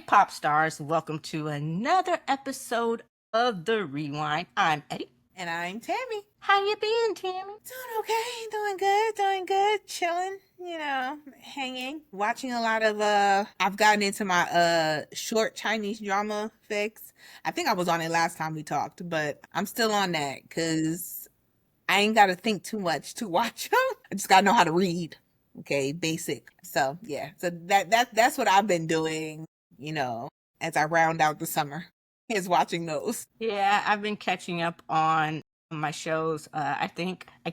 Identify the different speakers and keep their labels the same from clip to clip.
Speaker 1: pop stars, welcome to another episode of the ReWine. I'm Eddie.
Speaker 2: And I'm Tammy.
Speaker 1: How you been, Tammy?
Speaker 2: Doing okay, doing good, chilling, hanging, watching a lot of I've gotten into my short Chinese drama fix. I think I was on it last time we talked, but I'm still on that because I ain't gotta think too much to watch them. I just gotta know how to read. Okay, basic. So yeah. So that's what I've been doing, as I round out the summer. Is watching those.
Speaker 1: Yeah, I've been catching up on my shows. I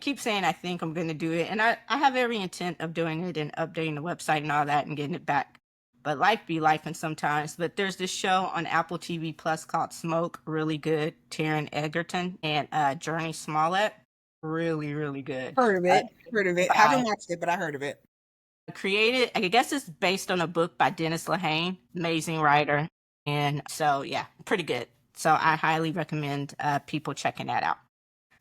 Speaker 1: keep saying I think I'm going to do it, and I have every intent of doing it and updating the website and all that and getting it back. But life be life, and sometimes. But there's this show on Apple TV Plus called Smoke, really good. Taron Egerton and Journey Smollett, really, really good.
Speaker 2: Heard of it.
Speaker 1: By
Speaker 2: Haven't watched it, but I heard of it.
Speaker 1: created, I guess it's based on a book by Dennis Lehane, amazing writer. And so, yeah, pretty good. So I highly recommend people checking that out.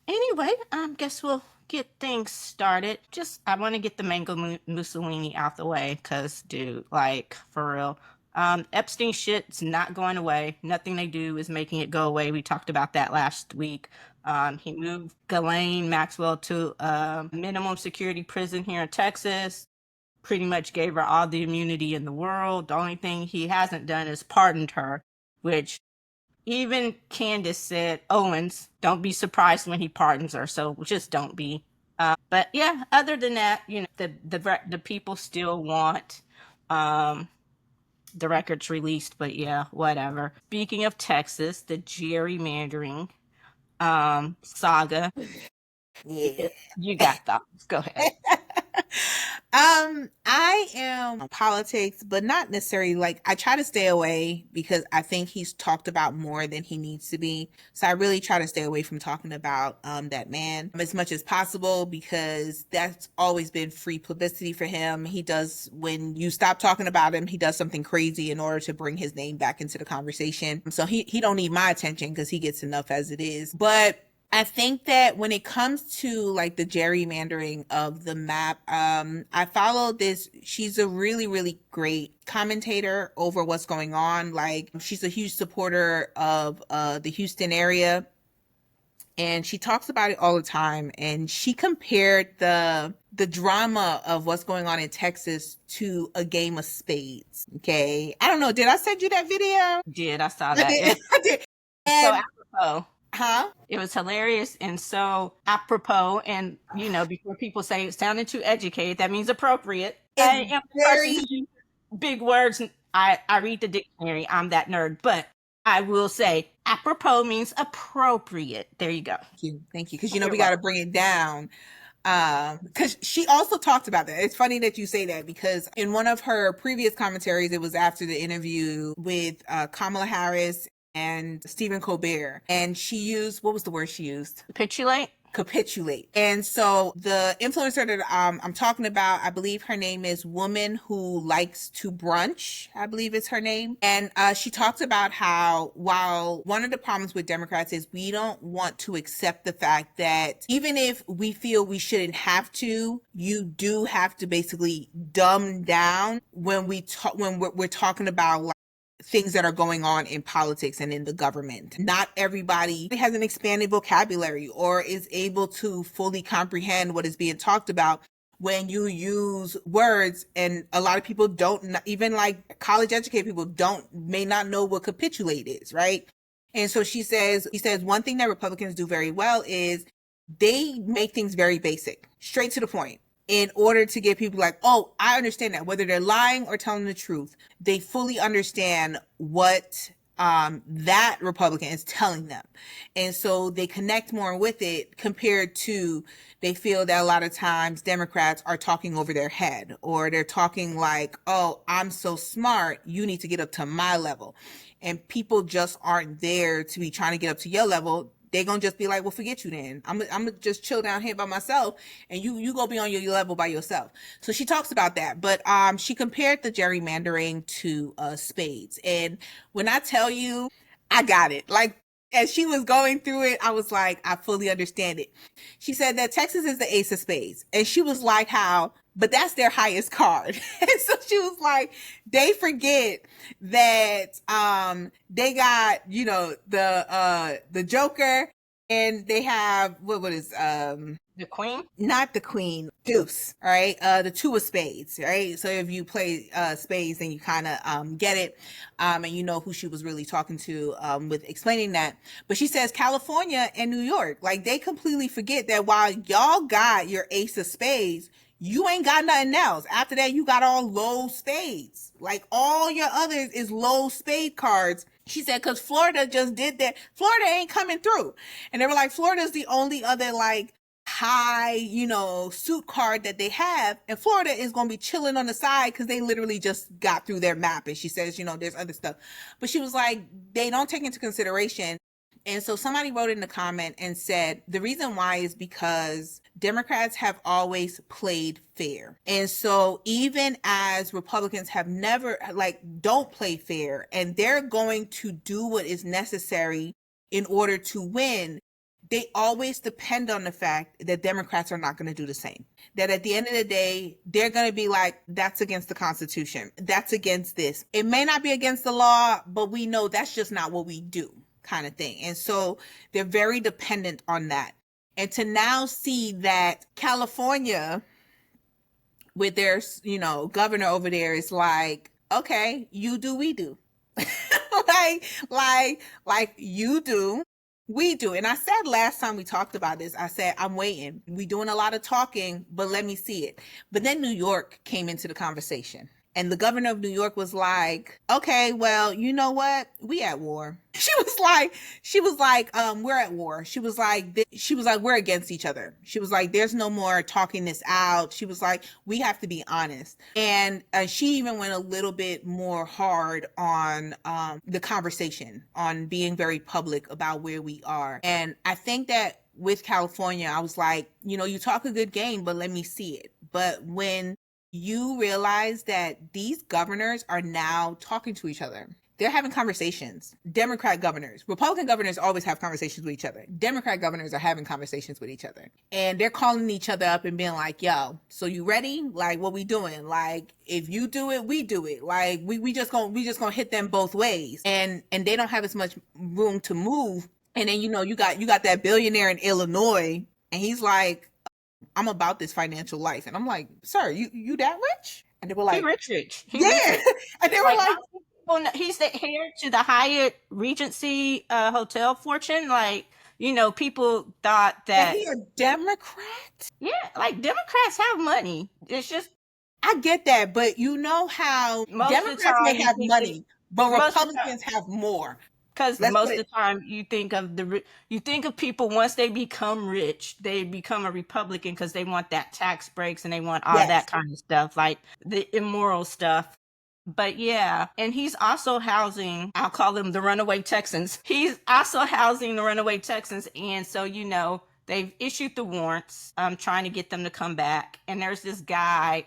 Speaker 1: Anyway, guess we'll get things started. I want to get the mango Mussolini out the way because, dude, like, for real. Epstein shit's not going away. Nothing they do is making it go away. We talked about that last week. He moved Ghislaine Maxwell to a minimum security prison here in Texas. Pretty much gave her all the immunity in the world. The only thing he hasn't done is pardoned her, which even Candace said, Owens, don't be surprised when he pardons her. So just don't be. But yeah, other than that, the people still want the records released. But yeah, whatever. Speaking of Texas, the gerrymandering saga.
Speaker 2: Yeah.
Speaker 1: You got thoughts. Go ahead.
Speaker 2: I am politics, but not necessarily like I try to stay away because I think he's talked about more than he needs to be. So I really try to stay away from talking about that man as much as possible because that's always been free publicity for him. He does when you stop talking about him, he does something crazy in order to bring his name back into the conversation. So he don't need my attention because he gets enough as it is. But I think that when it comes to like the gerrymandering of the map, I follow this. She's a really, really great commentator over what's going on. Like she's a huge supporter of the Houston area. And she talks about it all the time. And she compared the drama of what's going on in Texas to a game of spades. Okay. I don't know. Did I send you that video?
Speaker 1: Did I saw that?
Speaker 2: I did.
Speaker 1: So
Speaker 2: And,
Speaker 1: apropos.
Speaker 2: huh?
Speaker 1: It was hilarious and so apropos. And, before people say it sounded too educated, that means appropriate. I am the person who uses big words. I read the dictionary. I'm that nerd. But I will say apropos means appropriate. There you go.
Speaker 2: Thank you. Because, we got to bring it down. Because she also talked about that. It's funny that you say that because in one of her previous commentaries, it was after the interview with Kamala Harris and Stephen Colbert. And she used, what was the word she used? Capitulate. And so the influencer that I'm talking about, I believe her name is Woman Who Likes to Brunch, I believe is her name. And she talks about how while one of the problems with Democrats is we don't want to accept the fact that even if we feel we shouldn't have to, you do have to basically dumb down when we're talking about like things that are going on in politics and in the government. Not everybody has an expanded vocabulary or is able to fully comprehend what is being talked about when you use words, and a lot of people don't, even like college educated people may not know what capitulate is, right? And so he says one thing that Republicans do very well is they make things very basic, straight to the point, in order to get people like, oh, I understand that. Whether they're lying or telling the truth, they fully understand what that Republican is telling them. And so they connect more with it compared to they feel that a lot of times Democrats are talking over their head or they're talking like, oh, I'm so smart, you need to get up to my level. And people just aren't there to be trying to get up to your level. They're going to just be like, well, forget you then. I'm going to just chill down here by myself and you go be on your level by yourself. So she talks about that. But she compared the gerrymandering to spades. And when I tell you, I got it. Like, as she was going through it, I was like, I fully understand it. She said that Texas is the ace of spades. And she was like how but that's their highest card. And so she was like, they forget that they got, you know, the Joker, and they have what is
Speaker 1: The queen?
Speaker 2: not the queen, deuce, all right, the two of spades, right? So if you play spades, then you kind of get it, and you know who she was really talking to with explaining that. But she says California and New York, like, they completely forget that while y'all got your ace of spades, you ain't got nothing else. After that, you got all low spades. Like, all your others is low spade cards. She said, because Florida just did that. Florida ain't coming through. And they were like, Florida's the only other, like, high, you know, suit card that they have. And Florida is going to be chilling on the side because they literally just got through their map. And she says, you know, there's other stuff. But she was like, they don't take into consideration. And so somebody wrote in the comment and said the reason why is because Democrats have always played fair. And so even as Republicans have never, like, don't play fair, and they're going to do what is necessary in order to win, they always depend on the fact that Democrats are not going to do the same. That at the end of the day, they're going to be like, that's against the Constitution. That's against this. It may not be against the law, but we know that's just not what we do, kind of thing. And so they're very dependent on that. And to now see that California, with their, you know, governor over there, is like, okay, you do, we do. like you do, we do. And I said last time we talked about this, I said, I'm waiting. We doing a lot of talking, but let me see it. But then New York came into the conversation. And the governor of New York was like, okay, well, you know what? We at war. She was like, we're at war. She was like, we're against each other. She was like, there's no more talking this out. She was like, we have to be honest. And she even went a little bit more hard on the conversation, on being very public about where we are. And I think that with California, I was like, you know, you talk a good game, but let me see it. But when you realize that these governors are now talking to each other. They're having conversations. Democrat governors, Republican governors always have conversations with each other. Democrat governors are having conversations with each other. And they're calling each other up and being like, yo, so you ready? Like, what we doing? Like, if you do it, we do it. Like, we just gonna hit them both ways. And they don't have as much room to move. And then, you know, you got that billionaire in Illinois, and he's like, I'm about this financial life. And I'm like, sir, you that rich? And they were like,
Speaker 1: Rich.
Speaker 2: yeah.
Speaker 1: Rich.
Speaker 2: And they were like,
Speaker 1: well, he's the heir to the Hyatt Regency hotel fortune. Like, you know, people thought that
Speaker 2: he a Democrat?
Speaker 1: Yeah, like Democrats have money. It's just
Speaker 2: I get that, but you know how Democrats may have money, but Republicans have more.
Speaker 1: Because most of the time you think of people, once they become rich, they become a Republican because they want that tax breaks and they want all that kind of stuff, like the immoral stuff. But yeah, and he's also housing, I'll call them the runaway Texans. He's also housing the runaway Texans. And so, you know, they've issued the warrants, trying to get them to come back. And there's this guy,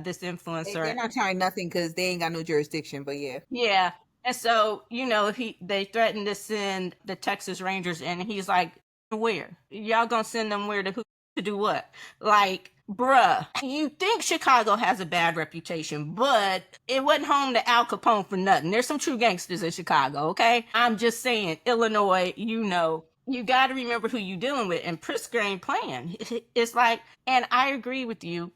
Speaker 1: this influencer.
Speaker 2: They're not trying nothing because they ain't got no jurisdiction, but yeah.
Speaker 1: Yeah. And so, you know, they threatened to send the Texas Rangers in, and he's like, where? Y'all gonna send them where to do what? Like, bruh, you think Chicago has a bad reputation, but it wasn't home to Al Capone for nothing. There's some true gangsters in Chicago, okay? I'm just saying, Illinois, you know, you got to remember who you're dealing with, and Pritzker ain't playing. It's like, and I agree with you,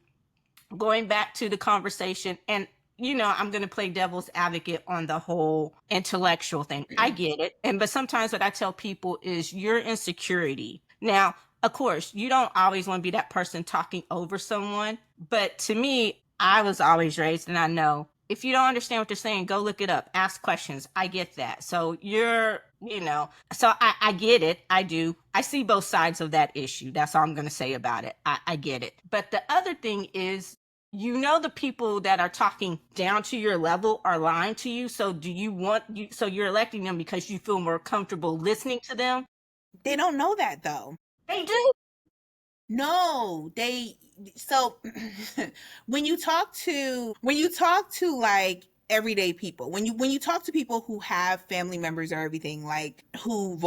Speaker 1: going back to the conversation, and you know, I'm going to play devil's advocate on the whole intellectual thing. I get it. But sometimes what I tell people is your insecurity. Now, of course, you don't always want to be that person talking over someone. But to me, I was always raised, and I know, if you don't understand what they're saying, go look it up, ask questions. I get that. So you know, so I get it. I do. I see both sides of that issue. That's all I'm going to say about it. I get it. But the other thing is, you know, the people that are talking down to your level are lying to you. So so you're electing them because you feel more comfortable listening to them?
Speaker 2: They don't know that though.
Speaker 1: They do.
Speaker 2: No, so when you talk to like everyday people. When you talk to people who have family members or everything, like who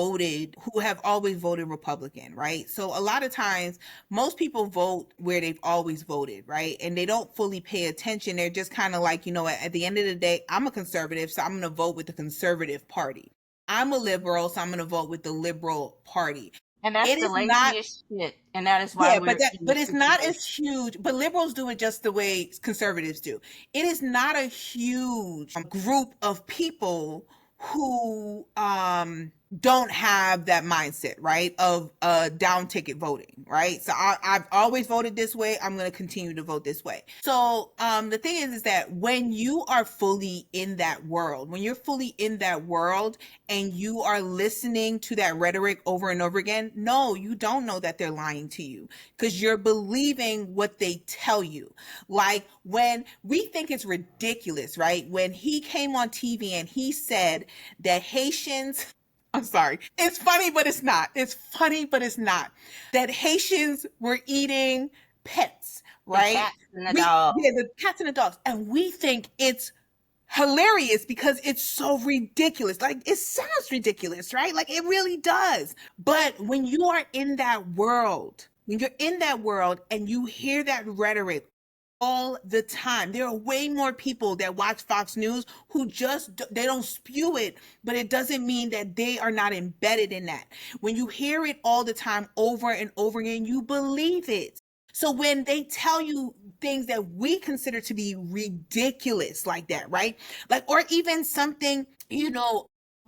Speaker 2: have always voted Republican, right? So a lot of times most people vote where they've always voted, right? And they don't fully pay attention. They're just kind of like, at the end of the day, I'm a conservative, so I'm going to vote with the conservative party. I'm a liberal, so I'm going to vote with the liberal party.
Speaker 1: And that's
Speaker 2: It
Speaker 1: the
Speaker 2: is not.
Speaker 1: laziest shit. And that is why
Speaker 2: Yeah,
Speaker 1: we're in
Speaker 2: but
Speaker 1: this
Speaker 2: it's not
Speaker 1: situation.
Speaker 2: as huge. But liberals do it just the way conservatives do. It is not a huge group of people who don't have that mindset, right? Of down ticket voting, right? So I've always voted this way. I'm going to continue to vote this way. So the thing is that when you are fully in that world, when you're fully in that world and you are listening to that rhetoric over and over again, no, you don't know that they're lying to you because you're believing what they tell you. Like when we think it's ridiculous, right? When he came on TV and he said that Haitians, I'm sorry. It's funny, but it's not. It's funny, but it's not. That Haitians were eating pets,
Speaker 1: The
Speaker 2: right?
Speaker 1: cats and the dogs.
Speaker 2: Yeah, the cats and the dogs. And we think it's hilarious because it's so ridiculous. Like it sounds ridiculous, right? Like it really does. But when you are in that world, when you're in that world and you hear that rhetoric all the time. There are way more people that watch Fox News who just they don't spew it, but it doesn't mean that they are not embedded in that. When you hear it all the time over and over again, you believe it. So when they tell you things that we consider to be ridiculous like that, right? Like or even something,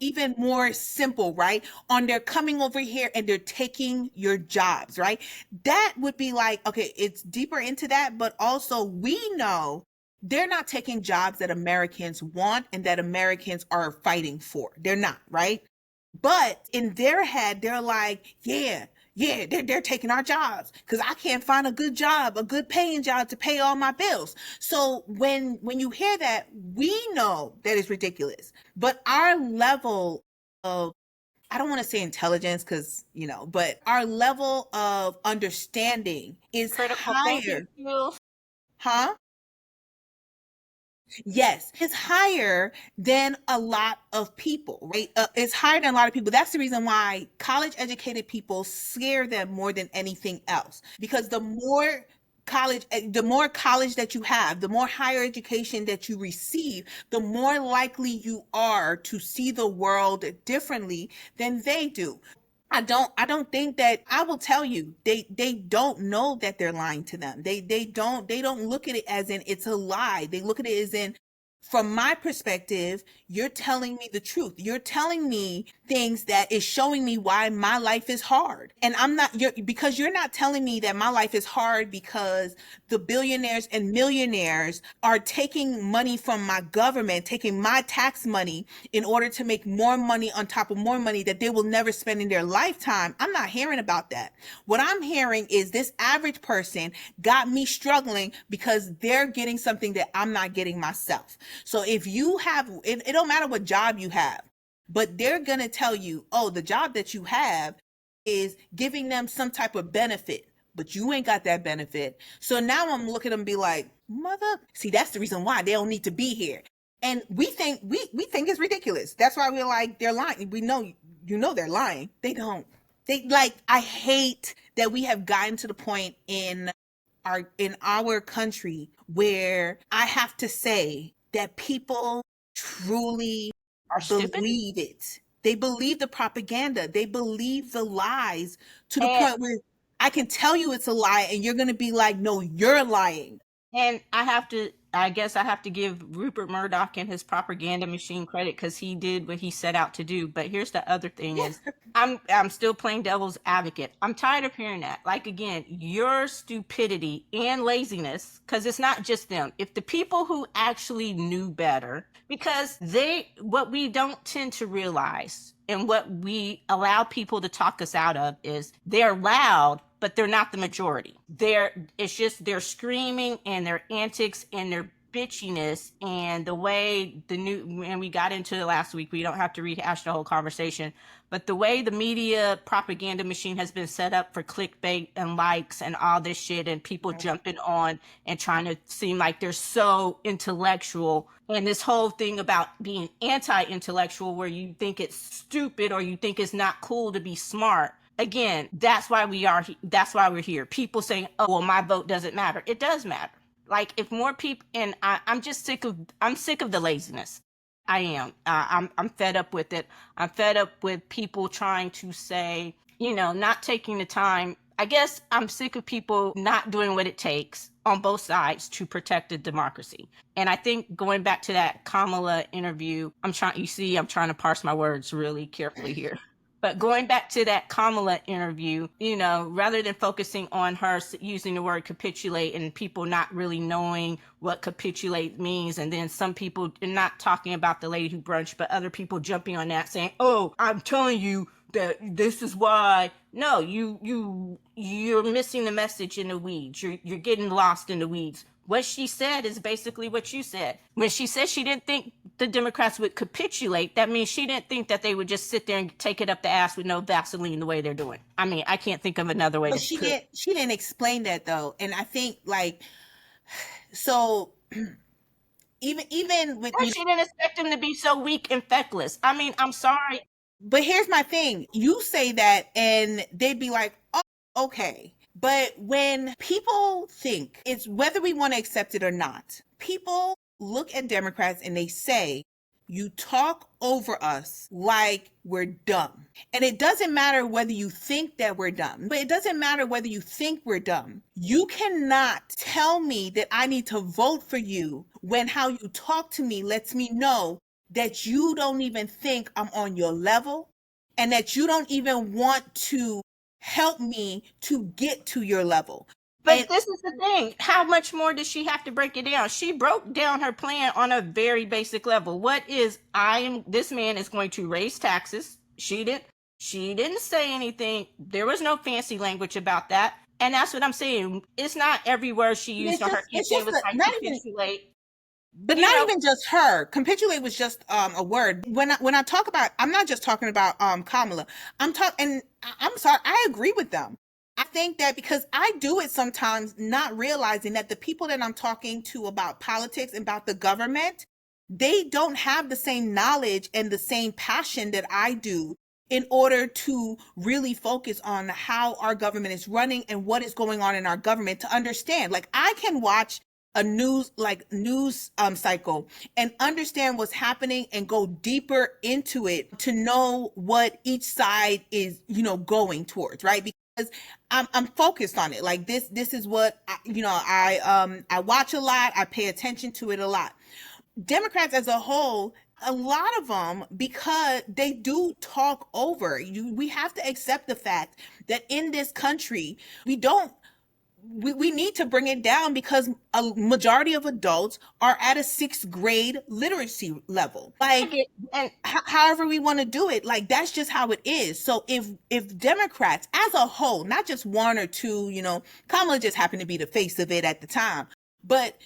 Speaker 2: even more simple, right? On they're coming over here and they're taking your jobs, right? That would be like, okay, it's deeper into that, but also we know they're not taking jobs that Americans want and that Americans are fighting for. They're not, right? But in their head, they're like, yeah, they're taking our jobs because I can't find a good job, a good paying job to pay all my bills. So when you hear that, we know that it's ridiculous. But our level of I don't want to say intelligence because, but our level of understanding is
Speaker 1: Critical thinking
Speaker 2: higher.
Speaker 1: skills.
Speaker 2: Huh? Yes, it's higher than a lot of people, right? It's higher than a lot of people. That's the reason why college educated people scare them more than anything else. Because the more college that you have, the more higher education that you receive, the more likely you are to see the world differently than they do. I don't think that I will tell you they don't know that they're lying to them. They don't look at it as in it's a lie. They look at it as in from my perspective, you're telling me the truth. You're telling me things that is showing me why my life is hard. And because you're not telling me that my life is hard because the billionaires and millionaires are taking money from my government, taking my tax money in order to make more money on top of more money that they will never spend in their lifetime. I'm not hearing about that. What I'm hearing is this average person got me struggling because they're getting something that I'm not getting myself. So if you have, it don't matter what job you have, but they're going to tell you, oh, the job that you have is giving them some type of benefit, but you ain't got that benefit. So now I'm looking at them and be like, mother, see, that's the reason why they don't need to be here. And we think it's ridiculous. That's why we're like, they're lying. We know, they're lying. They don't. I hate that we have gotten to the point in our country where I have to say that people truly
Speaker 1: Are stupid.
Speaker 2: believe it. They believe the propaganda. They believe the lies to the
Speaker 1: And
Speaker 2: point where I can tell you it's a lie and you're going to be like, no, you're lying.
Speaker 1: And I guess I have to give Rupert Murdoch and his propaganda machine credit because he did what he set out to do. But here's the other thing is
Speaker 2: Yeah.
Speaker 1: I'm still playing devil's advocate. I'm tired of hearing that. Like again, your stupidity and laziness, because it's not just them. If the people who actually knew better, because what we don't tend to realize and what we allow people to talk us out of is they're loud, but they're not the majority. It's just their screaming and their antics and their bitchiness and the way and we got into it last week, we don't have to rehash the whole conversation, but the way the media propaganda machine has been set up for clickbait and likes and all this shit, and people jumping on and trying to seem like they're so intellectual, and this whole thing about being anti-intellectual where you think it's stupid or you think it's not cool to be smart. Again, that's why we're here. People saying, oh well, my vote doesn't matter. It does matter. Like if more people, and I'm sick of the laziness. I am. I'm fed up with it. I'm fed up with people trying to say, not taking the time. I guess I'm sick of people not doing what it takes on both sides to protect the democracy. And I think going back to that Kamala interview, I'm trying to parse my words really carefully here. But going back to that Kamala interview, rather than focusing on her using the word capitulate and people not really knowing what capitulate means, and then some people not talking about the lady who brunched, but other people jumping on that saying, "Oh, I'm telling you that this is why." No, you're missing the message in the weeds. You're getting lost in the weeds. What she said is basically what you said. When she said she didn't think the Democrats would capitulate, that means she didn't think that they would just sit there and take it up the ass with no Vaseline the way they're doing. I mean, I can't think of another way
Speaker 2: But
Speaker 1: to put it.
Speaker 2: she didn't explain that though. And I think so even with
Speaker 1: She didn't expect them to be so weak and feckless. I mean, I'm sorry.
Speaker 2: but here's my thing. You say that and they'd be like, "Oh, okay." But when people think, it's whether we want to accept it or not, people look at Democrats and they say, you talk over us like we're dumb. And it doesn't matter whether you think that we're dumb, but it doesn't matter whether you think we're dumb. You cannot tell me that I need to vote for you when how you talk to me lets me know that you don't even think I'm on your level and that you don't even want to help me to get to your level.
Speaker 1: But
Speaker 2: And
Speaker 1: this is the thing. How much more does she have to break it down? She broke down her plan on a very basic level. This man is going to raise taxes. She didn't say anything. There was no fancy language about that. And that's what I'm saying. It's not every word she used on her
Speaker 2: it's
Speaker 1: campaign
Speaker 2: just
Speaker 1: was like
Speaker 2: not even,
Speaker 1: capitulate.
Speaker 2: but
Speaker 1: You
Speaker 2: not
Speaker 1: know,
Speaker 2: even just her. Capitulate was just a word. When I talk about, I'm not just talking about Kamala. I'm sorry, I agree with them. I think that because I do it sometimes, not realizing that the people that I'm talking to about politics and about the government, they don't have the same knowledge and the same passion that I do in order to really focus on how our government is running and what is going on in our government to understand. Like I can watch a news cycle and understand what's happening and go deeper into it to know what each side is going towards, right? Because I'm focused on it. Like this is what I watch a lot. I pay attention to it a lot. Democrats as a whole, a lot of them, because they do talk over you, we have to accept the fact that in this country we need to bring it down because a majority of adults are at a sixth grade literacy level.
Speaker 1: and
Speaker 2: However we want to do it, like that's just how it is. So if Democrats as a whole, not just one or two, Kamala just happened to be the face of it at the time, but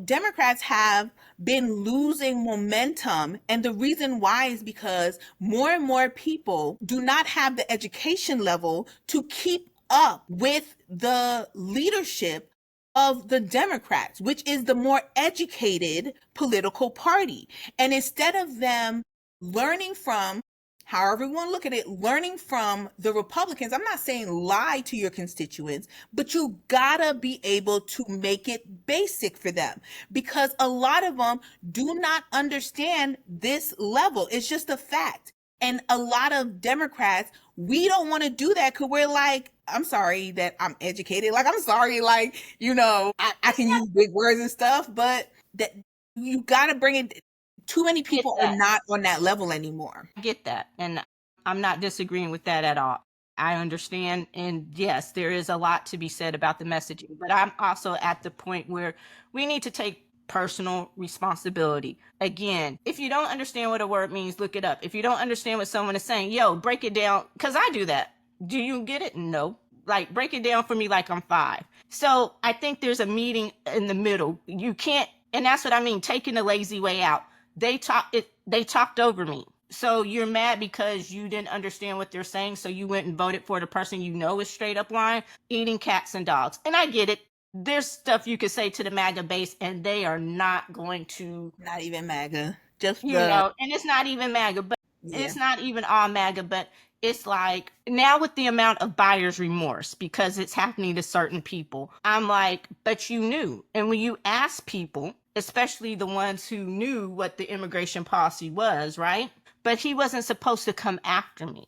Speaker 2: Democrats have been losing momentum, and the reason why is because more and more people do not have the education level to keep up with the leadership of the Democrats, which is the more educated political party. And instead of them learning from, however you want to look at it, learning from the Republicans, I'm not saying lie to your constituents, but you gotta be able to make it basic for them because a lot of them do not understand this level. It's just a fact. And a lot of Democrats, we don't want to do that because we're like, I'm sorry that I'm educated. Like, I'm sorry, like, I can use big words and stuff, but that you got to bring it. Too many
Speaker 1: get
Speaker 2: people are
Speaker 1: that.
Speaker 2: not on that level anymore.
Speaker 1: I get that. And I'm not disagreeing with that at all. I understand. And yes, there is a lot to be said about the messaging, but I'm also at the point where we need to take personal responsibility. Again, if you don't understand what a word means, look it up. If you don't understand what someone is saying, yo, break it down. Cause I do that. Do you get it? No. Like break it down for me like I'm 5. So I think there's a meeting in the middle. You can't And that's what I mean, taking the lazy way out. They talked over me. So you're mad because you didn't understand what they're saying, so you went and voted for the person you know is straight up lying, eating cats and dogs. And I get it. There's stuff you could say to the MAGA base, and they are not going to,
Speaker 2: Not even MAGA. Just
Speaker 1: you
Speaker 2: the
Speaker 1: know, and it's not even MAGA, but
Speaker 2: yeah.
Speaker 1: it's not even all MAGA, but it's like now with the amount of buyer's remorse because it's happening to certain people, I'm like, but you knew. And when you ask people, especially the ones who knew what the immigration policy was, right? But he wasn't supposed to come after me,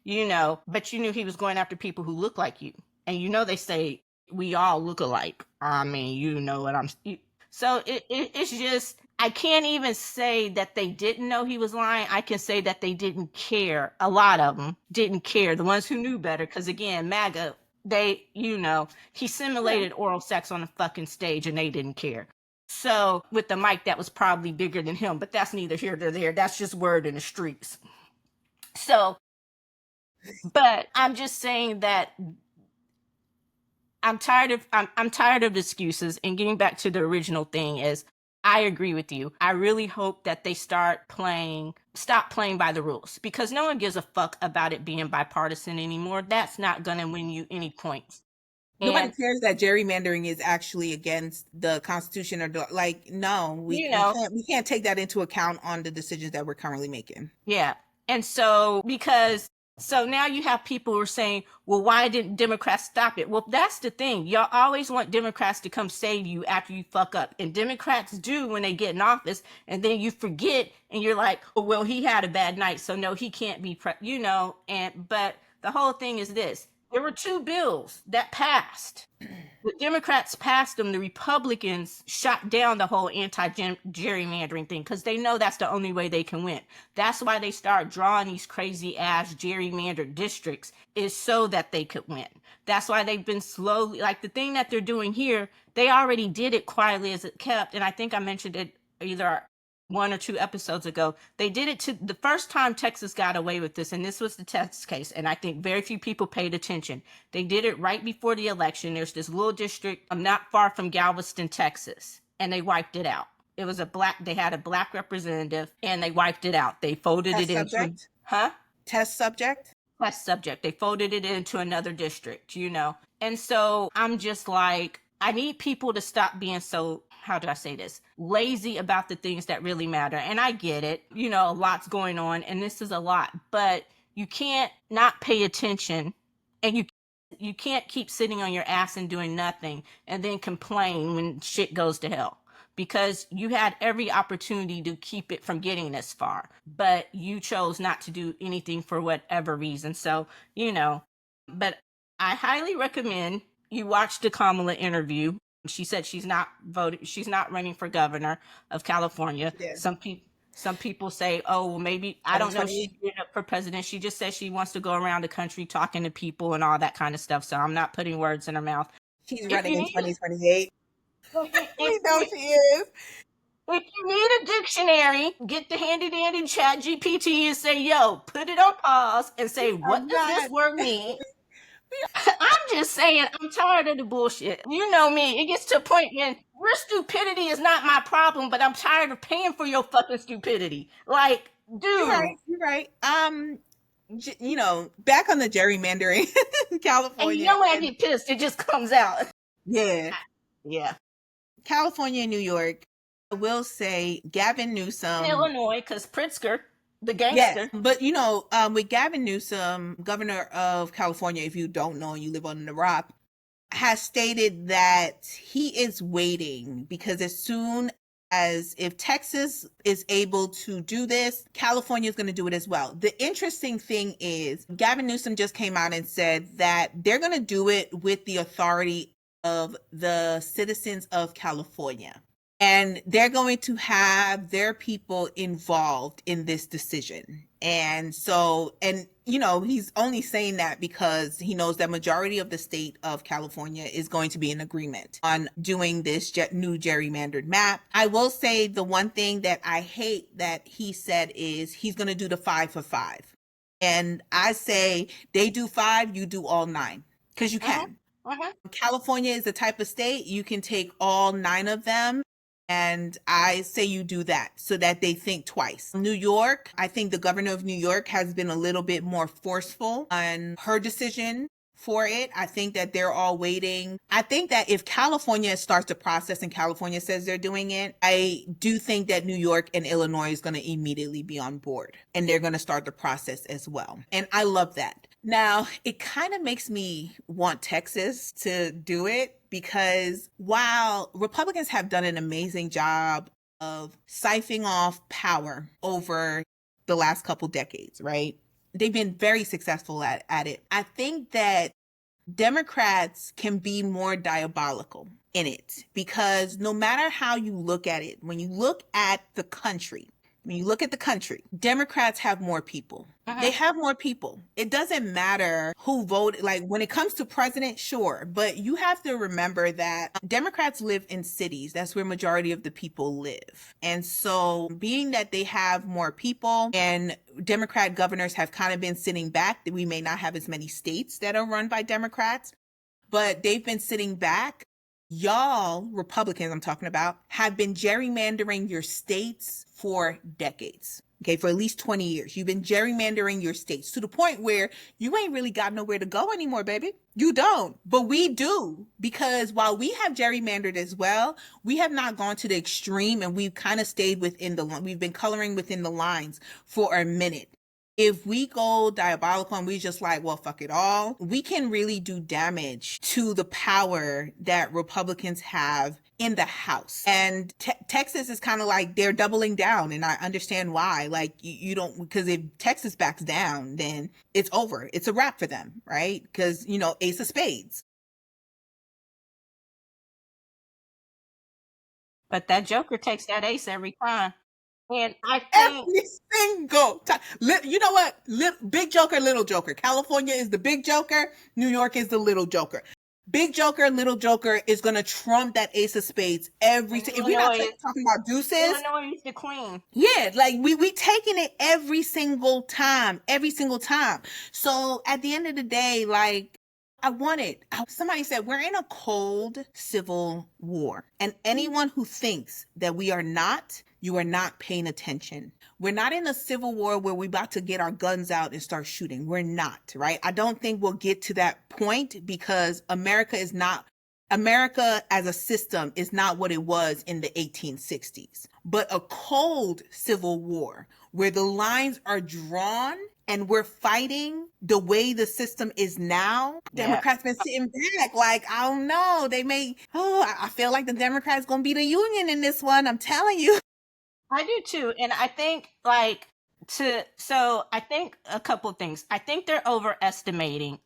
Speaker 1: you know, but you knew he was going after people who look like you. And you know, they say we all look alike. I mean, you know what I'm. So it's just, I can't even say that they didn't know he was lying. I can say that they didn't care. A lot of them didn't care. The ones who knew better, because again, MAGA, they, you know, he simulated oral sex on a fucking stage and they didn't care. So with the mic, that was probably bigger than him, but that's neither here nor there. That's just word in the streets. So, but I'm just saying that I'm tired of excuses, and getting back to the original thing is I agree with you. I really hope that they stop playing by the rules, because no one gives a fuck about it being bipartisan anymore. That's not going to win you any points.
Speaker 2: Nobody
Speaker 1: And
Speaker 2: cares that gerrymandering is actually against the Constitution or like no,
Speaker 1: you know,
Speaker 2: we can't take that into account on the decisions that we're currently making.
Speaker 1: yeah. And so, because, so now you have people who are saying, well, why didn't Democrats stop it? Well, that's the thing. Y'all always want Democrats to come save you after you fuck up. And Democrats do when they get in office. And then you forget and you're like, oh, well, he had a bad night. So no, he can't be, you know, but the whole thing is this. There were two bills that passed. The Democrats passed them. The Republicans shot down the whole anti-gerrymandering thing because they know that's the only way they can win. That's why they start drawing these crazy ass gerrymandered districts, is so that they could win. That's why they've been slowly, like the thing that they're doing here, they already did it quietly as it kept. And I think I mentioned it either one or two episodes ago. They did it to the first time Texas got away with this, and this was the Texas case, and I think very few people paid attention. They did it right before the election. There's this little district not far from Galveston, Texas, and they wiped it out. It was they had a black representative, and they wiped it out. They folded
Speaker 2: Test
Speaker 1: it into,
Speaker 2: subject? Test subject?
Speaker 1: test subject. They folded it into another district, you know. And so I'm just like, I need people to stop being so, how do I say this, lazy about the things that really matter. And I get it, you know, a lot's going on and this is a lot, but you can't not pay attention, and you can't keep sitting on your ass and doing nothing and then complain when shit goes to hell, because you had every opportunity to keep it from getting this far, but you chose not to do anything for whatever reason. So, you know, but I highly recommend you watch the Kamala interview. She said she's not running for governor of California.
Speaker 2: Yeah.
Speaker 1: Some people say, oh, well, maybe, I don't know if she's
Speaker 2: 2028.
Speaker 1: geared up for president. She just says she wants to go around the country talking to people and all that kind of stuff. So I'm not putting words in her mouth.
Speaker 2: She's
Speaker 1: If
Speaker 2: running
Speaker 1: you
Speaker 2: in
Speaker 1: need
Speaker 2: 2028.
Speaker 1: if
Speaker 2: We know she is.
Speaker 1: if you need a dictionary, get the handy dandy chat GPT and say, yo, put it on pause and say, what does this word mean? I'm just saying, I'm tired of the bullshit. You know me. It gets to a point when your stupidity is not my problem, but I'm tired of paying for your fucking stupidity. Like,
Speaker 2: You're
Speaker 1: dude.
Speaker 2: right. You're right. You know, back on the gerrymandering in
Speaker 1: And you
Speaker 2: California
Speaker 1: know when I
Speaker 2: and
Speaker 1: get pissed, it just comes out.
Speaker 2: yeah,
Speaker 1: Yeah.
Speaker 2: California and New York. I will say Gavin Newsom.
Speaker 1: In Illinois, because Pritzker, the
Speaker 2: Yes,
Speaker 1: gangster.
Speaker 2: but you know, with Gavin Newsom, governor of California, if you don't know, you live on the rock, has stated that he is waiting because as soon as if Texas is able to do this, California is going to do it as well. The interesting thing is Gavin Newsom just came out and said that they're going to do it with the authority of the citizens of California. And they're going to have their people involved in this decision. And so, and you know, he's only saying that because he knows that majority of the state of California is going to be in agreement on doing this new gerrymandered map. I will say the one thing that I hate that he said is he's going to do the 5 for 5. And I say they do 5, you do all 9, because you can.
Speaker 1: Uh-huh.
Speaker 2: California is the type of state you can take all 9 of them And I say you do that so that they think twice. New York, I think the governor of New York has been a little bit more forceful on her decision for it. I think that they're all waiting. I think that if California starts the process and California says they're doing it, I do think that New York and Illinois is going to immediately be on board and they're going to start the process as well. And I love that. Now, it kind of makes me want Texas to do it because while Republicans have done an amazing job of siphoning off power over the last couple decades, right? They've been very successful at it. I think that Democrats can be more diabolical in it because no matter how you look at it, when you look at the country, Democrats have more people. They have more people. It doesn't matter who voted. Like when it comes to president, sure. But you have to remember that Democrats live in cities. That's where majority of the people live. And so being that they have more people and Democrat governors have kind of been sitting back, that we may not have as many states that are run by Democrats, but they've been sitting back. Y'all, Republicans I'm talking about, have been gerrymandering your states for decades. Okay, for at least 20 years. You've been gerrymandering your states to the point where you ain't really got nowhere to go anymore, baby. You don't. But we do. Because while we have gerrymandered as well, we have not gone to the extreme and we've kind of stayed within we've been coloring within the lines for a minute. If we go diabolical and we just like, well, fuck it all, we can really do damage to the power that Republicans have in the House. And Texas is kind of like they're doubling down, and I understand why. Like you don't, because if Texas backs down, then it's over. It's a wrap for them, right? Because ace of spades.
Speaker 1: But that Joker takes that ace every time. And I think
Speaker 2: Every single time. You know what? Big Joker, little Joker. California is the big Joker. New York is the little Joker. Big Joker, little Joker is going to trump that ace of spades every time. If we're not talking about deuces.
Speaker 1: Illinois is the queen.
Speaker 2: Yeah, like we taking it every single time. So at the end of the day, like, I want it. Somebody said we're in a cold civil war. And anyone who thinks that we are not, you are not paying attention. We're not in a civil war where we're about to get our guns out and start shooting. We're not, right? I don't think we'll get to that point because America as a system is not what it was in the 1860s. But a cold civil war where the lines are drawn and we're fighting the way the system is now. Yeah. Democrats been sitting back like, I don't know. I feel like the Democrats going to be the union in this one. I'm telling you.
Speaker 1: I do too. And I think I think a couple of things. I think they're underestimating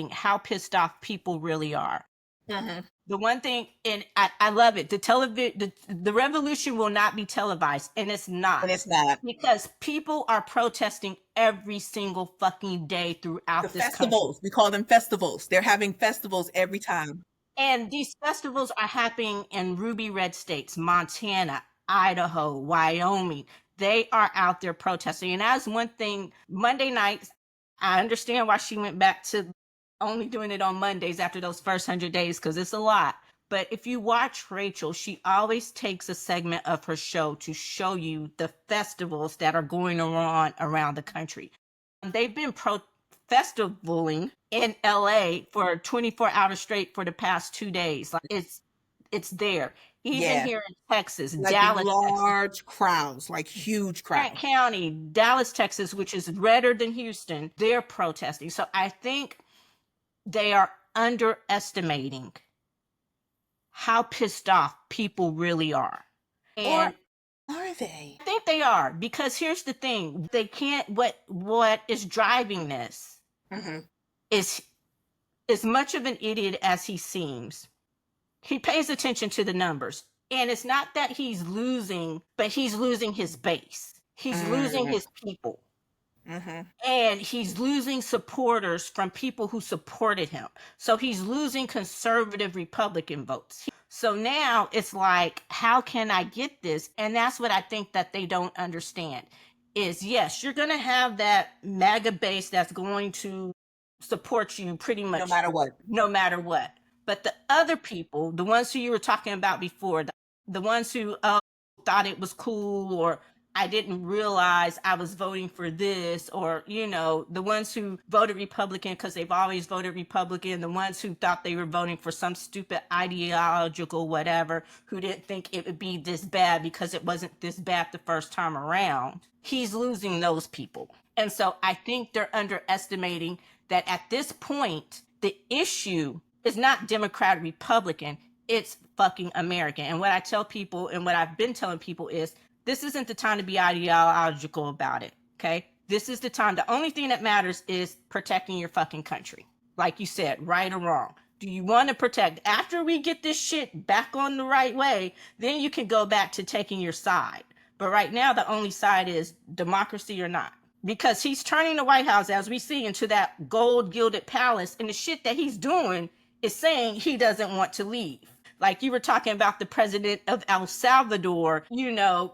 Speaker 1: how pissed off people really are. Mm-hmm. The one thing, and I love it, the revolution will not be televised, and it's not.
Speaker 2: And it's not.
Speaker 1: Because people are protesting every single fucking day throughout this
Speaker 2: festivals.
Speaker 1: country.
Speaker 2: We call them festivals. They're having festivals every time.
Speaker 1: And these festivals are happening in ruby red states, Montana, Idaho, Wyoming. They are out there protesting. And that's one thing, Monday nights, I understand why she went back to only doing it on Mondays after those first 100 days, because it's a lot. But if you watch Rachel, she always takes a segment of her show to show you the festivals that are going on around the country. They've been festivaling in LA for 24 hours straight for the past 2 days. Like it's there. Even here in Texas,
Speaker 2: like
Speaker 1: Dallas,
Speaker 2: large
Speaker 1: Texas,
Speaker 2: crowds, like huge crowds.
Speaker 1: Grant County, Dallas, Texas, which is redder than Houston, they're protesting. So I think they are underestimating how pissed off people really are. And
Speaker 2: or are they?
Speaker 1: I think they are, because here's the thing. They can't, what is driving this is as much of an idiot as he seems. He pays attention to the numbers. And it's not that he's losing, but he's losing his base. He's losing his people. And he's losing supporters from people who supported him. So he's losing conservative Republican votes. So now it's like, how can I get this? And that's what I think that they don't understand is, yes, you're going to have that MAGA base that's going to support you pretty much
Speaker 2: no matter what.
Speaker 1: But the other people, the ones who you were talking about before, The ones who thought it was cool, or I didn't realize I was voting for this, or, the ones who voted Republican because they've always voted Republican, the ones who thought they were voting for some stupid ideological whatever, who didn't think it would be this bad because it wasn't this bad the first time around. He's losing those people. And so I think they're underestimating that at this point, the issue is not Democrat or Republican, it's fucking American. And what I tell people and what I've been telling people is this isn't the time to be ideological about it. Okay. This is the time. The only thing that matters is protecting your fucking country. Like you said, right or wrong. Do you want to protect? After we get this shit back on the right way, then you can go back to taking your side. But right now, the only side is democracy or not. Because he's turning the White House, as we see, into that gold gilded palace. And the shit that he's doing is saying he doesn't want to leave. Like you were talking about the president of El Salvador,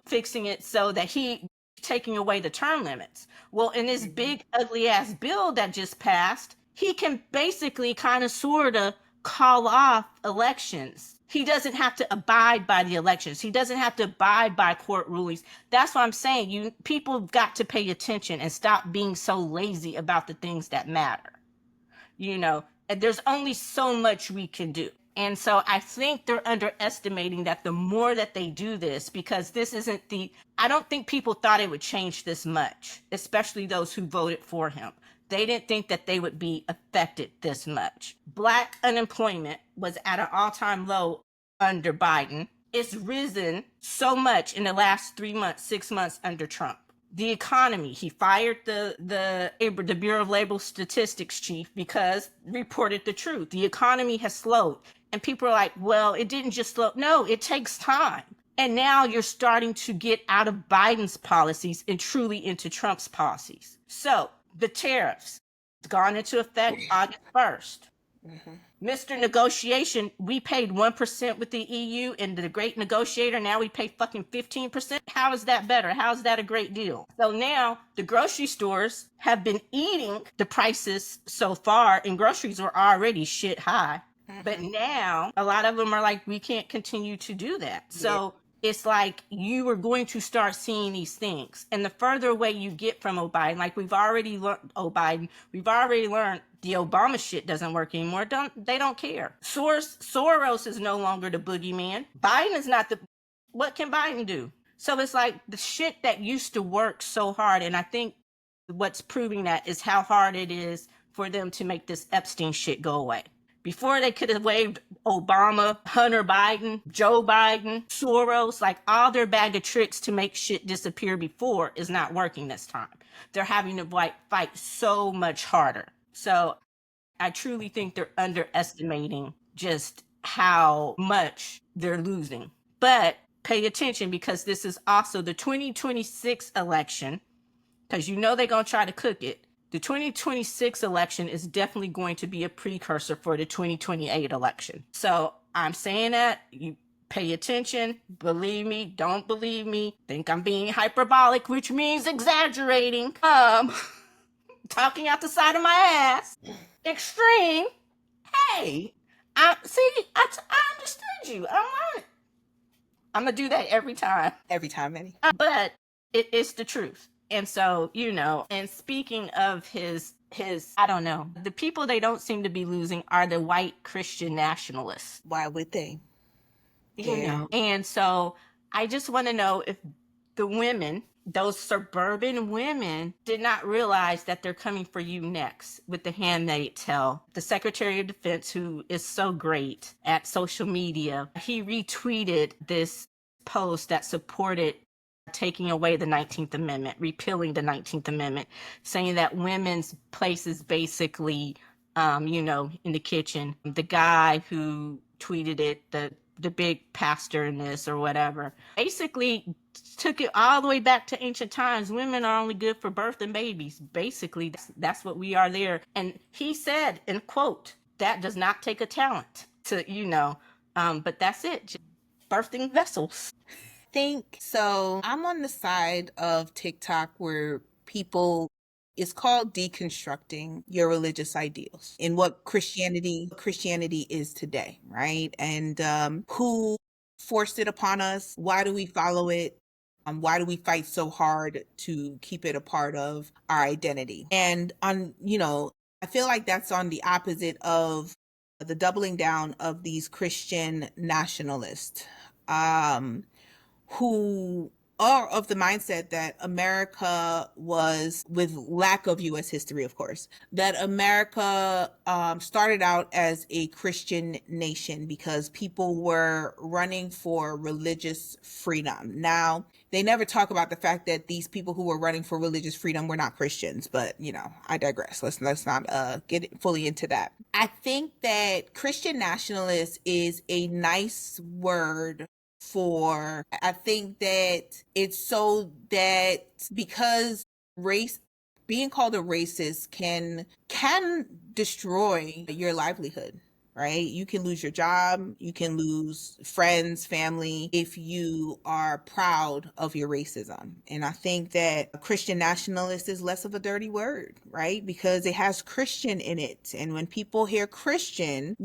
Speaker 1: fixing it so that he taking away the term limits. Well, in this big ugly ass bill that just passed, he can basically kind of sort of call off elections. He doesn't have to abide by the elections. He doesn't have to abide by court rulings. That's what I'm saying. People have got to pay attention and stop being so lazy about the things that matter. And there's only so much we can do. And so I think they're underestimating that the more that they do this, because this isn't I don't think people thought it would change this much, especially those who voted for him. They didn't think that they would be affected this much. Black unemployment was at an all-time low under Biden. It's risen so much in the last 3 months, 6 months under Trump. The economy, he fired the Bureau of Labor Statistics chief because reported the truth. The economy has slowed. And people are like, well, it didn't just slow. No, it takes time. And now you're starting to get out of Biden's policies and truly into Trump's policies. So the tariffs gone into effect August 1st. Mm-hmm. Mr. Negotiation, we paid 1% with the EU, and the great negotiator, now we pay fucking 15%. How is that better? How is that a great deal? So now the grocery stores have been eating the prices so far, and groceries were already shit high. Mm-hmm. But now a lot of them are like, we can't continue to do that. So it's like you are going to start seeing these things. And the further away you get from Biden, like we've already learned, we've already learned the Obama shit doesn't work anymore. They don't care. Soros is no longer the boogeyman. Biden is not what can Biden do? So it's like the shit that used to work so hard. And I think what's proving that is how hard it is for them to make this Epstein shit go away. Before they could have waived Obama, Hunter Biden, Joe Biden, Soros, like all their bag of tricks to make shit disappear before is not working this time. They're having to fight so much harder. So I truly think they're underestimating just how much they're losing. But pay attention, because this is also the 2026 election, because they're going to try to cook it. The 2026 election is definitely going to be a precursor for the 2028 election. So I'm saying that, you pay attention, believe me, don't believe me, think I'm being hyperbolic, which means exaggerating, talking out the side of my ass, extreme. Hey, I understood you. I'm going to do that every time.
Speaker 2: Every time, Minnie.
Speaker 1: But it's the truth. And so, and speaking of his, I don't know, the people they don't seem to be losing are the white Christian nationalists.
Speaker 2: Why would they?
Speaker 1: And so I just want to know if the women, those suburban women, did not realize that they're coming for you next with the Handmaid's Tale. The Secretary of Defense, who is so great at social media, he retweeted this post that supported taking away the 19th Amendment, repealing the 19th Amendment, saying that women's place is basically, in the kitchen. The guy who tweeted it, the big pastor in this or whatever, basically took it all the way back to ancient times. Women are only good for birth and babies. Basically, that's what we are there. And he said, and quote, that does not take a talent to, but that's it. Just birthing vessels.
Speaker 2: Think so. I'm on the side of TikTok where people, it's called deconstructing your religious ideals and what Christianity is today, right? And who forced it upon us? Why do we follow it? Why do we fight so hard to keep it a part of our identity? And I feel like that's on the opposite of the doubling down of these Christian nationalists, who are of the mindset that America was, with lack of US history, of course, that America started out as a Christian nation because people were running for religious freedom. Now, they never talk about the fact that these people who were running for religious freedom were not Christians, but I digress. Let's not get fully into that. I think that Christian nationalist is a nice word for, I think that it's so that because race, being called a racist can destroy your livelihood, right? You can lose your job, you can lose friends, family, if you are proud of your racism. And I think that Christian nationalist is less of a dirty word, right? Because it has Christian in it. And when people hear Christian,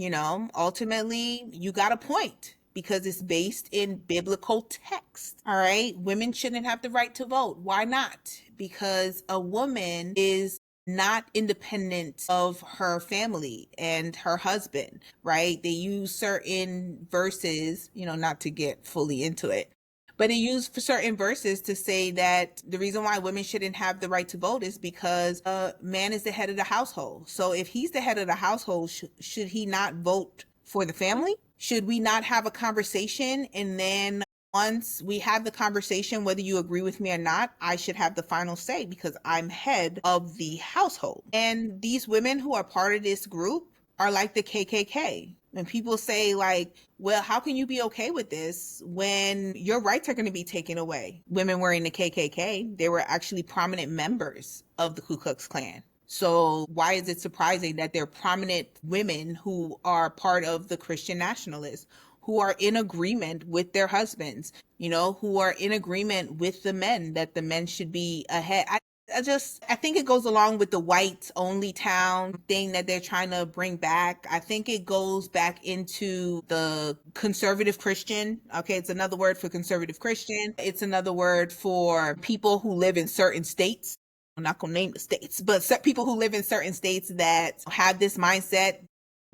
Speaker 2: ultimately you got a point, because it's based in biblical text. All right. Women shouldn't have the right to vote. Why not? Because a woman is not independent of her family and her husband, right? They use certain verses, not to get fully into it, but they use for certain verses to say that the reason why women shouldn't have the right to vote is because a man is the head of the household. So if he's the head of the household, should he not vote for the family? Should we not have a conversation, and then once we have the conversation, whether you agree with me or not, I should have the final say because I'm head of the household? And these women who are part of this group are like the KKK. When people say like, well, how can you be okay with this when your rights are going to be taken away? Women were in the KKK. They were actually prominent members of the Ku Klux Klan. So why is it surprising that they're prominent women who are part of the Christian nationalists, who are in agreement with their husbands, who are in agreement with the men, that the men should be ahead? I think it goes along with the white only town thing that they're trying to bring back. I think it goes back into the conservative Christian. Okay, it's another word for conservative Christian. It's another word for people who live in certain states. I'm not going to name the states, but people who live in certain states that have this mindset,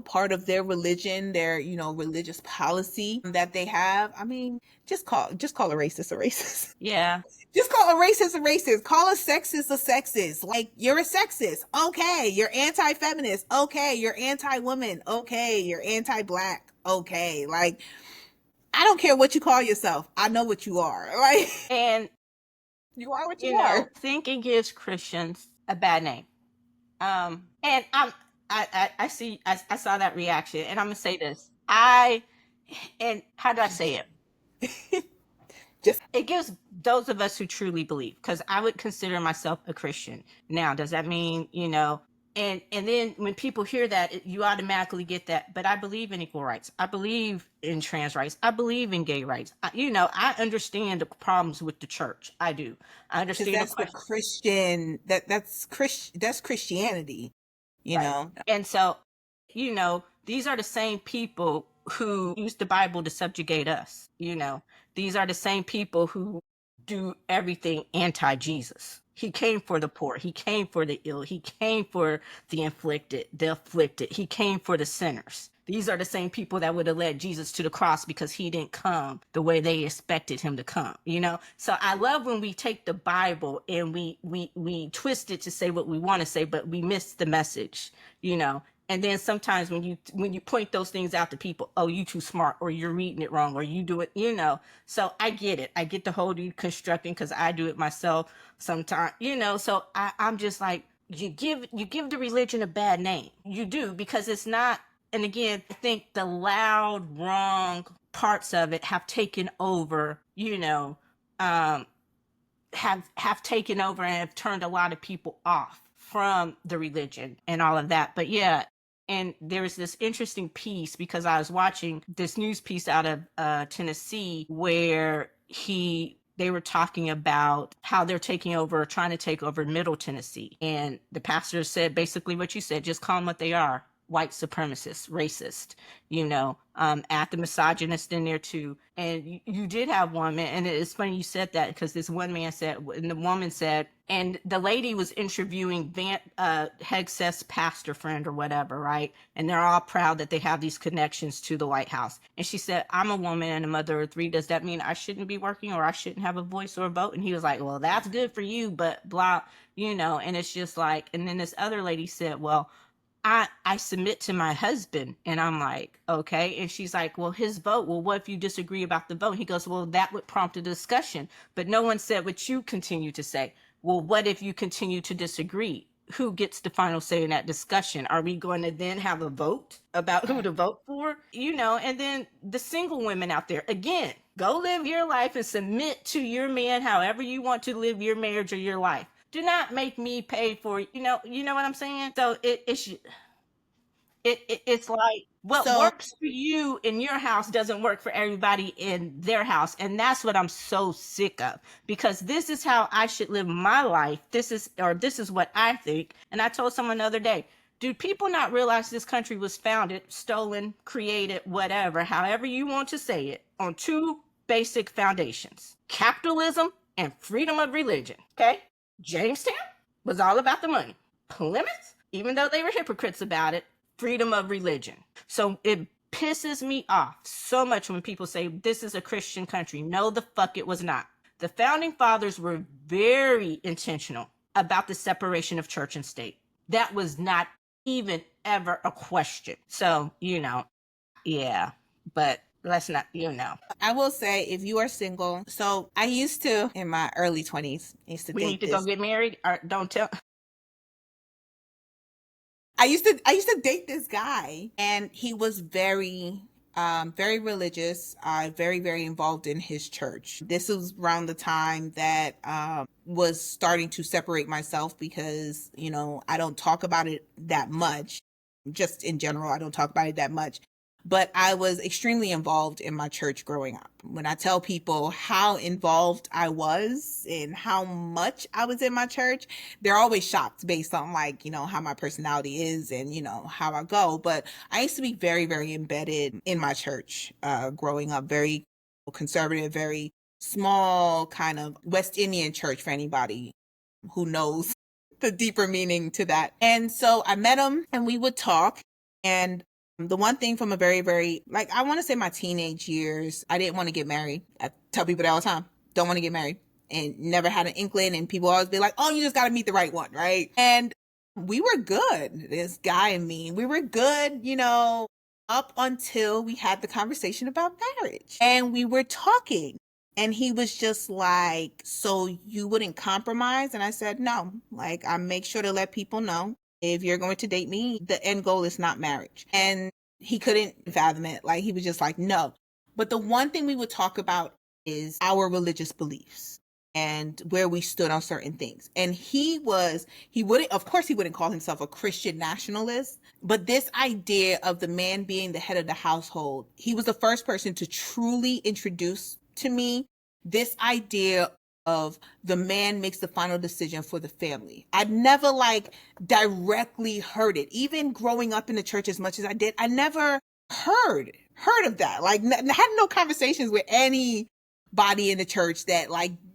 Speaker 2: part of their religion, their, religious policy that they have. I mean, just call a racist a racist.
Speaker 1: Yeah.
Speaker 2: Just call a racist a racist. Call a sexist a sexist. Like, you're a sexist. Okay. You're anti-feminist. Okay. You're anti-woman. Okay. You're anti-black. Okay. Like, I don't care what you call yourself. I know what you are. Like,
Speaker 1: And
Speaker 2: you are what you are.
Speaker 1: I think it gives Christians a bad name. And I see, I saw that reaction, and I'm gonna say this. And how do I say it? It gives those of us who truly believe, because I would consider myself a Christian. Now, does that mean, and then when people hear that, you automatically get that, but I believe in equal rights. I believe in trans rights. I believe in gay rights. I understand the problems with the church. I do. I understand
Speaker 2: that's the Christian, that's Christianity,
Speaker 1: right. And so, these are the same people who use the Bible to subjugate us. These are the same people who do everything anti-Jesus. He came for the poor. He came for the ill. He came for the afflicted. He came for the sinners. These are the same people that would have led Jesus to the cross because he didn't come the way they expected him to come, So I love when we take the Bible and we twist it to say what we want to say, but we miss the message, And then sometimes when you point those things out to people, oh, you too smart, or you're reading it wrong, or you do it, So I get it. I get the whole deconstructing because I do it myself sometimes, So I'm just like, you give the religion a bad name. You do, because it's not. And again, I think the loud, wrong parts of it have taken over, have taken over and have turned a lot of people off from the religion and all of that. But yeah, and there's this interesting piece, because I was watching this news piece out of Tennessee where they were talking about how they're trying to take over Middle Tennessee. And the pastor said basically what you said, just call them what they are. white supremacist, racist, add the misogynist in there too. And you did have one man, and it's funny you said that, because this one man said, and the woman said, and the lady was interviewing Hegseth's pastor friend or whatever, right? And they're all proud that they have these connections to the White House. And she said, I'm a woman and a mother of 3. Does that mean I shouldn't be working, or I shouldn't have a voice or a vote? And he was like, well, that's good for you, but blah, and it's just like, and then this other lady said, well, I submit to my husband. And I'm like, okay. And she's like, well, his vote. Well, what if you disagree about the vote? He goes, well, that would prompt a discussion. But no one said what you continue to say. Well, what if you continue to disagree? Who gets the final say in that discussion? Are we going to then have a vote about who to vote for? And then the single women out there, again, go live your life and submit to your man however you want to live your marriage or your life. Do not make me pay for, what I'm saying? So it's like, what
Speaker 2: So
Speaker 1: works for you in your house doesn't work for everybody in their house. And that's what I'm so sick of, because this is how I should live my life. This is what I think. And I told someone the other day, do people not realize this country was founded, stolen, created, whatever, however you want to say it, on 2 basic foundations: capitalism and freedom of religion? Okay. Jamestown was all about the money. Plymouth, even though they were hypocrites about it, freedom of religion. So it pisses me off so much when people say this is a Christian country. No, the fuck it was not. The founding fathers were very intentional about the separation of church and state. That was not even ever a question. So, yeah, but let's not,
Speaker 2: I will say, if you are single, so I used to, in my early 20s, used to
Speaker 1: we
Speaker 2: date
Speaker 1: need to
Speaker 2: this.
Speaker 1: go get married, or don't tell.
Speaker 2: I used to date this guy, and he was very religious, very, very involved in his church. This was around the time that was starting to separate myself, because, I don't talk about it that much. Just in general, I don't talk about it that much. But I was extremely involved in my church growing up. When I tell people how involved I was and how much I was in my church, they're always shocked, based on, like, how my personality is and, how I go. But I used to be very, very embedded in my church growing up, very conservative, very small, kind of West Indian church, for anybody who knows the deeper meaning to that. And so I met him, and we would talk. And the one thing from a very, very, like, I want to say my teenage years, I didn't want to get married. I tell people that all the time. Don't want to get married. And never had an inkling. And people always be like, oh, you just got to meet the right one, right? And we were good. This guy and me, we were good, up until we had the conversation about marriage. And we were talking. And he was just like, so you wouldn't compromise? And I said, no. Like, I make sure to let people know, if you're going to date me, the end goal is not marriage. And he couldn't fathom it. Like, he was just like, no. But the one thing we would talk about is our religious beliefs and where we stood on certain things. And he wouldn't, of course, he wouldn't call himself a Christian nationalist, but this idea of the man being the head of the household, he was the first person to truly introduce to me this idea of the man makes the final decision for the family. I'd never directly heard it. Even growing up in the church as much as I did, I never heard of that. Like, had no conversations with anybody in the church that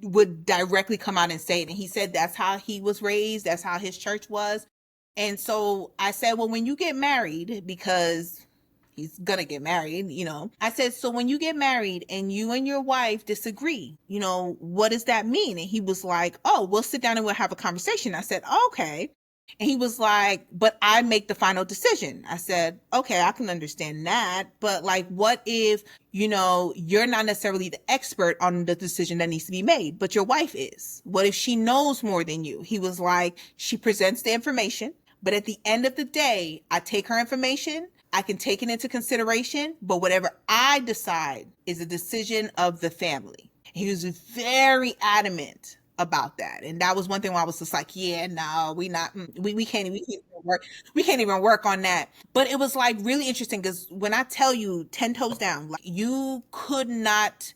Speaker 2: would directly come out and say it. And he said that's how he was raised. That's how his church was. And so I said, well, when you get married, because he's gonna get married, I said, so when you get married and you and your wife disagree, what does that mean? And he was like, oh, we'll sit down and we'll have a conversation. I said, okay. And he was like, but I make the final decision. I said, okay, I can understand that. But what if, you're not necessarily the expert on the decision that needs to be made, but your wife is? What if she knows more than you? He was like, she presents the information, but at the end of the day, I take her information, I can take it into consideration, but whatever I decide is a decision of the family. He was very adamant about that. And that was one thing where I was just like, yeah, no, we can't even work on that. But it was really interesting, because when I tell you 10 toes down, you could not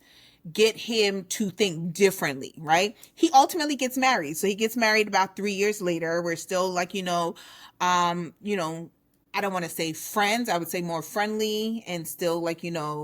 Speaker 2: get him to think differently, right? He ultimately gets married. So he gets married about 3 years later. We're still I don't want to say friends. I would say more friendly and still like,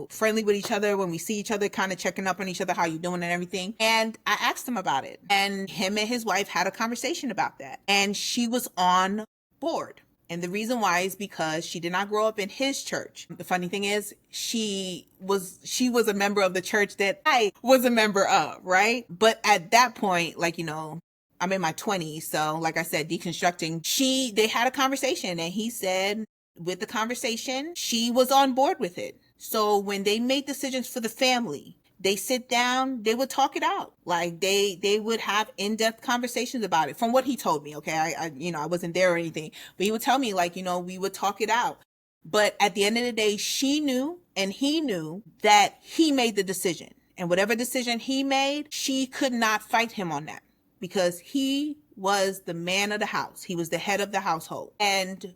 Speaker 2: friendly with each other when we see each other, kind of checking up on each other, how you doing and everything. And I asked him about it. And him and his wife had a conversation about that. And she was on board. And the reason why is because she did not grow up in his church. The funny thing is she was a member of the church that I was a member of, right? But at that point, like, I'm in my 20s. So like I said, deconstructing, they had a conversation and he said with the conversation, she was on board with it. So when they made decisions for the family, they sit down, they would talk it out. Like they would have in-depth conversations about it from what he told me. Okay. I wasn't there or anything, but he would tell me like, we would talk it out. But at the end of the day, she knew and he knew that he made the decision, and whatever decision he made, she could not fight him on that because he was the man of the house. He was the head of the household. And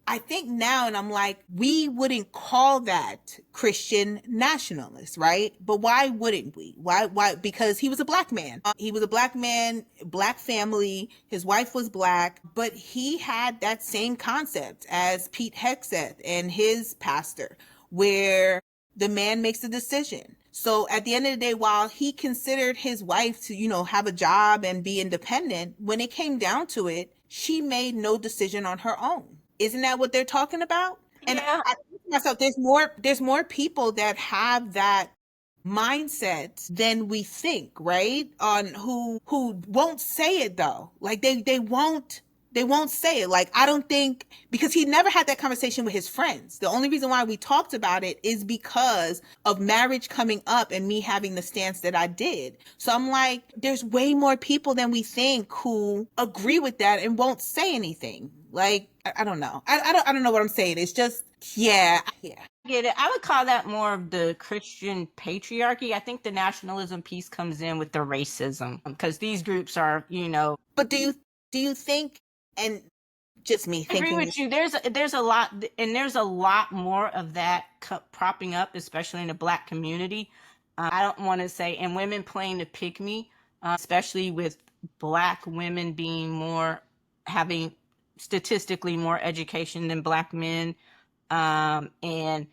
Speaker 2: I think now, and I'm like, we wouldn't call that Christian nationalist, right? But why wouldn't we? Why? Because he was a black man. He was a black man, black family. His wife was black, but he had that same concept as Pete Hegseth and his pastor, where the man makes the decision. So at the end of the day, while he considered his wife to, have a job and be independent, when it came down to it, she made no decision on her own. Isn't that what they're talking about? And
Speaker 1: Yeah.
Speaker 2: I think to myself, there's more people that have that mindset than we think, right? On who won't say it though. Like they won't say it. Like I don't think, because he never had that conversation with his friends. The only reason why we talked about it is because of marriage coming up and me having the stance that I did. So I'm like, there's way more people than we think who agree with that and won't say anything. Like I don't know. I don't know what I'm saying. It's just yeah.
Speaker 1: Get it. I would call that more of the Christian patriarchy. I think the nationalism piece comes in with the racism because these groups are,
Speaker 2: But do you think, and just me
Speaker 1: I agree
Speaker 2: thinking,
Speaker 1: with you. There's a lot, and there's a lot more of that propping up, especially in the Black community. I don't want to say, and women playing the pick me, especially with Black women being having statistically more education than Black men, and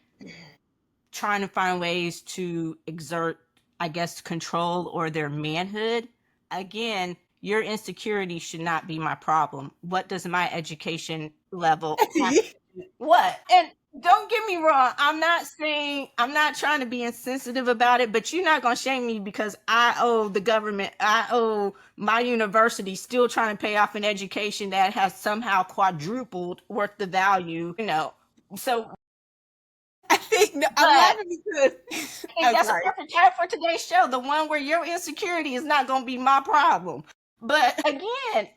Speaker 1: trying to find ways to exert, I guess, control or their manhood. Again, your insecurity should not be my problem. What does my education level have? What? And don't get me wrong, I'm not trying to be insensitive about it, but you're not going to shame me because I owe the government, I owe my university still trying to pay off an education that has somehow quadrupled worth the value. So
Speaker 2: I think no, I'm
Speaker 1: but
Speaker 2: laughing because
Speaker 1: I think
Speaker 2: I'm
Speaker 1: that's a
Speaker 2: sorry.
Speaker 1: perfect time for today's show. The one where your insecurity is not going to be my problem. But again,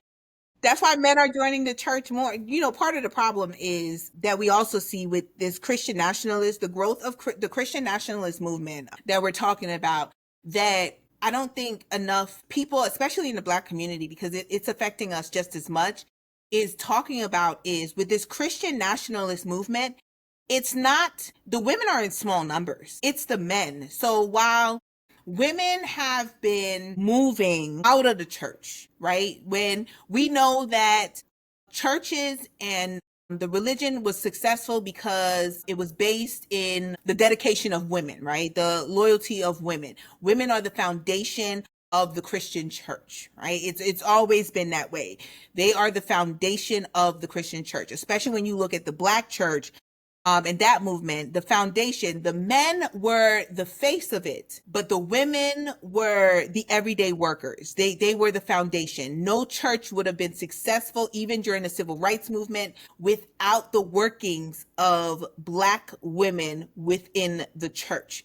Speaker 2: That's why men are joining the church more. Part of the problem is that we also see with this Christian nationalist, the growth of the Christian nationalist movement that we're talking about, that I don't think enough people, especially in the Black community, because it's affecting us just as much, is talking about is with this Christian nationalist movement, it's not, the women are in small numbers. It's the men. So while women have been moving out of the church, right? When we know that churches and the religion was successful because it was based in the dedication of women, right? The loyalty of women. Women are the foundation of the Christian church, right? It's always been that way. They are the foundation of the Christian church, especially when you look at the Black church. And that movement, the foundation, the men were the face of it, but the women were the everyday workers. They were the foundation. No church would have been successful, even during the civil rights movement, without the workings of Black women within the church.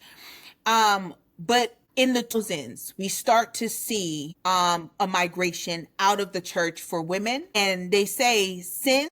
Speaker 2: But in the 2000s, we start to see a migration out of the church for women. And they say since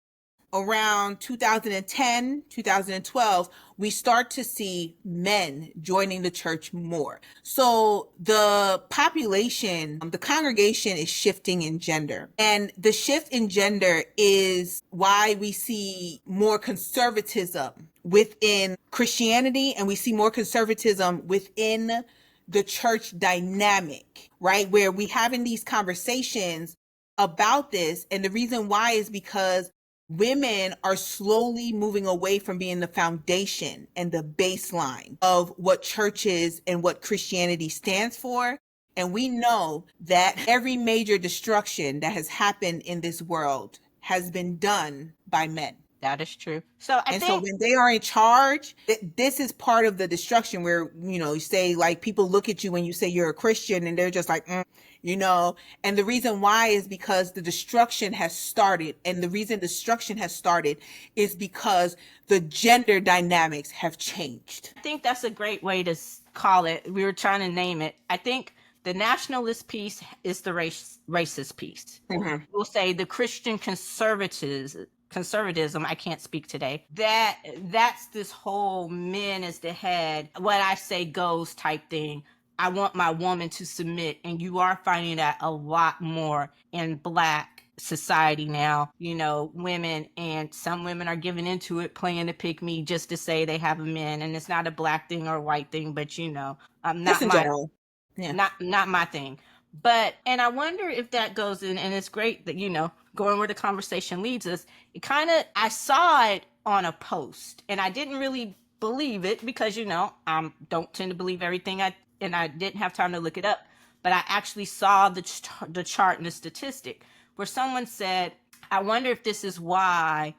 Speaker 2: around 2010, 2012, we start to see men joining the church more. So the population, the congregation is shifting in gender. And the shift in gender is why we see more conservatism within Christianity, and we see more conservatism within the church dynamic, right? Where we having these conversations about this. And the reason why is because women are slowly moving away from being the foundation and the baseline of what churches and what Christianity stands for. And we know that every major destruction that has happened in this world has been done by men.
Speaker 1: That is true. So I
Speaker 2: And so
Speaker 1: think
Speaker 2: when they are in charge, this is part of the destruction where, you say, like, people look at you when you say you're a Christian and they're just like, and the reason why is because the destruction has started. And the reason destruction has started is because the gender dynamics have changed.
Speaker 1: I think that's a great way to call it. We were trying to name it. I think the nationalist piece is the racist piece.
Speaker 2: Mm-hmm.
Speaker 1: We'll say the Christian conservatism, I can't speak today, that's this whole men as the head, what I say goes type thing. I want my woman to submit, and you are finding that a lot more in Black society now. Women, and some women are giving into it, playing to pick me just to say they have a man, and it's not a Black thing or a white thing, but
Speaker 2: Just
Speaker 1: not
Speaker 2: in
Speaker 1: my
Speaker 2: general. Yeah.
Speaker 1: not my thing. But and I wonder if that goes in, and it's great that going where the conversation leads us. I saw it on a post, and I didn't really believe it because I don't tend to believe everything and I didn't have time to look it up. But I actually saw the chart and the statistic where someone said, I wonder if this is why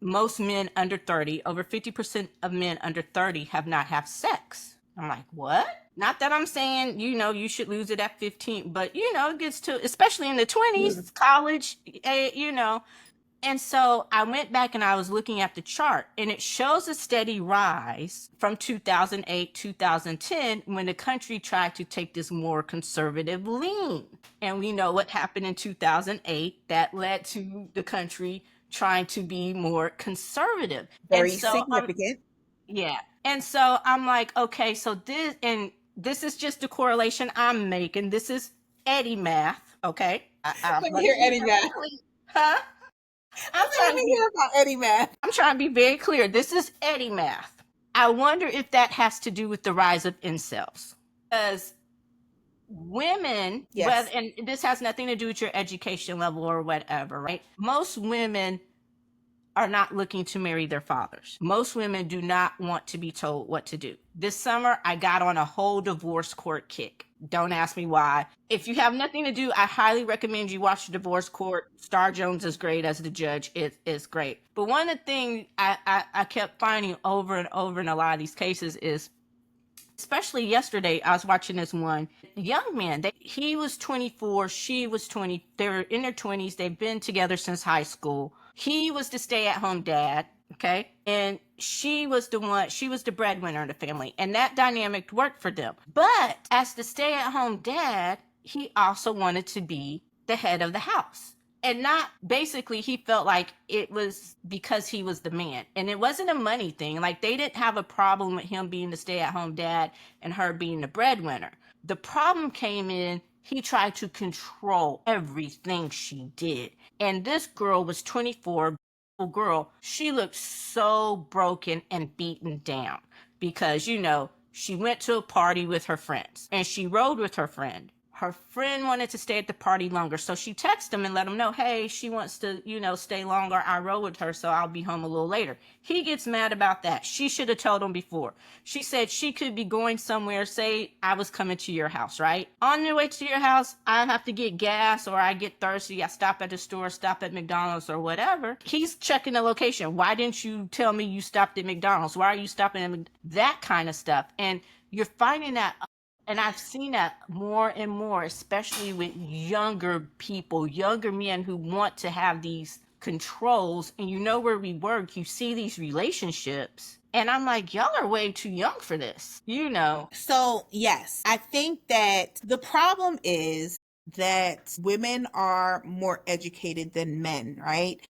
Speaker 1: most men under 30, over 50% of men under 30 have not had sex. I'm like, what? Not that I'm saying, you should lose it at 15, but, it gets to, especially in the 20s, college, And so I went back and I was looking at the chart, and it shows a steady rise from 2008, 2010, when the country tried to take this more conservative lean. And we know what happened in 2008 that led to the country trying to be more conservative. And
Speaker 2: Very
Speaker 1: so
Speaker 2: significant.
Speaker 1: yeah. And so I'm like, okay, so this is just the correlation I'm making. This is Eddie math, okay?
Speaker 2: Let me hear Eddie math.
Speaker 1: Huh?
Speaker 2: Let me hear about Eddie math.
Speaker 1: I'm trying to be very clear. This is Eddie math. I wonder if that has to do with the rise of incels. Because women,
Speaker 2: Yes.
Speaker 1: and this has nothing to do with your education level or whatever, right? Most women are not looking to marry their fathers. Most women do not want to be told what to do. This summer, I got on a whole divorce court kick. Don't ask me why. If you have nothing to do, I highly recommend you watch the divorce court. Star Jones is great as the judge. It's great. But one of the things I kept finding over and over in a lot of these cases is, especially yesterday, I was watching this one young man. He was 24, she was 20. They were in their 20s. They've been together since high school. He was the stay-at-home dad, okay? And she was the breadwinner in the family. And that dynamic worked for them. But as the stay-at-home dad, he also wanted to be the head of the house. And not basically, he felt like it was because he was the man. And it wasn't a money thing. Like, they didn't have a problem with him being the stay-at-home dad and her being the breadwinner. The problem came in, he tried to control everything she did. And this girl was 24, girl. She looked so broken and beaten down because, she went to a party with her friends and she rode with her friend. Her friend wanted to stay at the party longer, so she texted him and let him know, hey, she wants to, stay longer. I rode with her, so I'll be home a little later. He gets mad about that. She should have told him before. She said she could be going somewhere, say I was coming to your house, right? On the way to your house, I have to get gas or I get thirsty. I stop at the store, stop at McDonald's or whatever. He's checking the location. Why didn't you tell me you stopped at McDonald's? Why are you stopping at that kind of stuff? And you're finding that. And I've seen that more and more, especially with younger people, younger men who want to have these controls. And where we work, you see these relationships. And I'm like, y'all are way too young for this,
Speaker 2: So, yes, I think that the problem is that women are more educated than men, right?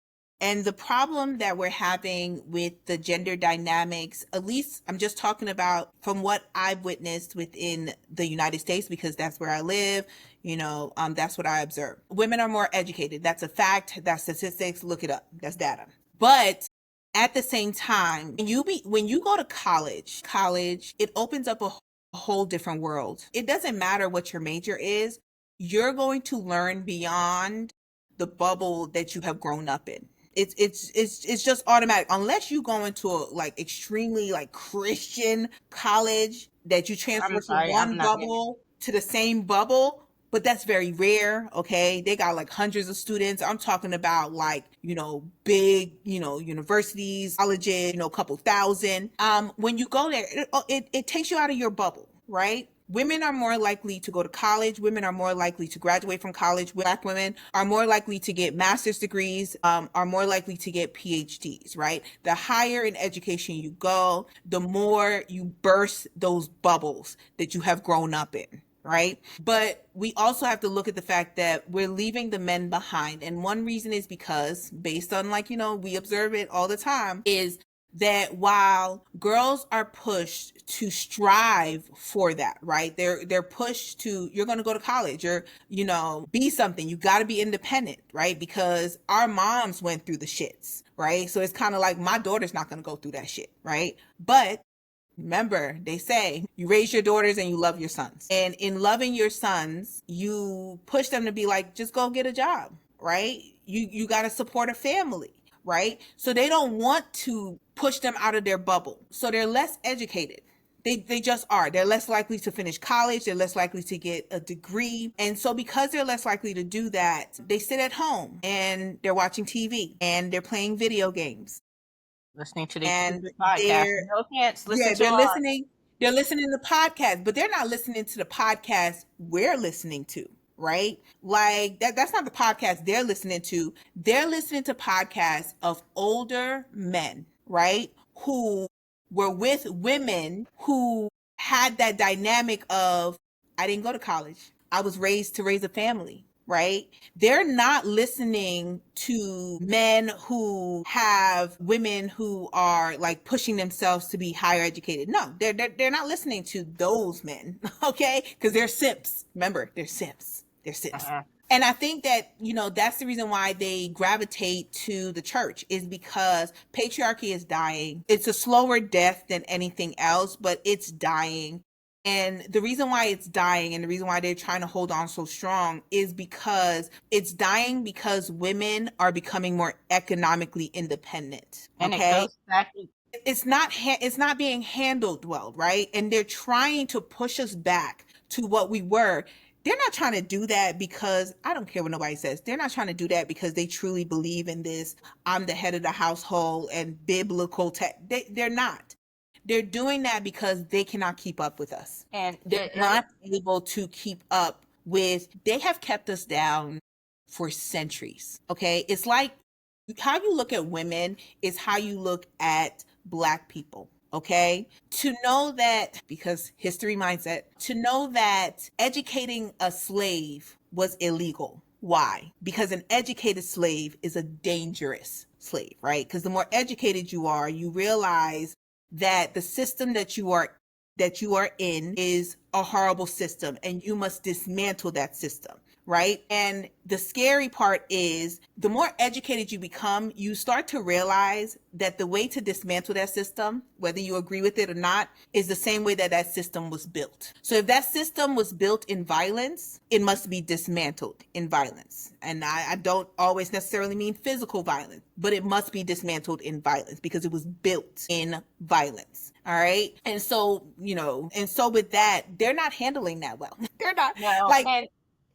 Speaker 2: And the problem that we're having with the gender dynamics, at least I'm just talking about from what I've witnessed within the United States, because that's where I live, that's what I observe. Women are more educated. That's a fact. That's statistics. Look it up. That's data. But at the same time, when you go to college, it opens up a whole different world. It doesn't matter what your major is. You're going to learn beyond the bubble that you have grown up in. It's just automatic unless you go into a like extremely like Christian college that you transfer
Speaker 1: I'm
Speaker 2: from
Speaker 1: sorry,
Speaker 2: one
Speaker 1: I'm not.
Speaker 2: bubble to the same bubble, but that's very rare. Okay, they got like hundreds of students. I'm talking about like, big, universities, colleges, a couple thousand. When you go there, it takes you out of your bubble, right? Women are more likely to go to college. Women are more likely to graduate from college. Black women are more likely to get master's degrees, are more likely to get PhDs, right? The higher in education you go, the more you burst those bubbles that you have grown up in, right? But we also have to look at the fact that we're leaving the men behind. And one reason is because, based on like, we observe it all the time, is that while girls are pushed to strive for that, right? They're pushed to, you're going to go to college, you're, be something. You got to be independent, right? Because our moms went through the shits, right? So it's kind of like my daughter's not going to go through that shit, right? But remember, they say you raise your daughters and you love your sons. And in loving your sons, you push them to be like, just go get a job, right? You got to support a family, right? So they don't want to push them out of their bubble. So they're less educated. They just are. They're less likely to finish college. They're less likely to get a degree. And so because they're less likely to do that, they sit at home and they're watching TV and they're playing video games.
Speaker 1: Listening to these
Speaker 2: And
Speaker 1: stupid podcasts.
Speaker 2: they're
Speaker 1: No offense, listen
Speaker 2: yeah,
Speaker 1: to our.
Speaker 2: they're listening to podcasts, but they're not listening to the podcast we're listening to, right? Like that's not the podcast they're listening to. They're listening to podcasts of older men, right? Who were with women who had that dynamic of, I didn't go to college. I was raised to raise a family, right? They're not listening to men who have women who are like pushing themselves to be higher educated. No, they're not listening to those men, okay? Because they're simps. Remember, they're simps. They're simps.
Speaker 1: Uh-uh.
Speaker 2: And I think that, that's the reason why they gravitate to the church, is because patriarchy is dying. It's a slower death than anything else, but it's dying. And the reason why it's dying and the reason why they're trying to hold on so strong is because it's dying because women are becoming more economically independent.
Speaker 1: And it
Speaker 2: Okay.
Speaker 1: goes back.
Speaker 2: It's not being handled well, right? And they're trying to push us back to what we were. They're not trying to do that because, I don't care what nobody says. They're not trying to do that because they truly believe in this, I'm the head of the household and biblical they're not. They're doing that because they cannot keep up with us.
Speaker 1: And
Speaker 2: They're not able to keep up with, they have kept us down for centuries. Okay. It's like how you look at women is how you look at Black people. Okay. To know that, because history mindset, to know that educating a slave was illegal. Why? Because an educated slave is a dangerous slave, right? Because the more educated you are, you realize that the system that you are in is a horrible system and you must dismantle that system, right? And the scary part is the more educated you become, you start to realize that the way to dismantle that system, whether you agree with it or not, is the same way that that system was built. So if that system was built in violence, it must be dismantled in violence. And I don't always necessarily mean physical violence, but it must be dismantled in violence because it was built in violence. All right. And so, with that, they're not handling that well. They're not
Speaker 1: no,
Speaker 2: like,
Speaker 1: and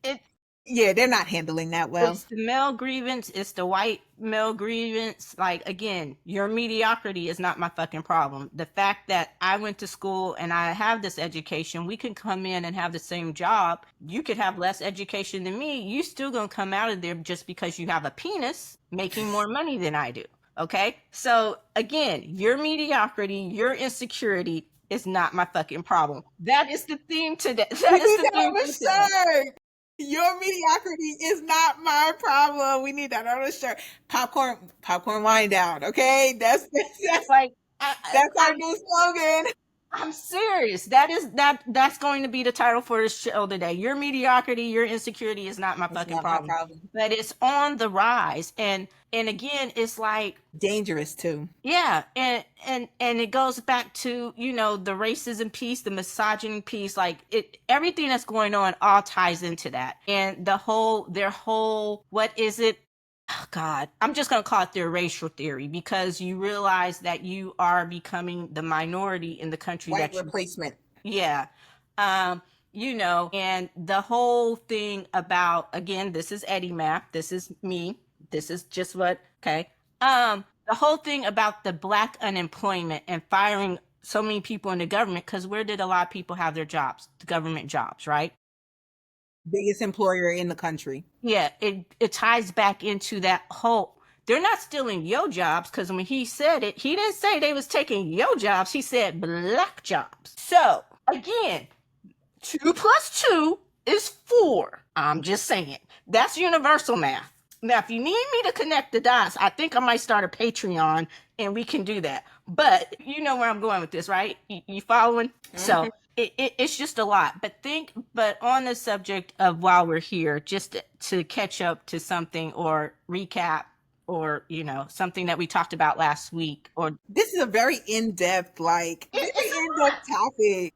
Speaker 1: it
Speaker 2: yeah, they're not handling that well.
Speaker 1: it's the male grievance, it's the white male grievance. Like, again, your mediocrity is not my fucking problem. The fact that I went to school and I have this education, we could come in and have the same job. You could have less education than me. You still gonna come out of there just because you have a penis making more money than I do. Okay? So again, your mediocrity, your insecurity is not my fucking problem. That is the theme today.
Speaker 2: We
Speaker 1: That is
Speaker 2: need
Speaker 1: the
Speaker 2: that
Speaker 1: theme
Speaker 2: on a
Speaker 1: for today.
Speaker 2: shirt. Your mediocrity is not my problem. We need that on a shirt. Popcorn wine down. Okay, that's
Speaker 1: Like,
Speaker 2: that's our new slogan.
Speaker 1: I'm serious. That's going to be the title for this show today. Your mediocrity, your insecurity is not my
Speaker 2: It's
Speaker 1: fucking
Speaker 2: not my
Speaker 1: problem.
Speaker 2: problem.
Speaker 1: But it's on the rise. And again, it's like,
Speaker 2: Dangerous too.
Speaker 1: yeah, and it goes back to, the racism piece, the misogyny piece, like everything that's going on all ties into that. And their whole, what is it? oh God, I'm just going to call it the erasure theory, because you realize that you are becoming the minority in the country
Speaker 2: White
Speaker 1: that you,
Speaker 2: replacement.
Speaker 1: yeah. Um, and the whole thing about, again, this is Eddie Map, this is me, this is just what, okay. The whole thing about the black unemployment and firing so many people in the government, because where did a lot of people have their jobs? The government jobs, right?
Speaker 2: Biggest employer in the country.
Speaker 1: Yeah, it ties back into that whole, they're not stealing your jobs, because when he said it, he didn't say they was taking your jobs, he said black jobs. So again, 2 plus 2 is 4. I'm just saying. That's universal math. Now, if you need me to connect the dots, I think I might start a Patreon and we can do that. But you know where I'm going with this, right? You following? So
Speaker 2: Mhm.
Speaker 1: it's just a lot. But on the subject of, while we're here, just to catch up to something or recap, or something that we talked about last week, or
Speaker 2: This is a very in-depth, like very
Speaker 1: it's
Speaker 2: in-depth topic.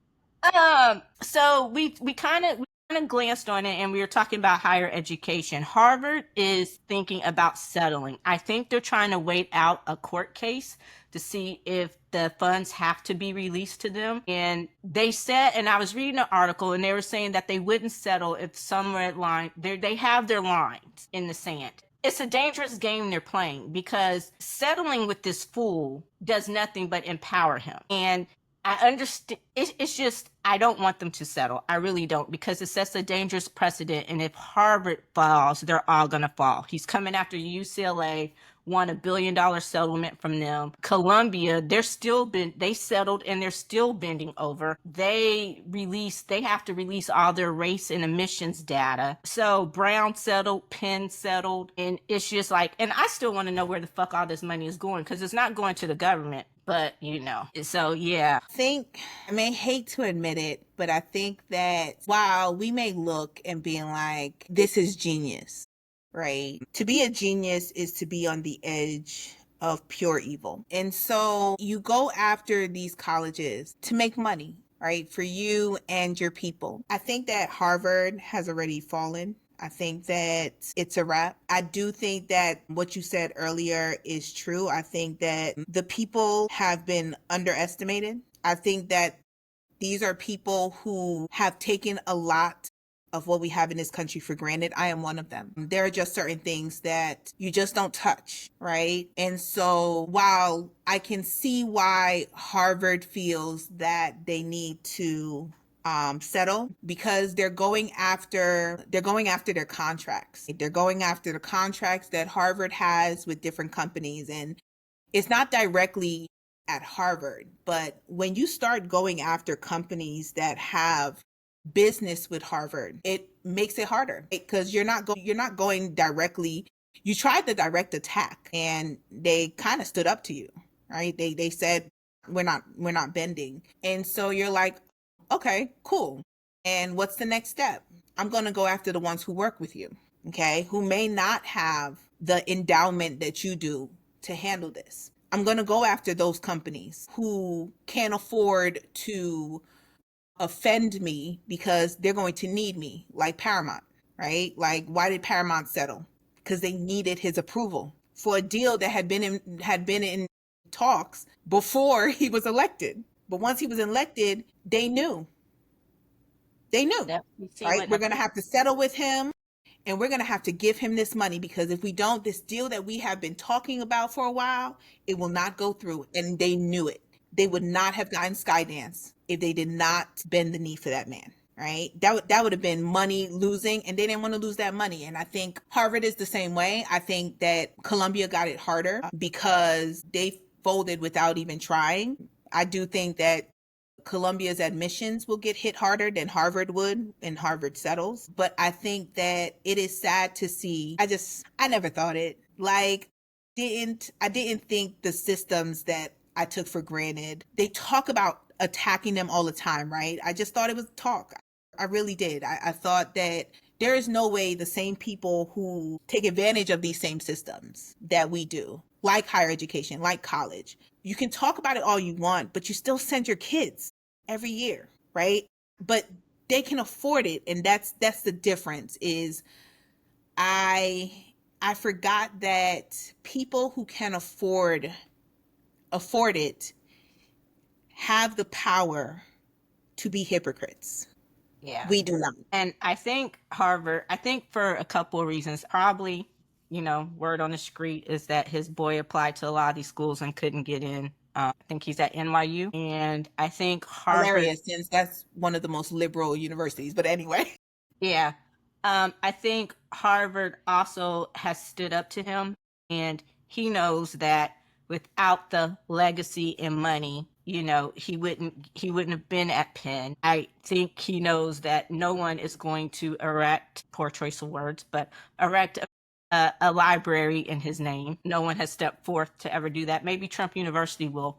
Speaker 1: So we kind of glanced on it, and we were talking about higher education. Harvard is thinking about settling. I think they're trying to wait out a court case to see if the funds have to be released to them. And they said, and I was reading an article, and they were saying that they wouldn't settle if some red line, they have their lines in the sand. It's a dangerous game they're playing, because settling with this fool does nothing but empower him. And I understand. It's just, I don't want them to settle. I really don't, because it sets a dangerous precedent. And if Harvard falls, they're all going to fall. He's coming after UCLA, won $1 billion settlement from them. Columbia, they settled and they're still bending over. They have to release all their race and emissions data. So Brown settled, Penn settled. And it's just like, and I still want to know where the fuck all this money is going, because it's not going to the government. But so yeah.
Speaker 2: I may hate to admit it, but I think that while we may look and being like, this is genius, right? To be a genius is to be on the edge of pure evil. And so you go after these colleges to make money, right? For you and your people. I think that Harvard has already fallen. I think that it's a wrap. I do think that what you said earlier is true. I think that the people have been underestimated. I think that these are people who have taken a lot of what we have in this country for granted. I am one of them. There are just certain things that you just don't touch, right? And so while I can see why Harvard feels that they need to settle, because they're going after their contracts. They're going after the contracts that Harvard has with different companies, and it's not directly at Harvard, but when you start going after companies that have business with Harvard, it makes it harder, because you're not going directly. You tried the direct attack and they kind of stood up to you, right? They said we're not bending. And so you're like, okay, cool. And what's the next step? I'm going to go after the ones who work with you, okay? Who may not have the endowment that you do to handle this. I'm going to go after those companies who can't afford to offend me because they're going to need me, like Paramount, right? Like, why did Paramount settle? Because they needed his approval for a deal that had been in talks before he was elected. But once he was elected, they knew,
Speaker 1: Yep. You see
Speaker 2: right?
Speaker 1: what?
Speaker 2: We're going to have to settle with him, and we're going to have to give him this money, because if we don't, this deal that we have been talking about for a while, it will not go through. And they knew it. They would not have gotten Skydance if they did not bend the knee for that man, right? That would have been money losing, and they didn't want to lose that money. And I think Harvard is the same way. I think that Columbia got it harder because they folded without even trying. I do think that Columbia's admissions will get hit harder than Harvard would, and Harvard settles. But I think that it is sad to see. I never thought it. Like, I didn't think the systems that I took for granted. They talk about attacking them all the time, right? I just thought it was talk. I really did. I thought that there is no way the same people who take advantage of these same systems that we do, like higher education, like college, you can talk about it all you want, but you still send your kids every year, right? But they can afford it, and that's the difference. Is I I forgot that people who can afford it have the power to be hypocrites.
Speaker 1: Yeah.
Speaker 2: We do not.
Speaker 1: And I think Harvard, I think for a couple of reasons, probably, word on the street is that his boy applied to a lot of these schools and couldn't get in. I think he's at NYU. And I think Harvard.
Speaker 2: Hilarious, since that's one of the most liberal universities. But anyway.
Speaker 1: Yeah. I think Harvard also has stood up to him, and he knows that without the legacy and money, he wouldn't have been at Penn. I think he knows that no one is going to erect, poor choice of words, but erect a library in his name. No one has stepped forth to ever do that. Maybe Trump University will,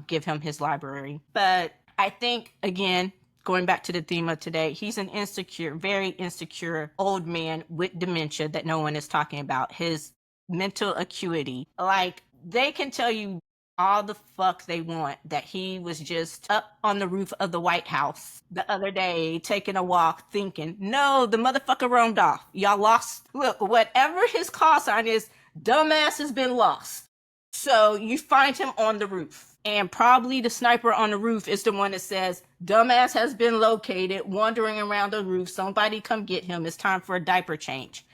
Speaker 1: give him his library. But I think, again, going back to the theme of today, he's an insecure, very insecure old man with dementia that no one is talking about. His mental acuity, like, they can tell you all the fuck they want that he was just up on the roof of the White House the other day taking a walk thinking, no, the motherfucker roamed off. Y'all lost. Look, whatever his call sign is, dumbass has been lost. So you find him on the roof. And probably the sniper on the roof is the one that says, dumbass has been located, wandering around the roof. Somebody come get him. It's time for a diaper change.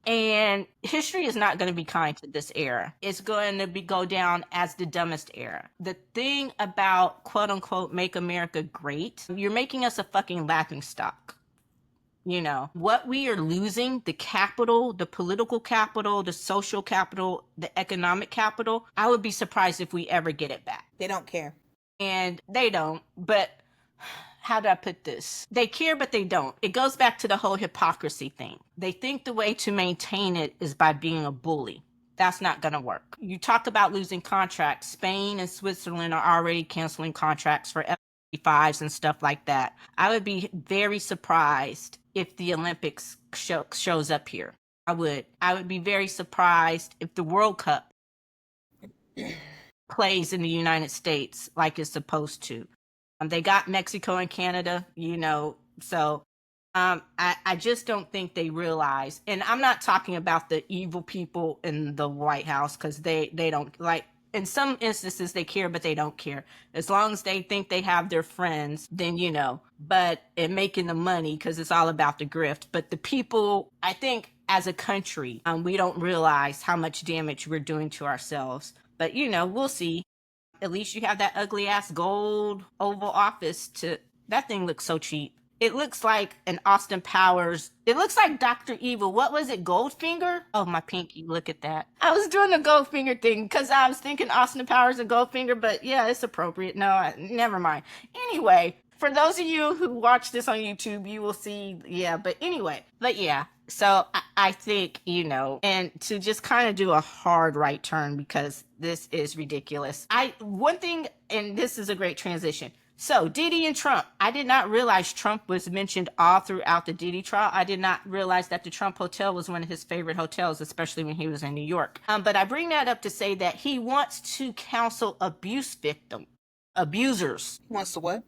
Speaker 1: And history is not going to be kind to this era. It's going to go down as the dumbest era. The thing about, quote unquote, make America great, you're making us a fucking laughing stock. What we are losing, the capital, the political capital, the social capital, the economic capital, I would be surprised if we ever get it back.
Speaker 2: They don't care.
Speaker 1: And they don't, but how do I put this? They care, but they don't. It goes back to the whole hypocrisy thing. They think the way to maintain it is by being a bully. That's not going to work. You talk about losing contracts. Spain and Switzerland are already canceling contracts for F-35s and stuff like that. I would be very surprised if the Olympics shows up here. I would be very surprised if the World Cup plays in the United States like it's supposed to. They got Mexico and Canada, so I just don't think they realize. And I'm not talking about the evil people in the White House, because they don't, like, in some instances they care, but they don't care. As long as they think they have their friends, then, but in making the money, because it's all about the grift. But the people, I think as a country, we don't realize how much damage we're doing to ourselves. But, we'll see. At least you have that ugly ass gold Oval Office that thing looks so cheap. It looks like an Austin Powers. It looks like Dr. Evil. What was it? Goldfinger? Oh, my pinky. Look at that. I was doing the Goldfinger thing because I was thinking Austin Powers and Goldfinger, but yeah, it's appropriate. No, never mind. Anyway, for those of you who watch this on YouTube, you will see, but yeah. So I think, and to just kind of do a hard right turn, because this is ridiculous. One thing, and this is a great transition. So Diddy and Trump, I did not realize Trump was mentioned all throughout the Diddy trial. I did not realize that the Trump Hotel was one of his favorite hotels, especially when he was in New York. But I bring that up to say that he wants to counsel abusers.
Speaker 2: He wants to what?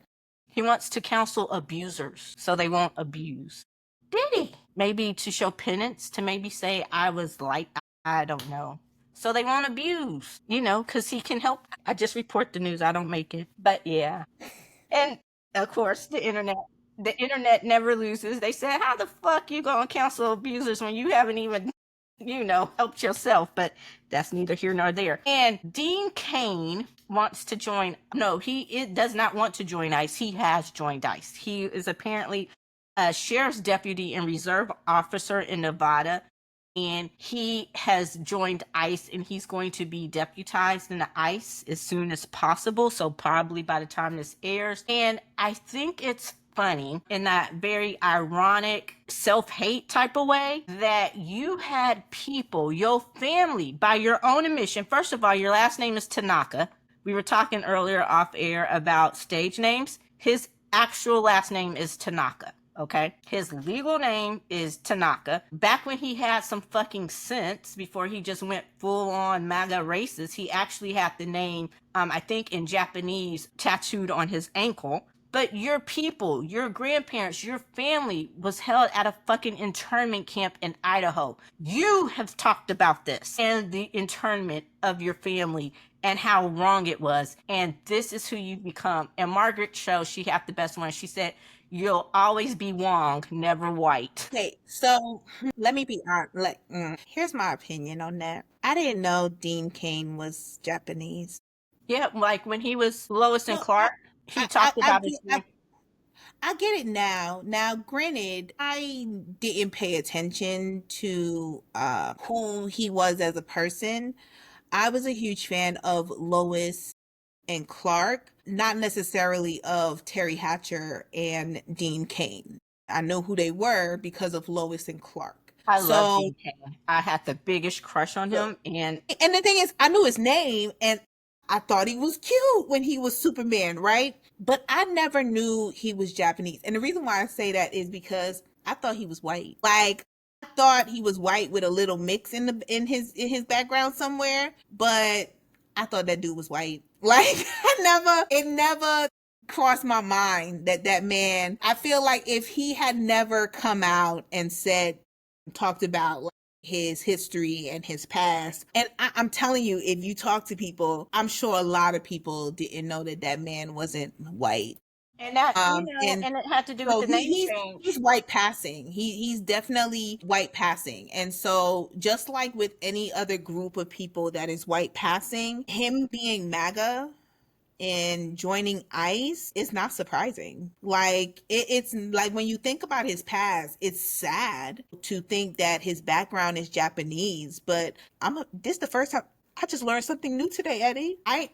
Speaker 1: He wants to counsel abusers so they won't abuse. Diddy, maybe to show penance, to maybe say I was like, I don't know. So they won't abuse, because he can help. I just report the news. I don't make it. But yeah. And of course, the internet never loses. They said, how the fuck you gonna counsel abusers when you haven't even, helped yourself? But that's neither here nor there. And Dean Cain wants to join. No, he does not want to join ICE. He has joined ICE. He is apparently a sheriff's deputy and reserve officer in Nevada. And he has joined ICE, and he's going to be deputized into ICE as soon as possible. So probably by the time this airs. And I think it's funny in that very ironic self-hate type of way that you had people, your family, by your own admission. First of all, your last name is Tanaka. We were talking earlier off air about stage names. His actual last name is Tanaka. Okay, his legal name is Tanaka. Back when he had some fucking sense, before he just went full on MAGA racist, he actually had the name, I think in Japanese, tattooed on his ankle. but your people, your grandparents, your family was held at a fucking internment camp in Idaho. You have talked about this and the internment of your family and how wrong it was. And this is who you become. And Margaret Cho, she had the best one. She said, "You'll always be Wong, never white."
Speaker 2: Okay, so let me be honest. Here's my opinion on that. I didn't know Dean Cain was Japanese.
Speaker 1: Yeah, like when he was Lois and
Speaker 2: No,
Speaker 1: Clark, he talked
Speaker 2: I
Speaker 1: about his
Speaker 2: get, I get it now. Now, granted, I didn't pay attention to who he was as a person. I was a huge fan of Lois and Clark, not necessarily of Terry Hatcher and Dean Cain. I know who they were because of Lois and Clark.
Speaker 1: I love
Speaker 2: So,
Speaker 1: Dean Cain. I had the biggest crush on
Speaker 2: so
Speaker 1: him, and
Speaker 2: and the thing is, I knew his name and I thought he was cute when he was Superman, right? But I never knew he was Japanese. And the reason why I say that is because I thought he was white. Like I thought he was white with a little mix in his background somewhere, but I thought that dude was white. Like it never crossed my mind that that man, I feel like if he had never come out and said talked about like, his history and his past. And I'm telling you, if you talk to people, I'm sure a lot of people didn't know that that man wasn't white.
Speaker 1: that,
Speaker 2: And
Speaker 1: and it had to do with
Speaker 2: so
Speaker 1: the name
Speaker 2: he's
Speaker 1: change.
Speaker 2: white passing. He's definitely white passing. And so just like with any other group of people that is white passing, him being MAGA and joining ICE is not surprising. Like it's like when you think about his past, it's sad to think that his background is Japanese. But this is the first time I just learned something new today, Eddie. I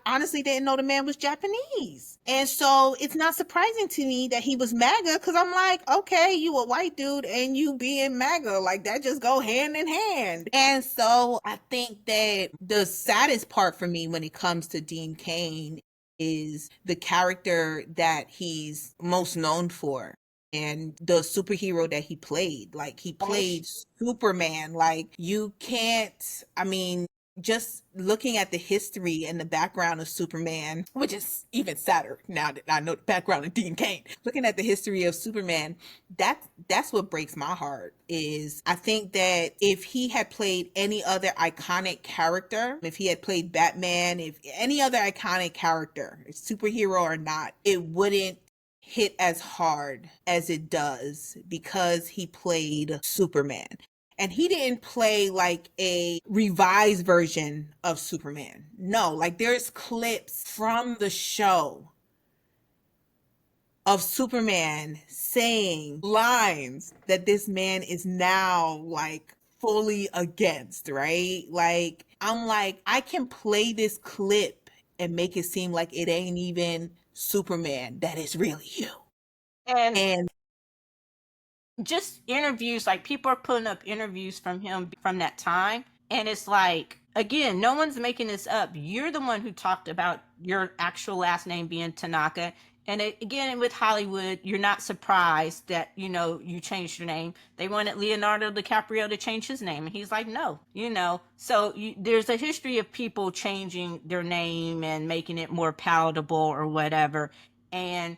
Speaker 2: honestly didn't know the man was Japanese. And so it's not surprising to me that he was MAGA because I'm like, okay, you a white dude and you being MAGA, like that just go hand in hand. And so I think that the saddest part for me when it comes to Dean Cain is the character that he's most known for and the superhero that he played. Like he played Superman. Like you can't, I mean, just looking at the history and the background of Superman, which is even sadder now that I know the background of Dean Cain. Looking at the history of Superman, that's what breaks my heart. Is I think that if he had played any other iconic character, if he had played Batman, if any other iconic character, superhero or not, it wouldn't hit as hard as it does because he played Superman. And he didn't play like a revised version of Superman. No, like there's clips from the show of Superman saying lines that this man is now like fully against, right? Like, I'm like, I can play this clip and make it seem like it ain't even Superman, that is really you.
Speaker 1: And
Speaker 2: And
Speaker 1: just interviews, like people are putting up interviews from him from that time, and it's like, again, no one's making this up. You're the one who talked about your actual last name being Tanaka. And again, with Hollywood, you're not surprised that you changed your name. They wanted Leonardo DiCaprio to change his name, and he's like, no, so there's a history of people changing their name and making it more palatable or whatever. And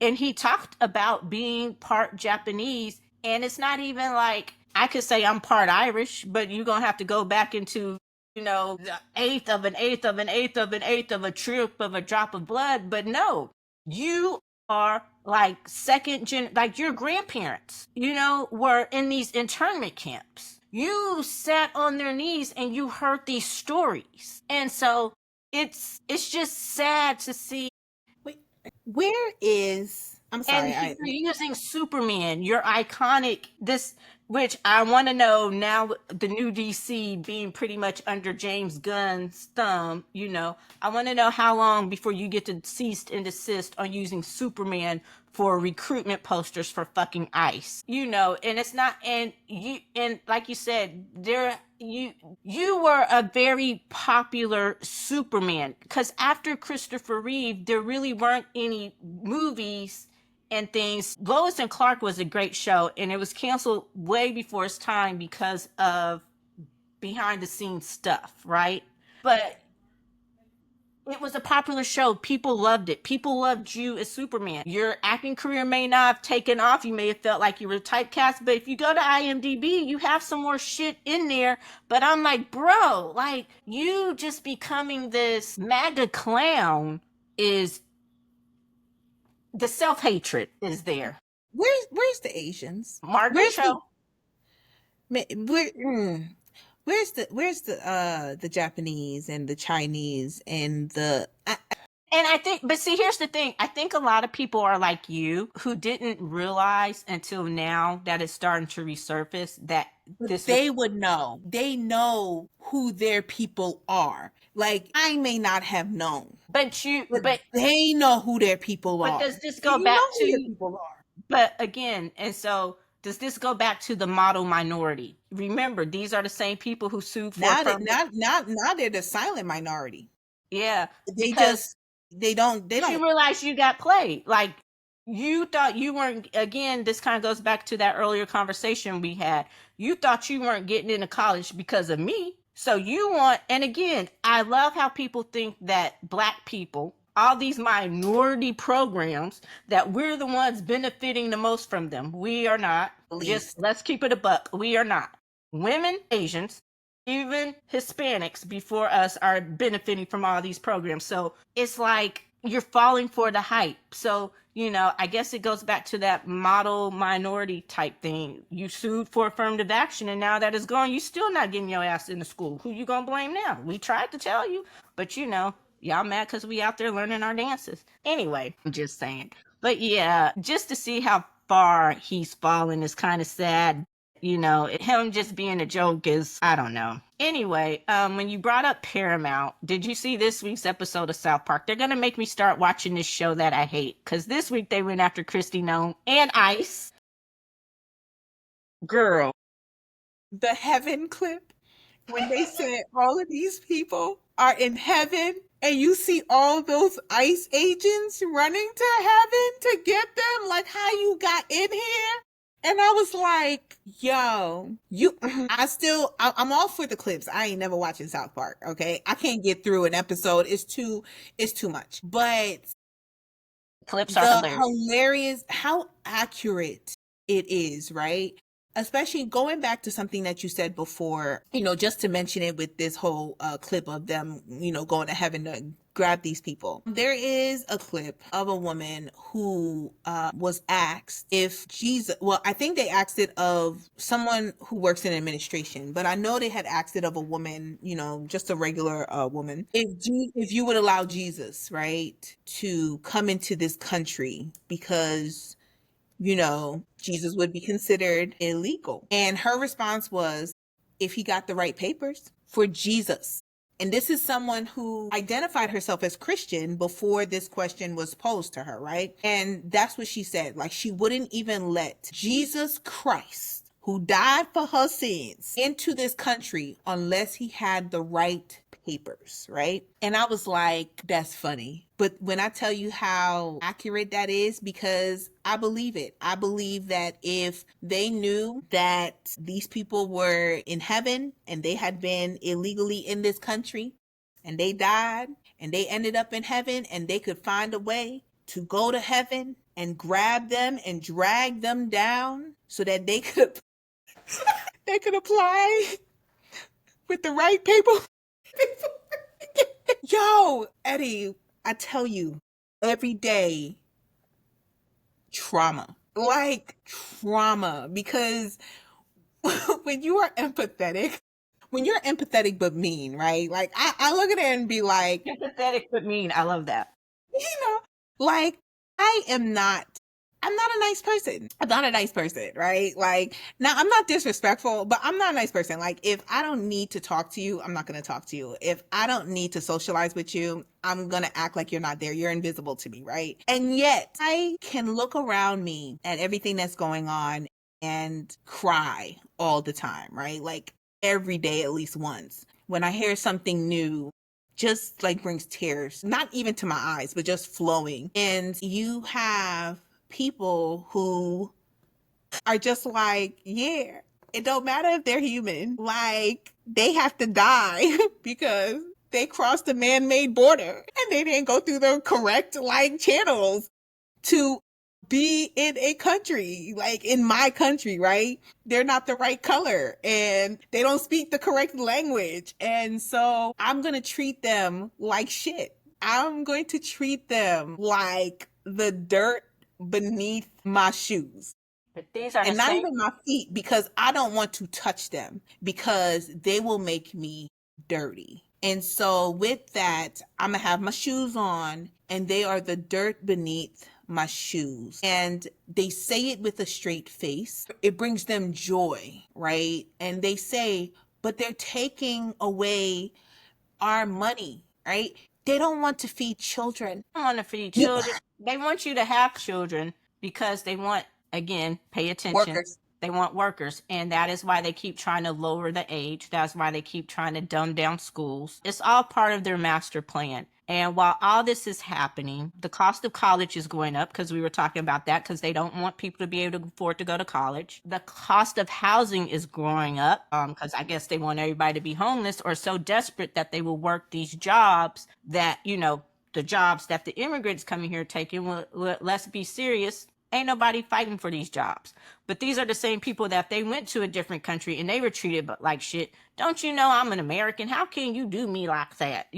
Speaker 1: and he talked about being part Japanese, and it's not even like I could say I'm part Irish, but you're gonna have to go back into the eighth of an eighth of an eighth of an eighth of a trip of a drop of blood. But no, you are like second gen, like your grandparents were in these internment camps. You sat on their knees and you heard these stories. And so it's just sad to see.
Speaker 2: wait, where is, I'm
Speaker 1: And
Speaker 2: sorry,
Speaker 1: you're using Superman, your iconic, this, which I want to know now, the new DC being pretty much under James Gunn's thumb, I want to know how long before you get to cease and desist on using Superman for recruitment posters for fucking ICE. And it's not, and like you said, you were a very popular Superman, because after Christopher Reeve, there really weren't any movies and things. Lois and Clark was a great show, and it was canceled way before its time because of behind the scenes stuff, right? But It was a popular show. People loved it. People loved you as Superman. Your acting career may not have taken off. You may have felt like you were typecast, but if you go to IMDb, you have some more shit in there. But I'm like, bro, like you just becoming this MAGA clown is the self hatred is there.
Speaker 2: Where's the Asians?
Speaker 1: Margaret
Speaker 2: Where's the
Speaker 1: Cho.
Speaker 2: where's the Japanese and the Chinese and the
Speaker 1: And I think, but see, here's the thing. I think a lot of people are like you who didn't realize until now that it's starting to resurface that this was,
Speaker 2: they would know. They know who their people are. Like I may not have known, but they know who their people
Speaker 1: but
Speaker 2: are.
Speaker 1: does this
Speaker 2: And
Speaker 1: go
Speaker 2: you
Speaker 1: back
Speaker 2: know who your
Speaker 1: to,
Speaker 2: people are.
Speaker 1: but again, and so does this go back to the model minority? Remember, these are the same people who sued for
Speaker 2: Now that
Speaker 1: affirmative.
Speaker 2: now they're the silent minority.
Speaker 1: Yeah,
Speaker 2: They
Speaker 1: because
Speaker 2: just they don't
Speaker 1: you realize you got played. Like you thought you weren't. Again, this kind of goes back to that earlier conversation we had. You thought you weren't getting into college because of me. So you want, and again, I love how people think that black people, all these minority programs, that we're the ones benefiting the most from them. We are not. Just
Speaker 2: least.
Speaker 1: let's keep it a buck. We are not. Women, Asians, even Hispanics before us are benefiting from all these programs. So it's like you're falling for the hype. So, I guess it goes back to that model minority type thing. You sued for affirmative action, and now that it's gone, you still not getting your ass into school. Who you gonna blame now? We tried to tell you, but y'all mad because we out there learning our dances. Anyway, I'm just saying. But yeah, just to see how far he's fallen is kind of sad. Him just being a joke is, I don't know. Anyway, when you brought up Paramount, did you see this week's episode of South Park? They're gonna make me start watching this show that I hate, because this week they went after Christy Nome and Ice. Girl.
Speaker 2: The heaven clip when they said all of these people are in heaven and you see all those ICE agents running to heaven to get them, like how you got in here. And I was like, yo, I'm all for the clips. I ain't never watching South Park. Okay. I can't get through an episode. It's too much. But
Speaker 1: Clips are
Speaker 2: the
Speaker 1: hilarious.
Speaker 2: how accurate it is, right? Especially going back to something that you said before, just to mention it with this whole clip of them, going to heaven to grab these people. There is a clip of a woman who was asked if Jesus, well, I think they asked it of someone who works in administration, but I know they had asked it of a woman, just a regular woman. If you would allow Jesus, right, to come into this country because Jesus would be considered illegal. And her response was, if he got the right papers for Jesus. And this is someone who identified herself as Christian before this question was posed to her, right? And that's what she said. Like, she wouldn't even let Jesus Christ, who died for her sins, into this country unless he had the right papers, right? And I was like, that's funny. But when I tell you how accurate that is, because I believe it. I believe that if they knew that these people were in heaven and they had been illegally in this country and they died and they ended up in heaven and they could find a way to go to heaven and grab them and drag them down so that they could apply with the right paper. Yo, Eddie, I tell you, every day, trauma. Like, trauma. Because when you are empathetic, but mean, right? Like, I look at it and be like,
Speaker 1: Empathetic but mean. I love that.
Speaker 2: you know, like, I'm not a nice person. I'm not a nice person, right? Like, now I'm not disrespectful, but I'm not a nice person. Like, if I don't need to talk to you, I'm not going to talk to you. If I don't need to socialize with you, I'm going to act like you're not there. You're invisible to me, right? And yet I can look around me at everything that's going on and cry all the time, right? Like every day, at least once. When I hear something new, just like brings tears, not even to my eyes, but just flowing. And you have people who are just like, yeah, it don't matter if they're human. Like, they have to die because they crossed a man-made border and they didn't go through the correct like channels to be in a country, like in my country, right? They're not the right color and they don't speak the correct language. And so I'm going to treat them like shit. I'm going to treat them like the dirt beneath my shoes.
Speaker 1: But these are the
Speaker 2: And not
Speaker 1: same.
Speaker 2: even my feet, because I don't want to touch them because they will make me dirty. And so with that, I'm gonna have my shoes on and they are the dirt beneath my shoes. And they say it with a straight face. It brings them joy, right? And they say, but they're taking away our money, right? They don't want to feed children.
Speaker 1: They want to feed children. They want you to have children because they want, again, pay attention.
Speaker 2: Workers.
Speaker 1: They want workers. And that is why they keep trying to lower the age. That's why they keep trying to dumb down schools. It's all part of their master plan. And while all this is happening, the cost of college is going up because we were talking about that because they don't want people to be able to afford to go to college. The cost of housing is growing up because I guess they want everybody to be homeless or so desperate that they will work these jobs that, the jobs that the immigrants coming here taking. Well, let's be serious. Ain't nobody fighting for these jobs. But these are the same people that they went to a different country and they were treated like shit. Don't you know I'm an American? How can you do me like that?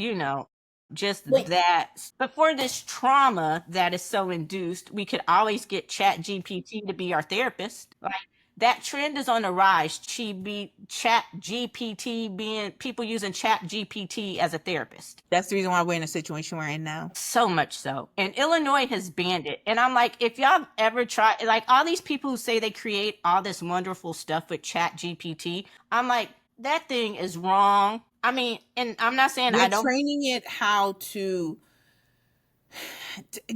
Speaker 1: Just
Speaker 2: Wait,
Speaker 1: that. Before this trauma that is so induced, we could always get Chat GPT to be our therapist. Like that trend is on the rise. Chat GPT being people using Chat GPT as a therapist.
Speaker 2: that's the reason why we're in a situation we're in now.
Speaker 1: So much so. And Illinois has banned it. And I'm like, if y'all ever try, like all these people who say they create all this wonderful stuff with Chat GPT, I'm like, that thing is wrong. I mean, and I'm not saying I
Speaker 2: We're
Speaker 1: don't.
Speaker 2: training it how to,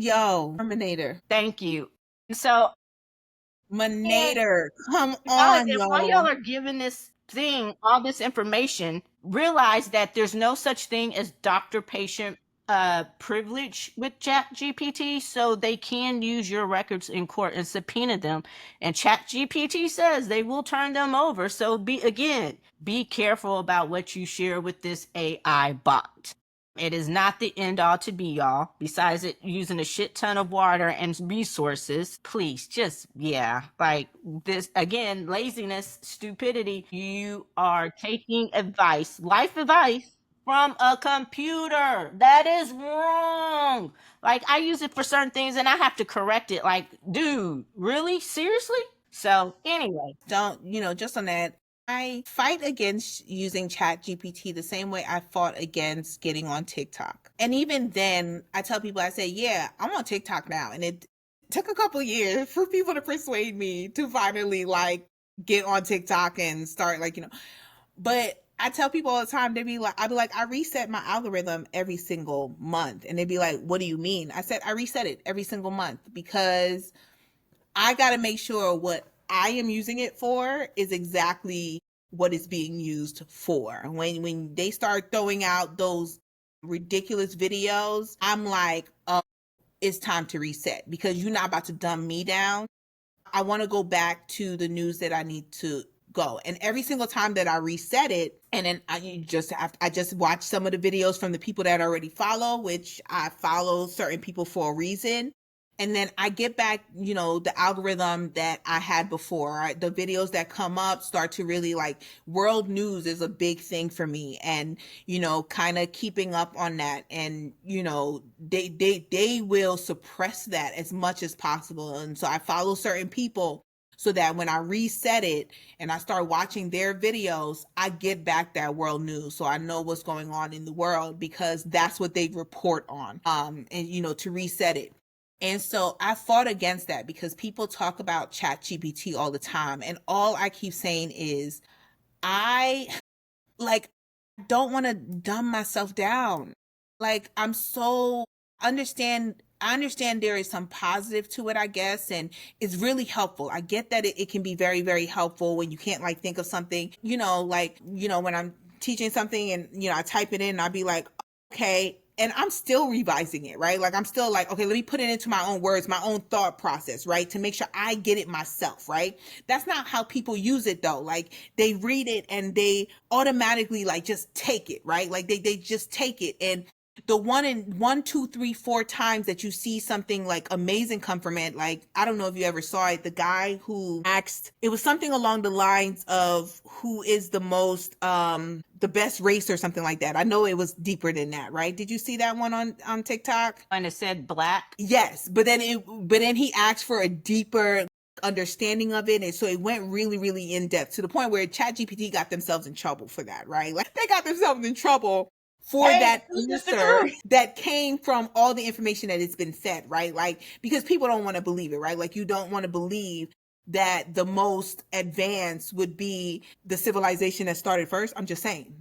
Speaker 2: Terminator.
Speaker 1: Thank you. So, and
Speaker 2: Manator. Come
Speaker 1: y'all,
Speaker 2: on,
Speaker 1: and while y'all
Speaker 2: yo.
Speaker 1: are giving this thing all this information, realize that there's no such thing as doctor-patient privilege with Chat GPT, so they can use your records in court and subpoena them. And Chat GPT says they will turn them over. So be careful about what you share with this AI bot. It is not the end all to be all. Besides it using a shit ton of water and resources, please just, yeah, like this again, laziness, stupidity. You are taking advice, life advice from a computer. That is wrong. Like I use it for certain things and I have to correct it. Like, dude, really? Seriously? So, anyway,
Speaker 2: Don't, just on that, I fight against using Chat GPT the same way I fought against getting on TikTok. And even then, I tell people, I say, yeah, I'm on TikTok now. And it took a couple years for people to persuade me to finally like get on TikTok and start but I tell people all the time, I'd be like, I reset my algorithm every single month. And they'd be like, what do you mean? I said, I reset it every single month because I got to make sure what I am using it for is exactly what it's being used for. When they start throwing out those ridiculous videos, I'm like, oh, it's time to reset because you're not about to dumb me down. I want to go back to the news that I need to go. And every single time that I reset it, and then I just watch some of the videos from the people that I already follow, which I follow certain people for a reason. And then I get back, the algorithm that I had before. Right? The videos that come up start to really like world news is a big thing for me, and kind of keeping up on that. And they will suppress that as much as possible. And so I follow certain people so that when I reset it and I start watching their videos, I get back that world news. So I know what's going on in the world because that's what they report on. And to reset it. And so I fought against that because people talk about Chat GPT all the time. And all I keep saying is, I don't want to dumb myself down. Like I understand there is some positive to it, I guess, and it's really helpful. I get that it can be very, very helpful when you can't like think of something, when I'm teaching something and, I type it in and I'll be like, okay, and I'm still revising it, right? Like I'm still like, okay, let me put it into my own words, my own thought process, right? To make sure I get it myself, right? That's not how people use it though. Like they read it and they automatically like just take it, right? Like they just take it. And the one, two, three, four times that you see something like amazing come from it, like I don't know if you ever saw it, the guy who asked, it was something along the lines of who is the most the best race or something like that. I know it was deeper than that, right? Did you see that one on TikTok?
Speaker 1: And it said black.
Speaker 2: Yes, but then he asked for a deeper understanding of it, and so it went really really in depth to the point where ChatGPT got themselves in trouble for that, right? Like they got themselves in trouble for that answer that came from all the information that it's been fed, right? Like because people don't want to believe it, right? Like you don't want to believe that the most advanced would be the civilization that started first. I'm just saying,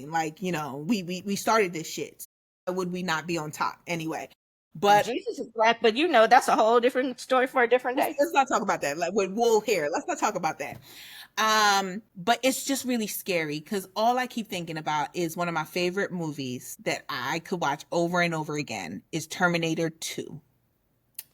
Speaker 2: like, you know, we started this shit. Why would we not be on top anyway? But
Speaker 1: Jesus is black, but you know that's a whole different story for a different day.
Speaker 2: let's not talk about that. Like with wool hair, let's not talk about that. But it's just really scary because all I keep thinking about is one of my favorite movies that I could watch over and over again is Terminator 2.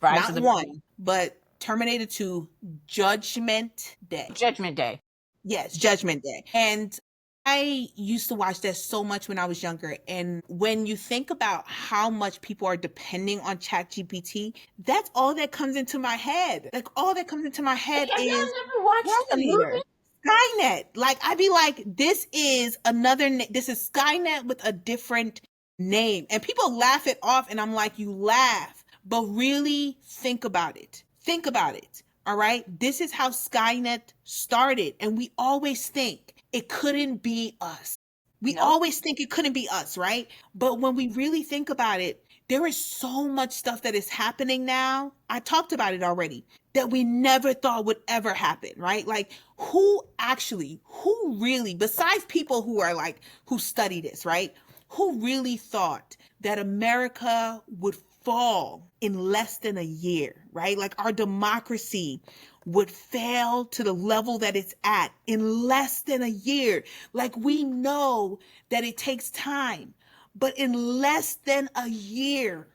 Speaker 2: Not one, but Terminator 2, Judgment Day.
Speaker 1: Judgment Day.
Speaker 2: Yes, Judgment Day. And I used to watch that so much when I was younger. And when you think about how much people are depending on ChatGPT, that's all that comes into my head. Like all that comes into my head
Speaker 1: Have y'all
Speaker 2: is
Speaker 1: never watched the movie?
Speaker 2: Skynet. Like I'd be like, this is this is Skynet with a different name. And people laugh it off and I'm like, you laugh, but really think about it. Think about it. All right. This is how Skynet started. And we always think it couldn't be us. We always think it couldn't be us, right? But when we really think about it, there is so much stuff that is happening now. I talked about it already that we never thought would ever happen, right? Like who really, besides people who are like, who study this, right? Who really thought that America would fall in less than a year, right? Like our democracy would fail to the level that it's at in less than a year. Like we know that it takes time, but in less than a year.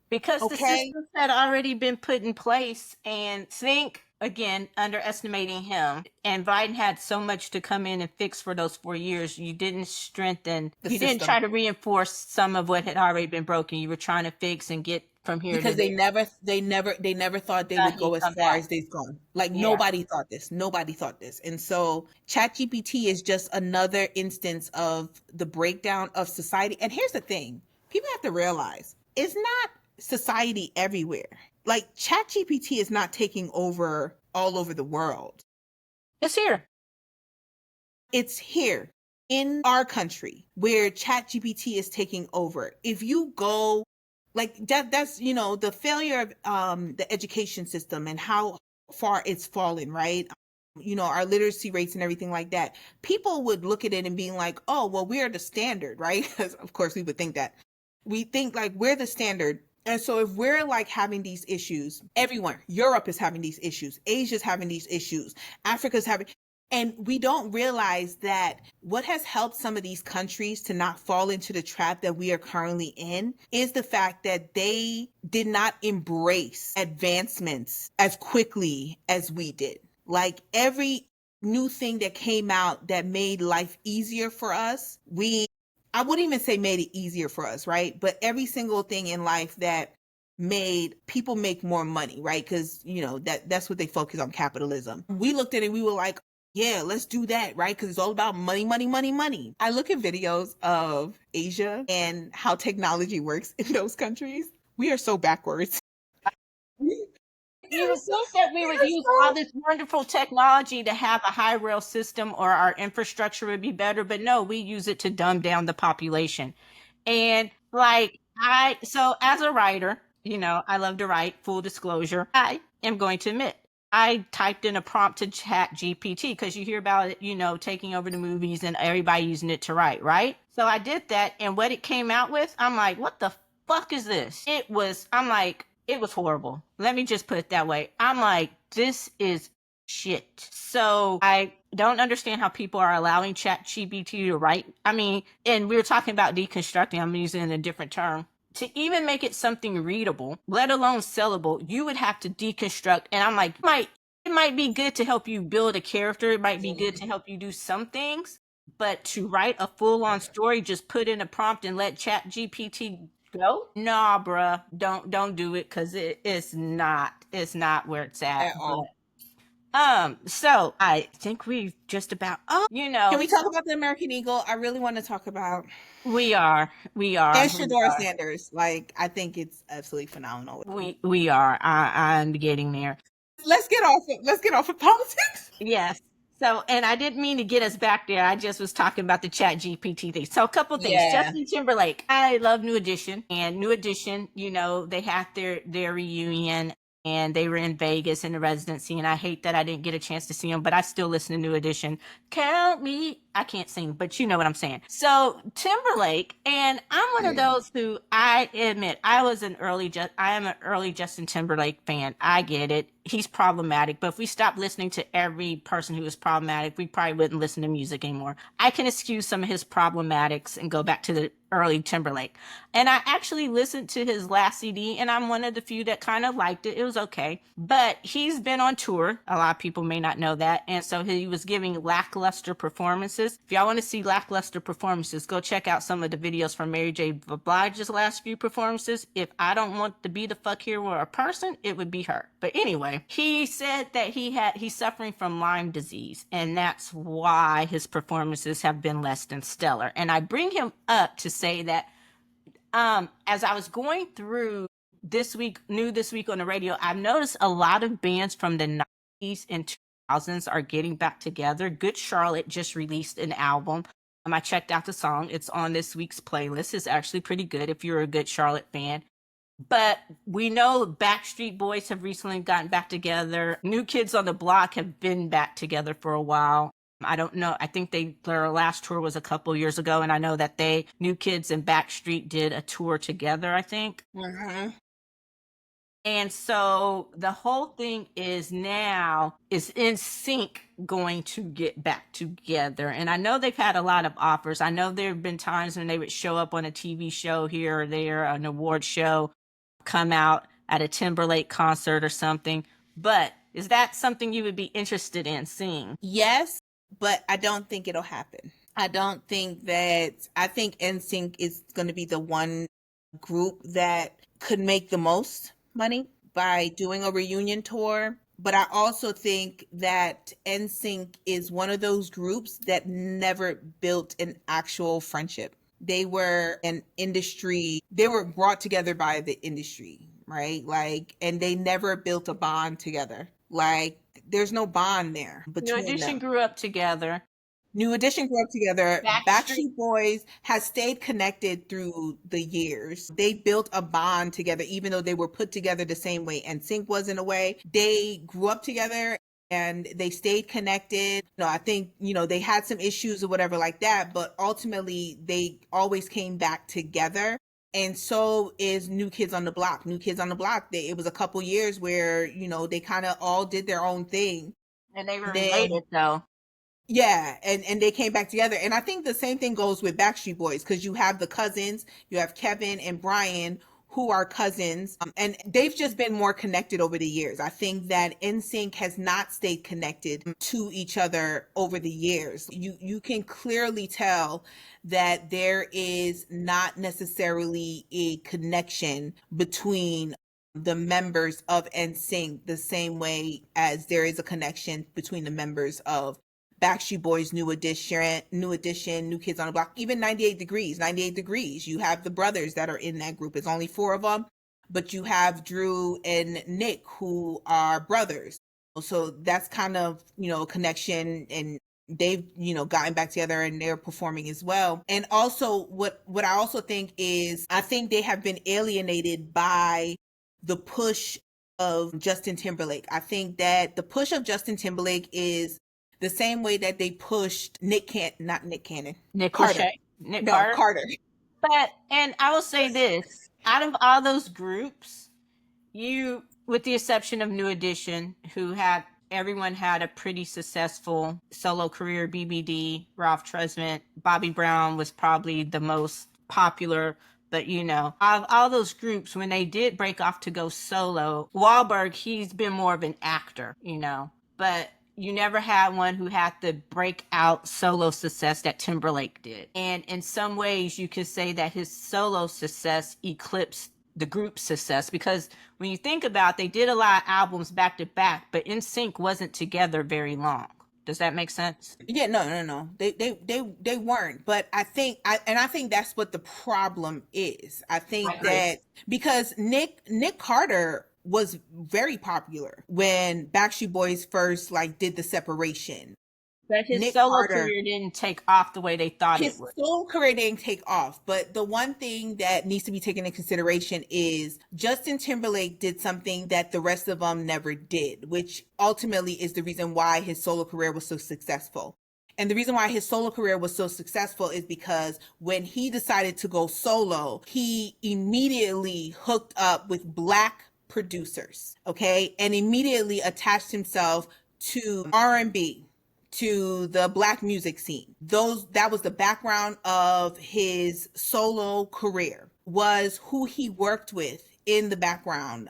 Speaker 1: Because the systems had already been put in place, and think again, underestimating him. And Biden had so much to come in and fix for those 4 years. You didn't strengthen, you didn't try to reinforce some of what had already been broken. You were trying to fix and get from here
Speaker 2: because they never thought they would go as far as they've gone. Like nobody thought this. And so ChatGPT is just another instance of the breakdown of society. And here's the thing. People have to realize it's not society everywhere. Like ChatGPT is not taking over all over the world.
Speaker 1: It's here.
Speaker 2: It's here in our country where ChatGPT is taking over. If you go like that's, you know, the failure of the education system and how far it's fallen, right? You know, our literacy rates and everything like that. People would look at it and being like, oh, well, we're the standard, right? Because of course we would think that. We think like we're the standard. And so if we're like having these issues everywhere, Europe is having these issues, Asia's having these issues, Africa's having, and we don't realize that what has helped some of these countries to not fall into the trap that we are currently in is the fact that they did not embrace advancements as quickly as we did. Like every new thing that came out that made life easier for us, I wouldn't even say made it easier for us, right? But every single thing in life that made people make more money, right? Because, you know, that's what they focus on, capitalism. We looked at it, we were like, yeah, let's do that, right? Because it's all about money, money, money, money. I look at videos of Asia and how technology works in those countries. We are so backwards.
Speaker 1: You would think that we would use all this wonderful technology to have a high rail system or our infrastructure would be better, but no, we use it to dumb down the population. And like so as a writer, you know, I love to write, full disclosure. I am going to admit, I typed in a prompt to Chat GPT because you hear about it, you know, taking over the movies and everybody using it to write, right? So I did that, and what it came out with, I'm like, what the fuck is this? It was horrible. Let me just put it that way. I'm like, this is shit. So I don't understand how people are allowing ChatGPT to write. I mean, and we were talking about deconstructing, I'm using a different term. To even make it something readable, let alone sellable, you would have to deconstruct. And I'm like, it might be good to help you build a character. It might be good to help you do some things, but to write a full-on story, just put in a prompt and let ChatGPT go. Nah, bruh, don't do it, because it's not where it's at.
Speaker 2: At
Speaker 1: But
Speaker 2: all.
Speaker 1: so I think we just about,
Speaker 2: Can we talk about the American Eagle? I really want to talk about
Speaker 1: we are, we
Speaker 2: and
Speaker 1: are, we
Speaker 2: Shadeur
Speaker 1: are,
Speaker 2: Sanders. Like, I think it's absolutely phenomenal.
Speaker 1: we are. I'm getting there.
Speaker 2: Let's get off of politics.
Speaker 1: Yes. So, and I didn't mean to get us back there. I just was talking about the Chat GPT thing. So, a couple things.
Speaker 2: Yeah.
Speaker 1: Justin Timberlake. I love New Edition, and New Edition. They had their reunion, and they were in Vegas in the residency. And I hate that I didn't get a chance to see them, but I still listen to New Edition. Count me. I can't sing, but you know what I'm saying. So Timberlake, and I'm one of those who, I admit, I am an early Justin Timberlake fan. I get it. He's problematic, but if we stop listening to every person who is problematic, we probably wouldn't listen to music anymore. I can excuse some of his problematics and go back to the early Timberlake. And I actually listened to his last CD, and I'm one of the few that kind of liked it. It was okay. But he's been on tour. A lot of people may not know that. And so he was giving lackluster performances. If y'all want to see lackluster performances, go check out some of the videos from Mary J. Blige's last few performances. If I don't want to be the fuck here with a person, it would be her. But anyway, he said that he's suffering from Lyme disease, and that's why his performances have been less than stellar. And I bring him up to say that as I was going through this week on the radio, I've noticed a lot of bands from the 90s and 2000s are getting back together. Good Charlotte just released an album. I checked out the song. It's on this week's playlist. It's actually pretty good if you're a Good Charlotte fan. But we know Backstreet Boys have recently gotten back together. New Kids on the Block have been back together for a while. I don't know. I think their last tour was a couple years ago, and I know that New Kids and Backstreet did a tour together, I think.
Speaker 2: Mm-hmm.
Speaker 1: And so the whole thing is now is NSYNC going to get back together. And I know they've had a lot of offers. I know there have been times when they would show up on a TV show here or there, an award show, come out at a Timberlake concert or something. But is that something you would be interested in seeing?
Speaker 2: Yes, but I don't think it'll happen. I think NSYNC is going to be the one group that could make the most money by doing a reunion tour. But I also think that NSYNC is one of those groups that never built an actual friendship. They were they were brought together by the industry, right? Like, and they never built a bond together. Like, there's no bond there
Speaker 1: New
Speaker 2: between
Speaker 1: Edition
Speaker 2: them.
Speaker 1: grew up together.
Speaker 2: New Edition grew up together.
Speaker 1: Backstreet.
Speaker 2: Backstreet Boys has stayed connected through the years. They built a bond together, even though they were put together the same way NSYNC was in a way. They grew up together and they stayed connected. I think, they had some issues or whatever like that, but ultimately they always came back together. And so is New Kids on the Block. New Kids on the Block, it was a couple years where, they kind of all did their own thing.
Speaker 1: And they were
Speaker 2: Then
Speaker 1: related, though.
Speaker 2: yeah, and they came back together. And I think the same thing goes with Backstreet Boys, because you have the cousins, you have Kevin and Brian, who are cousins, and they've just been more connected over the years. I think that NSYNC has not stayed connected to each other over the years. You can clearly tell that there is not necessarily a connection between the members of NSYNC the same way as there is a connection between the members of Backstreet Boys, New Edition, New Kids on the Block, even 98 Degrees. 98 Degrees, you have the brothers that are in that group. It's only 4 of them, but you have Drew and Nick, who are brothers. So that's kind of, a connection, and they've, gotten back together and they're performing as well. And also what I also think is, I think they have been alienated by the push of Justin Timberlake. I think that the push of Justin Timberlake is the same way that they pushed not Nick Cannon.
Speaker 1: Nick
Speaker 2: Carter.
Speaker 1: Lachey. Nick
Speaker 2: No,
Speaker 1: Carter.
Speaker 2: Carter.
Speaker 1: But, and I will say this, out of all those groups, with the exception of New Edition, who had everyone had a pretty successful solo career. BBD, Ralph Tresvant, Bobby Brown was probably the most popular. But all those groups, when they did break off to go solo, Wahlberg, he's been more of an actor, but you never had one who had the breakout solo success that Timberlake did. And in some ways, you could say that his solo success eclipsed the group success, because when you think about it, they did a lot of albums back to back, but NSYNC wasn't together very long. Does that make sense?
Speaker 2: Yeah, no. They weren't. But I think I think that's what the problem is. I think that because Nick Carter was very popular when Backstreet Boys first did the separation.
Speaker 1: But his
Speaker 2: Nick
Speaker 1: solo
Speaker 2: Carter,
Speaker 1: career didn't take off the way they thought it
Speaker 2: his
Speaker 1: would.
Speaker 2: solo career didn't take off. But the one thing that needs to be taken into consideration is Justin Timberlake did something that the rest of them never did, which ultimately is the reason why his solo career was so successful. And the reason why his solo career was so successful is because when he decided to go solo, he immediately hooked up with Black producers, okay? And immediately attached himself to R&B, to the Black music scene. That was the background of his solo career, was who he worked with in the background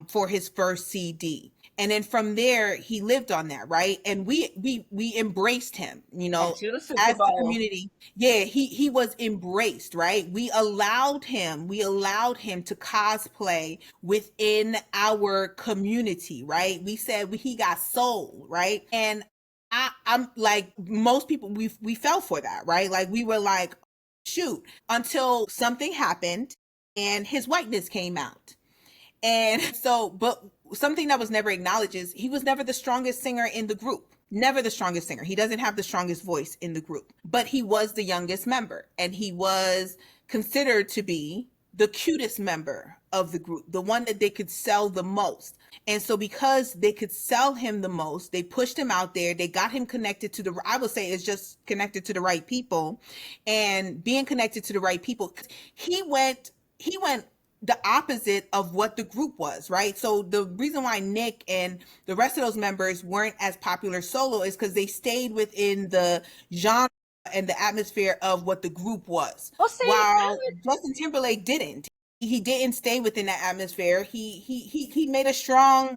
Speaker 2: for his first CD. And then from there, he lived on that, right? And we embraced him, as the community. Yeah, he was embraced, right? We allowed him to cosplay within our community, right? We said he got sold, right? And I'm like most people, we fell for that, right? Like we were like, shoot, until something happened and his whiteness came out. And so, but something that was never acknowledged is he was never the strongest singer in the group. Never the strongest singer. He doesn't have the strongest voice in the group, but he was the youngest member, and he was considered to be the cutest member of the group, the one that they could sell the most. And so because they could sell him the most, they pushed him out there. They got him connected to I would say it's just connected to the right people. And being connected to the right people, he went the opposite of what the group was, right? So the reason why Nick and the rest of those members weren't as popular solo is because they stayed within the genre and the atmosphere of what the group was.
Speaker 1: Well, see,
Speaker 2: while Justin Timberlake didn't. He didn't stay within that atmosphere. He made a strong,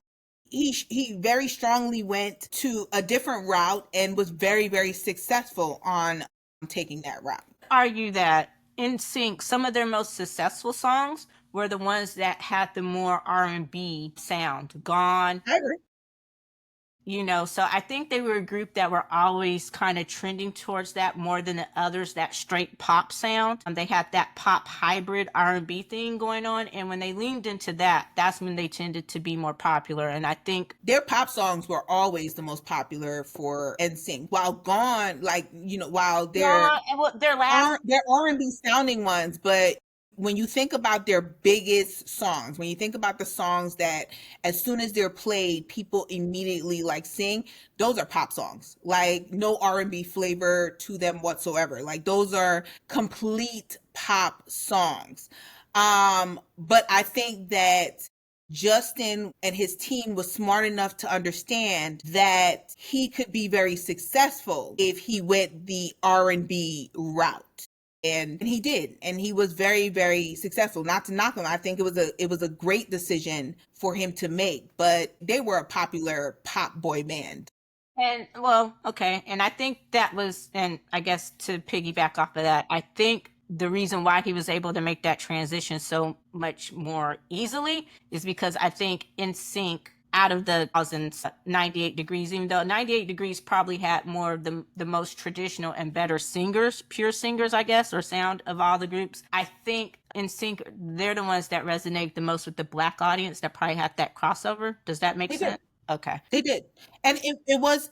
Speaker 2: he very strongly went to a different route and was very, very successful on taking that route.
Speaker 1: Argue that NSYNC, some of their most successful songs were the ones that had the more R&B sound. Gone.
Speaker 2: I agree.
Speaker 1: So I think they were a group that were always kind of trending towards that more than the others, that straight pop sound. They had that pop hybrid R&B thing going on. And when they leaned into that, that's when they tended to be more popular. And I think
Speaker 2: their pop songs were always the most popular for NSYNC. While Gone, while their R&B sounding ones, but when you think about their biggest songs, when you think about the songs that as soon as they're played, people immediately sing, those are pop songs. Like no R&B flavor to them whatsoever. Like those are complete pop songs. But I think that Justin and his team was smart enough to understand that he could be very successful if he went the R&B route. And he did, and he was very, very successful. Not to knock him, I think it was a great decision for him to make. But they were a popular pop boy band.
Speaker 1: And okay, and I think that was, and I guess to piggyback off of that, I think the reason why he was able to make that transition so much more easily is because I think NSYNC, out of the thousands, 98 Degrees, even though 98 Degrees probably had more of the most traditional and better singers, pure singers, I guess, or sound of all the groups. I think NSYNC, they're the ones that resonate the most with the Black audience that probably had that crossover. Does that make sense? Okay.
Speaker 2: They did. And it was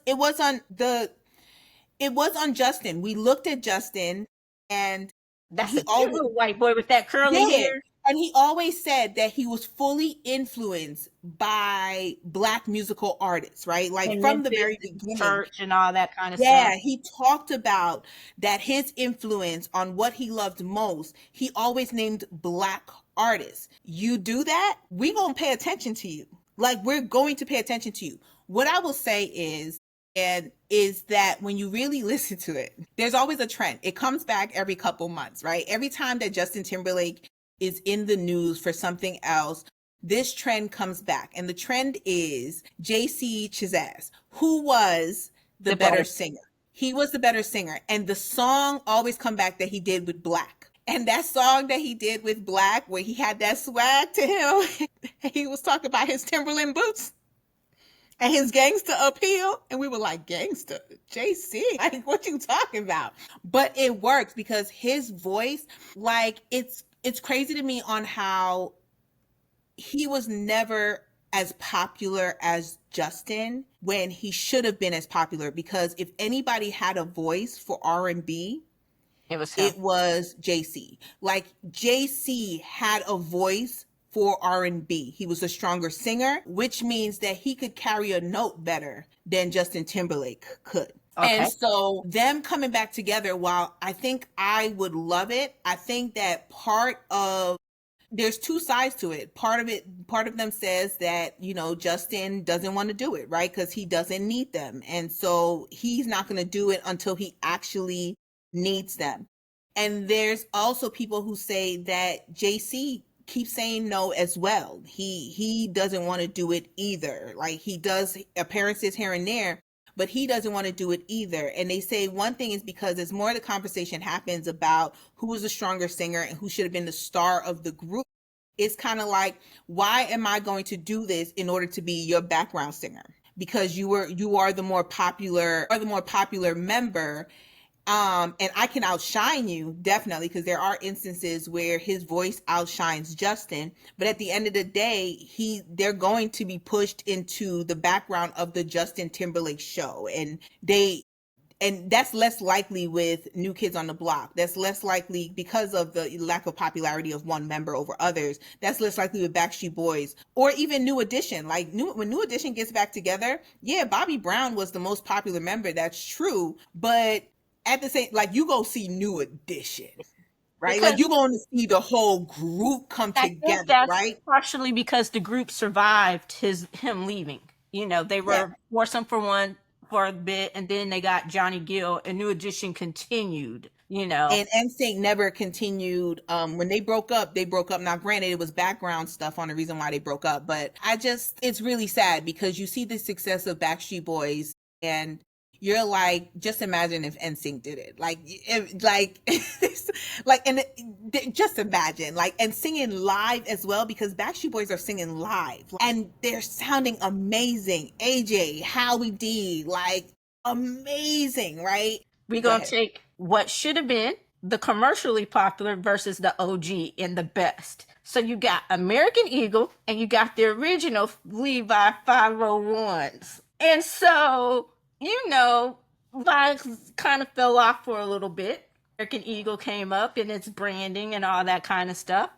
Speaker 2: on Justin. We looked at Justin, and
Speaker 1: that's a cute white boy with that curly hair.
Speaker 2: And he always said that he was fully influenced by Black musical artists, right? Like and from the very beginning.
Speaker 1: Church and all that kind of stuff.
Speaker 2: Yeah, he talked about that his influence on what he loved most, he always named Black artists. You do that, we're going to pay attention to you. Like, we're going to pay attention to you. What I will say is that when you really listen to it, there's always a trend. It comes back every couple months, right? Every time that Justin Timberlake is in the news for something else, this trend comes back. And the trend is JC Chazaz, who was the better singer. He was the better singer. And the song always come back that he did with Black. And that song that he did with Black, where he had that swag to him, he was talking about his Timberland boots and his gangster appeal. And we were like, gangster, JC, like, what you talking about? But it works because his voice, like, it's crazy to me on how he was never as popular as Justin when he should have been as popular, because if anybody had a voice for R&B, it was JC. Like, JC had a voice for R&B. He was a stronger singer, which means that he could carry a note better than Justin Timberlake could. Okay. And so them coming back together, while I think I would love it, I think that there's two sides to it. Part of them says that, Justin doesn't want to do it, right? Because he doesn't need them. And so he's not going to do it until he actually needs them. And there's also people who say that JC keeps saying no as well. He doesn't want to do it either. Like, he does appearances here and there, but he doesn't want to do it either. And they say one thing is because as more of the conversation happens about who was the stronger singer and who should have been the star of the group, it's kind of like, why am I going to do this in order to be your background singer? Because you are the more popular member. And I can outshine you, definitely, because there are instances where his voice outshines Justin. But at the end of the day, they're going to be pushed into the background of the Justin Timberlake show. And that's less likely with New Kids on the Block. That's less likely because of the lack of popularity of one member over others. That's less likely with Backstreet Boys or even New Edition. Like, when New Edition gets back together, yeah, Bobby Brown was the most popular member. That's true. But at the same, like, you go see New Edition, right? Because, like, you're going to see the whole group come together, that's right?
Speaker 1: Partially because the group survived him leaving. They were foursome for one for a bit, and then they got Johnny Gill, and New Edition continued. And
Speaker 2: NSYNC never continued. When they broke up. Now, granted, it was background stuff on the reason why they broke up, but it's really sad because you see the success of Backstreet Boys, and you're like, just imagine if NSYNC did it. Just imagine, and singing live as well, because Backstreet Boys are singing live and they're sounding amazing. AJ, Howie D, amazing, right?
Speaker 1: We're going to take what should have been the commercially popular versus the OG and the best. So you got American Eagle and you got the original Levi 501s. And so, kind of fell off for a little bit. American Eagle came up in its branding and all that kind of stuff.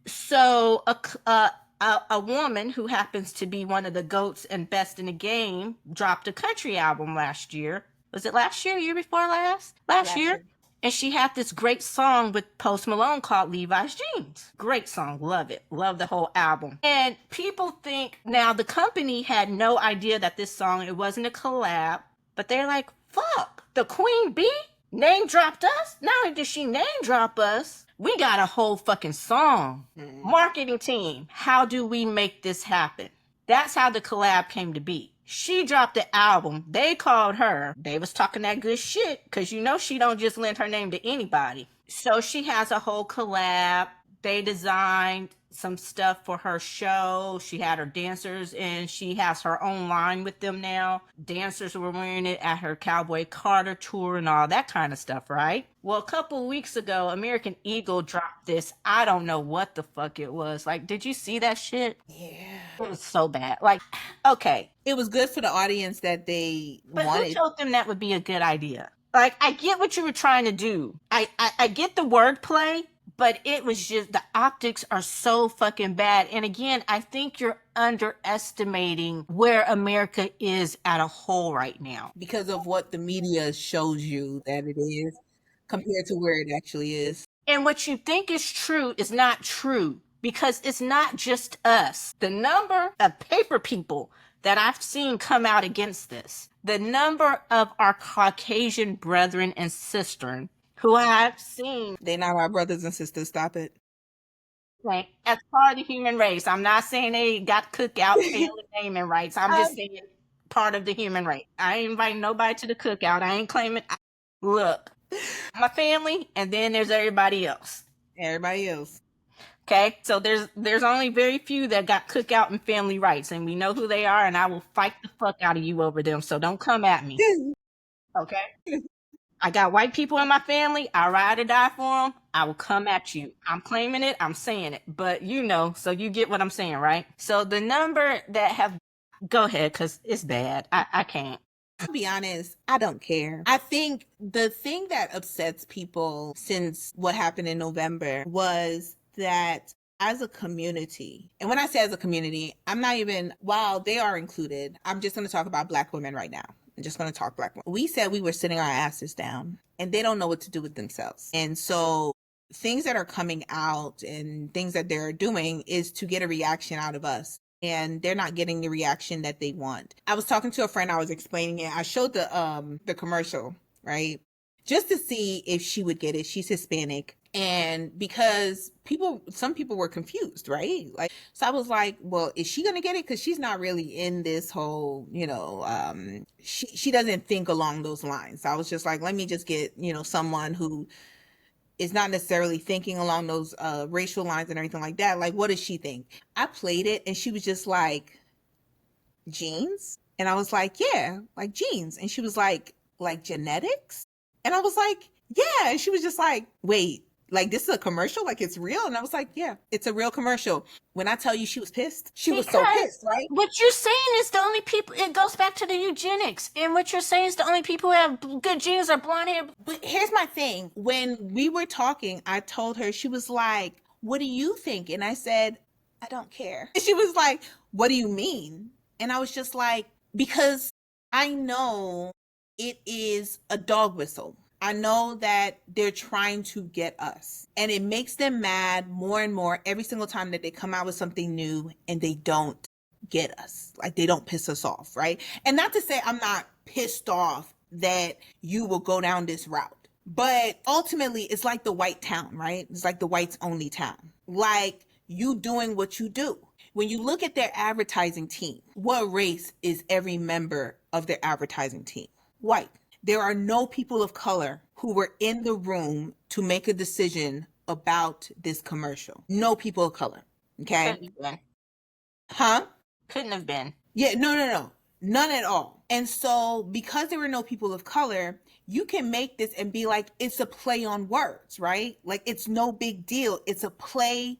Speaker 1: So a woman who happens to be one of the GOATs and best in the game dropped a country album last year. Was it last year? Year before last? Last year. And she had this great song with Post Malone called Levi's Jeans. Great song. Love it. Love the whole album. And people think, now the company had no idea that this song, it wasn't a collab, but they're like, fuck, the Queen Bee name dropped us? Not only did she name drop us, we got a whole fucking song. Marketing team, how do we make this happen? That's how the collab came to be. She dropped the album. They called her. They was talking that good shit because she don't just lend her name to anybody. So she has a whole collab. They designed some stuff for her show. She had her dancers and she has her own line with them now. Dancers were wearing it at her Cowboy Carter tour and all that kind of stuff, right? Well, a couple of weeks ago, American Eagle dropped this. I don't know what the fuck it was. Did you see that shit?
Speaker 2: Yeah.
Speaker 1: It was so bad. Okay.
Speaker 2: It was good for the audience that they
Speaker 1: wanted.
Speaker 2: But
Speaker 1: who told them that would be a good idea? I get what you were trying to do. I get the wordplay, but it was just, the optics are so fucking bad. And again, I think you're underestimating where America is at a whole right now.
Speaker 2: Because of what the media shows you that it is compared to where it actually is.
Speaker 1: And what you think is true is not true. because it's not just us. The number of paper people that I've seen come out against this, the number of our Caucasian brethren and sisters who I've seen,
Speaker 2: They're not our brothers and sisters. Stop it.
Speaker 1: like, as part of the human race. I'm not saying they got cookout, family naming rights. I'm just saying part of the human race. I ain't inviting nobody to the cookout. I ain't claiming. Look, my family, and then there's everybody else.
Speaker 2: Everybody else.
Speaker 1: Okay, so there's only very few that got cookout and family rights, and we know who they are, and I will fight the fuck out of you over them. So don't come at me. Okay, I got white people in my family. I ride or die for them. I will come at you. I'm claiming it. I'm saying it, but so you get what I'm saying, right? So the number that have, go ahead, because it's bad. I can't.
Speaker 2: To be honest, I don't care. I think the thing that upsets people since what happened in November was that as a community, and when I say as a community, I'm not even, while they are included, I'm just going to talk about Black women right now. I'm just going to talk Black women. We said we were sitting our asses down, and they don't know what to do with themselves. And so things that are coming out and things that they're doing is to get a reaction out of us. And they're not getting the reaction that they want. I was talking to a friend, I was explaining it. I showed the commercial, right? Just to see if she would get it. She's Hispanic. And because some people were confused, right? Like, so I was like, well, is she going to get it? Because she's not really in this whole, she doesn't think along those lines. So I was just like, let me just get, someone who is not necessarily thinking along those racial lines and everything like that. Like, what does she think? I played it and she was just like, genes? And I was like, yeah, like genes. And she was like genetics? And I was like, yeah. And she was just like, wait, like this is a commercial? Like it's real? And I was like, yeah, it's a real commercial. When I tell you she was pissed, she was so pissed, right?
Speaker 1: What you're saying is the only people, it goes back to the eugenics. And what you're saying is the only people who have good genes are blonde hair.
Speaker 2: But here's my thing. When we were talking, I told her, she was like, what do you think? And I said, I don't care. And she was like, what do you mean? And I was just like, because I know it is a dog whistle. I know that they're trying to get us, and it makes them mad more and more every single time that they come out with something new and they don't get us. Like they don't piss us off, right? And not to say I'm not pissed off that you will go down this route, but ultimately it's like the white town, right? It's like the whites only town. Like you doing what you do. When you look at their advertising team, what race is every member of their advertising team? White. There are no people of color who were in the room to make a decision about this commercial. No people of color. Okay?
Speaker 1: Couldn't have been.
Speaker 2: Huh?
Speaker 1: Couldn't have been.
Speaker 2: Yeah, no. None at all. And so because there were no people of color, you can make this and be like, it's a play on words, right? Like it's no big deal. It's a play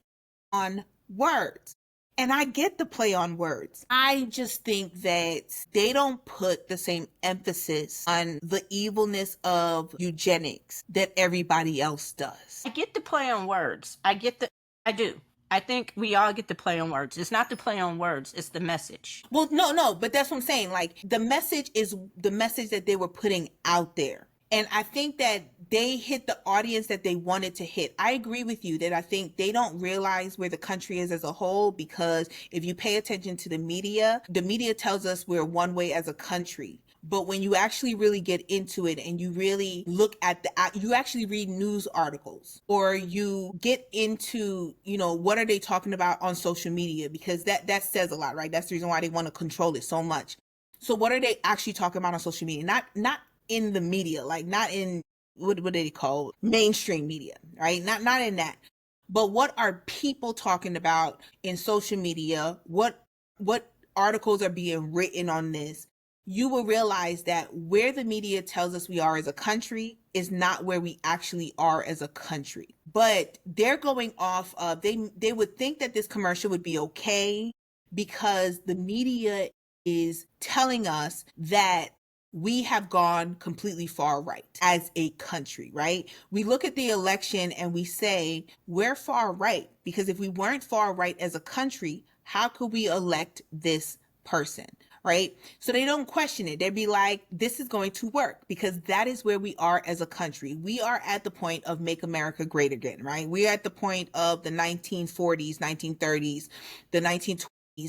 Speaker 2: on words. And I get the play on words. I just think that they don't put the same emphasis on the evilness of eugenics that everybody else does.
Speaker 1: I get the play on words. I do. I think we all get the play on words. It's not the play on words, it's the message.
Speaker 2: Well, no, but that's what I'm saying. Like the message is the message that they were putting out there. And I think that they hit the audience that they wanted to hit. I agree with you that I think they don't realize where the country is as a whole, because if you pay attention to the media tells us we're one way as a country. But when you actually really get into it and you really look at you actually read news articles or you get into, what are they talking about on social media? Because that says a lot, right? That's the reason why they want to control it so much. So what are they actually talking about on social media? Not in the media, like not in what do they call mainstream media, right? Not in that. But what are people talking about in social media? What articles are being written on this? You will realize that where the media tells us we are as a country is not where we actually are as a country. But they're going off of, they would think that this commercial would be okay because the media is telling us that we have gone completely far right as a country, right? We look at the election and we say we're far right because if we weren't far right as a country, how could we elect this person, right? So they don't question it. They'd be like, this is going to work, because that is where we are as a country. We are at the point of make America great again, right? We're at the point of the 1940s, 1930s, the 1920s,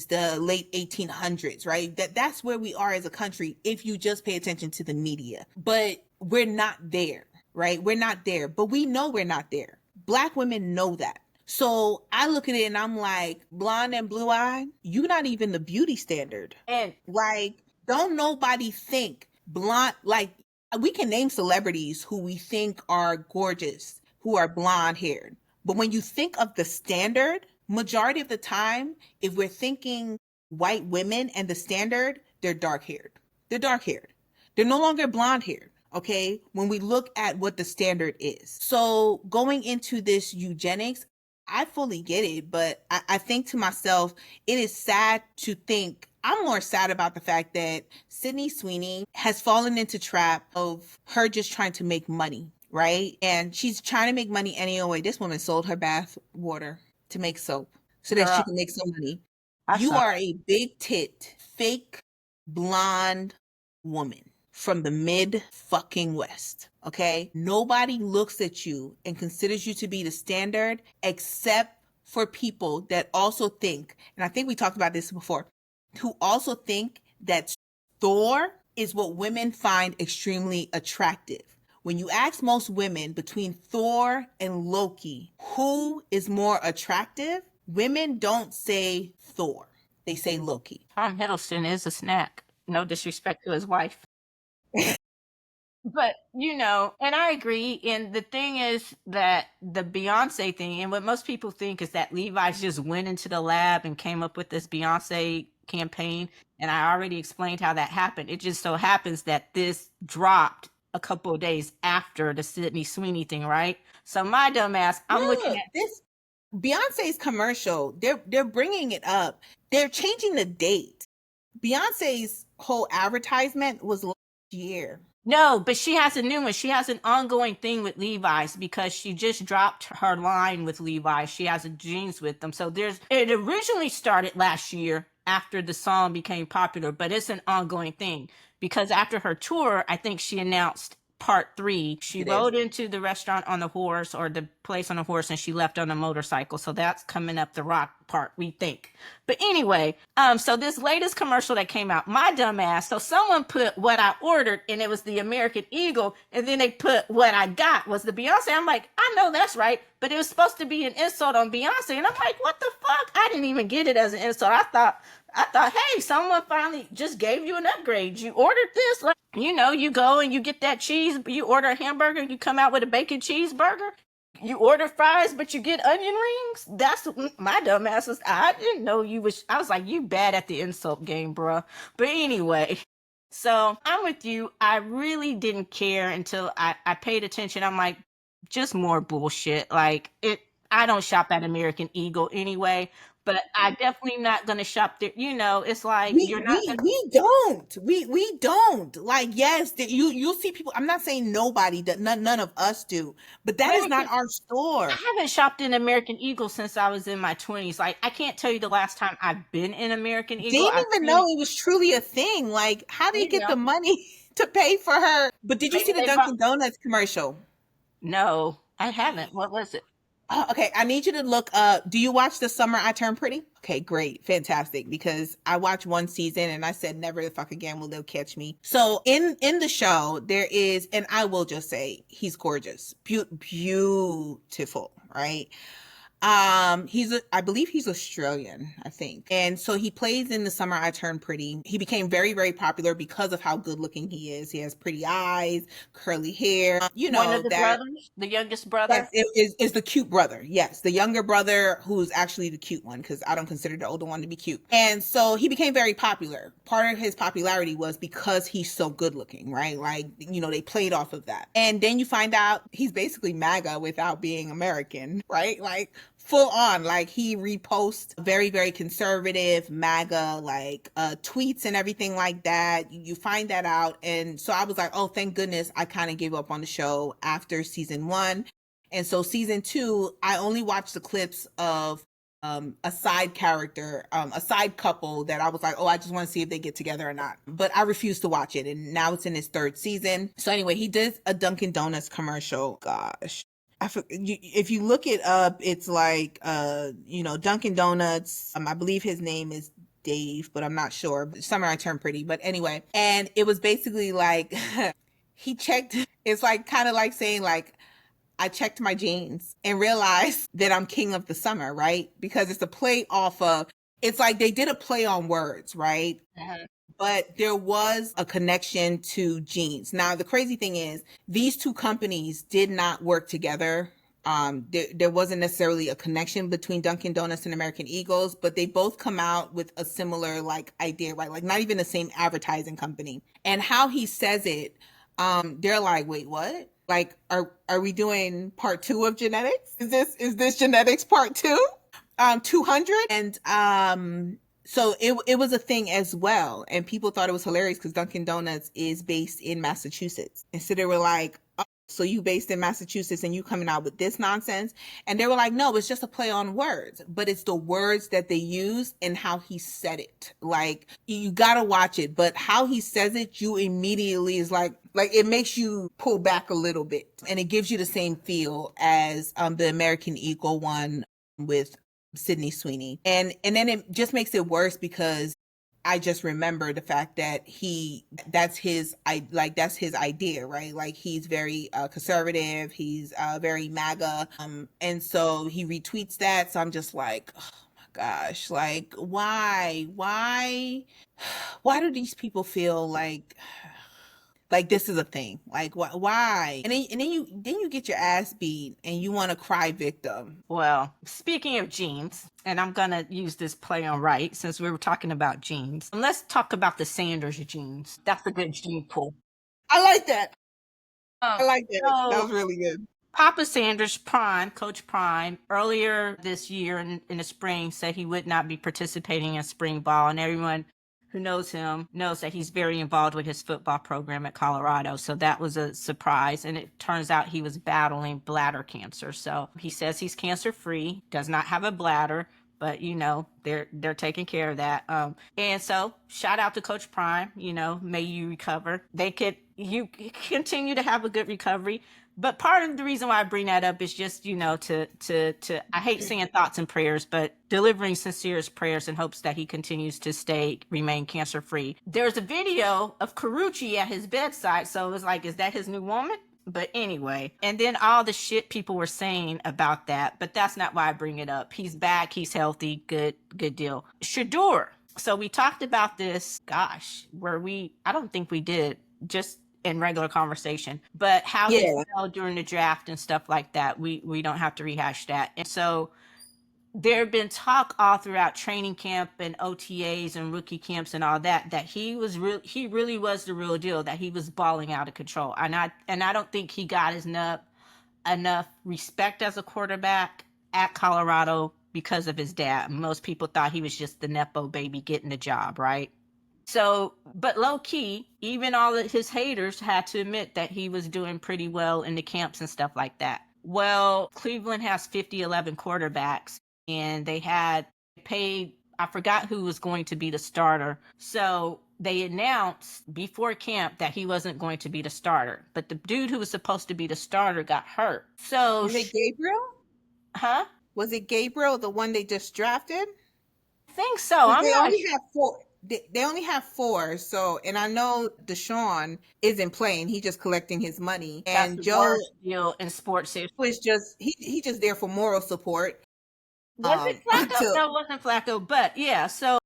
Speaker 2: the late 1800s, right? That's where we are as a country if you just pay attention to the media. But we're not there, right? We're not there, but we know we're not there. Black women know that. So I look at it and I'm like, blonde and blue eyed, you're not even the beauty standard.
Speaker 1: And
Speaker 2: Like, don't nobody think blonde, like, we can name celebrities who we think are gorgeous, who are blonde haired. But when you think of the standard, majority of the time, if we're thinking white women and the standard, they're dark haired. They're dark haired. They're no longer blonde haired. Okay. When we look at what the standard is. So going into this eugenics, I fully get it, but I think to myself, it is sad to think. I'm more sad about the fact that Sydney Sweeney has fallen into trap of her just trying to make money, right? And she's trying to make money anyway. This woman sold her bath water to make soap so that she
Speaker 1: girl,
Speaker 2: can make some money.
Speaker 1: I
Speaker 2: You
Speaker 1: saw.
Speaker 2: are a big tit, fake blonde woman from the mid fucking West. Okay. Nobody looks at you and considers you to be the standard except for people that also think, and I think we talked about this before, who also think that Thor is what women find extremely attractive. When you ask most women between Thor and Loki, who is more attractive? Women don't say Thor. They say Loki.
Speaker 1: Tom Hiddleston is a snack. No disrespect to his wife. But, and I agree. And the thing is that the Beyonce thing, and what most people think is that Levi's just went into the lab and came up with this Beyonce campaign. And I already explained how that happened. It just so happens that this dropped a couple of days after the Sydney Sweeney thing, right? So my dumb ass, I'm looking
Speaker 2: Look,
Speaker 1: at.
Speaker 2: this Beyonce's commercial, they're bringing it up. They're changing the date. Beyonce's whole advertisement was last year.
Speaker 1: No, but she has a new one. She has an ongoing thing with Levi's because she just dropped her line with Levi's. She has a jeans with them. So it originally started last year after the song became popular, but it's an ongoing thing because after her tour, I think she announced part 3. She
Speaker 2: It is.
Speaker 1: rode into the restaurant on the horse or the place on a horse and she left on a motorcycle. So that's coming up the rock part, we think. But anyway, so this latest commercial that came out, my dumb ass, so someone put what I ordered and it was the American Eagle, and then they put what I got was the Beyonce. I'm like, I know that's right, but it was supposed to be an insult on Beyonce. And I'm like, what the fuck? I didn't even get it as an insult. I thought, hey, someone finally just gave you an upgrade. You ordered this, like, you go and you get that cheese, you order a hamburger, you come out with a bacon cheeseburger. You order fries, but you get onion rings? That's my dumb ass was. I didn't know you was. I was like, you bad at the insult game, bruh. But anyway, so I'm with you. I really didn't care until I paid attention. I'm like, just more bullshit. Like it. I don't shop at American Eagle anyway, but I definitely not gonna shop there. It's like
Speaker 2: We
Speaker 1: you're not
Speaker 2: we
Speaker 1: gonna.
Speaker 2: we don't. We don't. Like, yes, that you'll see people. I'm not saying nobody, that none of us do, but that is not our
Speaker 1: I
Speaker 2: store.
Speaker 1: haven't shopped in American Eagle since I was in my 20s. Like, I can't tell you the last time I've been in American Eagle.
Speaker 2: Didn't
Speaker 1: I've
Speaker 2: even
Speaker 1: seen,
Speaker 2: know it was truly a thing. Like, how do you
Speaker 1: you
Speaker 2: get
Speaker 1: know,
Speaker 2: the money to pay for her? But did you
Speaker 1: maybe
Speaker 2: see the
Speaker 1: they bought.
Speaker 2: Dunkin' Donuts commercial?
Speaker 1: No, I haven't. What was it?
Speaker 2: Oh, okay, I need you to look up. Do you watch The Summer I Turned Pretty? Okay, great, fantastic. Because I watched one season and I said, never the fuck again will they catch me. So in the show, there is, and I will just say, he's gorgeous, beautiful, right? I believe he's Australian, I think. And so he plays in The Summer I Turned Pretty. He became very, very popular because of how good looking he is. He has pretty eyes, curly hair,
Speaker 1: One of the
Speaker 2: that.
Speaker 1: brothers, the youngest
Speaker 2: Yes,
Speaker 1: brother.
Speaker 2: it is the cute brother. Yes, the younger brother who's actually the cute one, because I don't consider the older one to be cute. And so he became very popular. Part of his popularity was because he's so good looking, right? Like, they played off of that. And then you find out he's basically MAGA without being American, right? Like, full on, like, he reposts very, very conservative MAGA like tweets and everything like that. You find that out. And so I was like, oh, thank goodness I kind of gave up on the show after season 1. And so season 2, I only watched the clips of a side character, a side couple that I was like, oh, I just want to see if they get together or not. But I refused to watch it, and now it's in its third season. So anyway, he did a Dunkin' Donuts commercial. Gosh. If you look it up, it's like Dunkin' Donuts. I believe his name is Dave, but I'm not sure. Summer I Turned Pretty, but anyway, and it was basically like he checked. It's like kind of like saying like, I checked my jeans and realized that I'm king of the summer, right? Because it's a play off of, it's like they did a play on words, right?
Speaker 1: Uh-huh.
Speaker 2: But there was a connection to jeans. Now, the crazy thing is, these two companies did not work together. There wasn't necessarily a connection between Dunkin' Donuts and American Eagles, but they both come out with a similar like idea, right? Like not even the same advertising company. And how he says it, they're like, wait, what? Like, are we doing part 2 of genetics? Is this genetics part 2? 200? And so it was a thing as well, and people thought it was hilarious because Dunkin' Donuts is based in Massachusetts, and so they were like, oh, so you based in Massachusetts and you coming out with this nonsense? And they were like, no, it's just a play on words, but it's the words that they use and how he said it. Like, you gotta watch it, but how he says it, you immediately is like it makes you pull back a little bit, and it gives you the same feel as the American Eagle one with Sydney Sweeney. And then it just makes it worse because I just remember the fact that that's his idea, right? Like he's very conservative, he's very MAGA, and so he retweets that. So I'm just like, oh my gosh, like why do these people feel like this is a thing? Like why? And then you get your ass beat and you want to cry victim.
Speaker 1: Well, speaking of jeans, and I'm going to use this play on right since we were talking about jeans. Let's talk about the Sanders jeans. That's a good gene pool.
Speaker 2: I like that.
Speaker 1: Oh,
Speaker 2: I like that. That
Speaker 1: so
Speaker 2: was really good.
Speaker 1: Papa Sanders, Prime, Coach Prime, earlier this year in the spring said he would not be participating in spring ball, and everyone who knows him knows that he's very involved with his football program at Colorado. So that was a surprise, and it turns out he was battling bladder cancer. So he says he's cancer free, does not have a bladder, but they're taking care of that. And so shout out to Coach Prime. May you recover. You continue to have a good recovery. But part of the reason why I bring that up is just, to I hate saying thoughts and prayers, but delivering sincerest prayers in hopes that he continues to remain cancer free. There's a video of Carucci at his bedside, so it was like, is that his new woman? But anyway, and then all the shit people were saying about that, but that's not why I bring it up. He's back, he's healthy, good deal. Shadeur. So we talked about this, gosh, I don't think we did, just in regular conversation, but how he fell during the draft and stuff like that, we don't have to rehash that. And so there have been talk all throughout training camp and OTAs and rookie camps and all that he really was the real deal, that he was balling out of control. And I don't think he got enough respect as a quarterback at Colorado because of his dad. Most people thought he was just the Nepo baby getting the job, right? So, but low key, even all of his haters had to admit that he was doing pretty well in the camps and stuff like that. Well, Cleveland has 11 quarterbacks, and they had paid, I forgot who was going to be the starter. So they announced before camp that he wasn't going to be the starter, but the dude who was supposed to be the starter got hurt. So
Speaker 2: Was it Gabriel?
Speaker 1: Huh?
Speaker 2: Was it Gabriel, the one they just drafted?
Speaker 1: I think so. I'm
Speaker 2: They
Speaker 1: not
Speaker 2: only have 4. They only have 4. So, and I know Deshaun isn't playing; he just collecting his money. And
Speaker 1: That's the
Speaker 2: Joe
Speaker 1: worst deal in sports.
Speaker 2: was just he just there for moral support.
Speaker 1: Was it Flacco?
Speaker 2: Until
Speaker 1: No, it wasn't Flacco, but yeah. So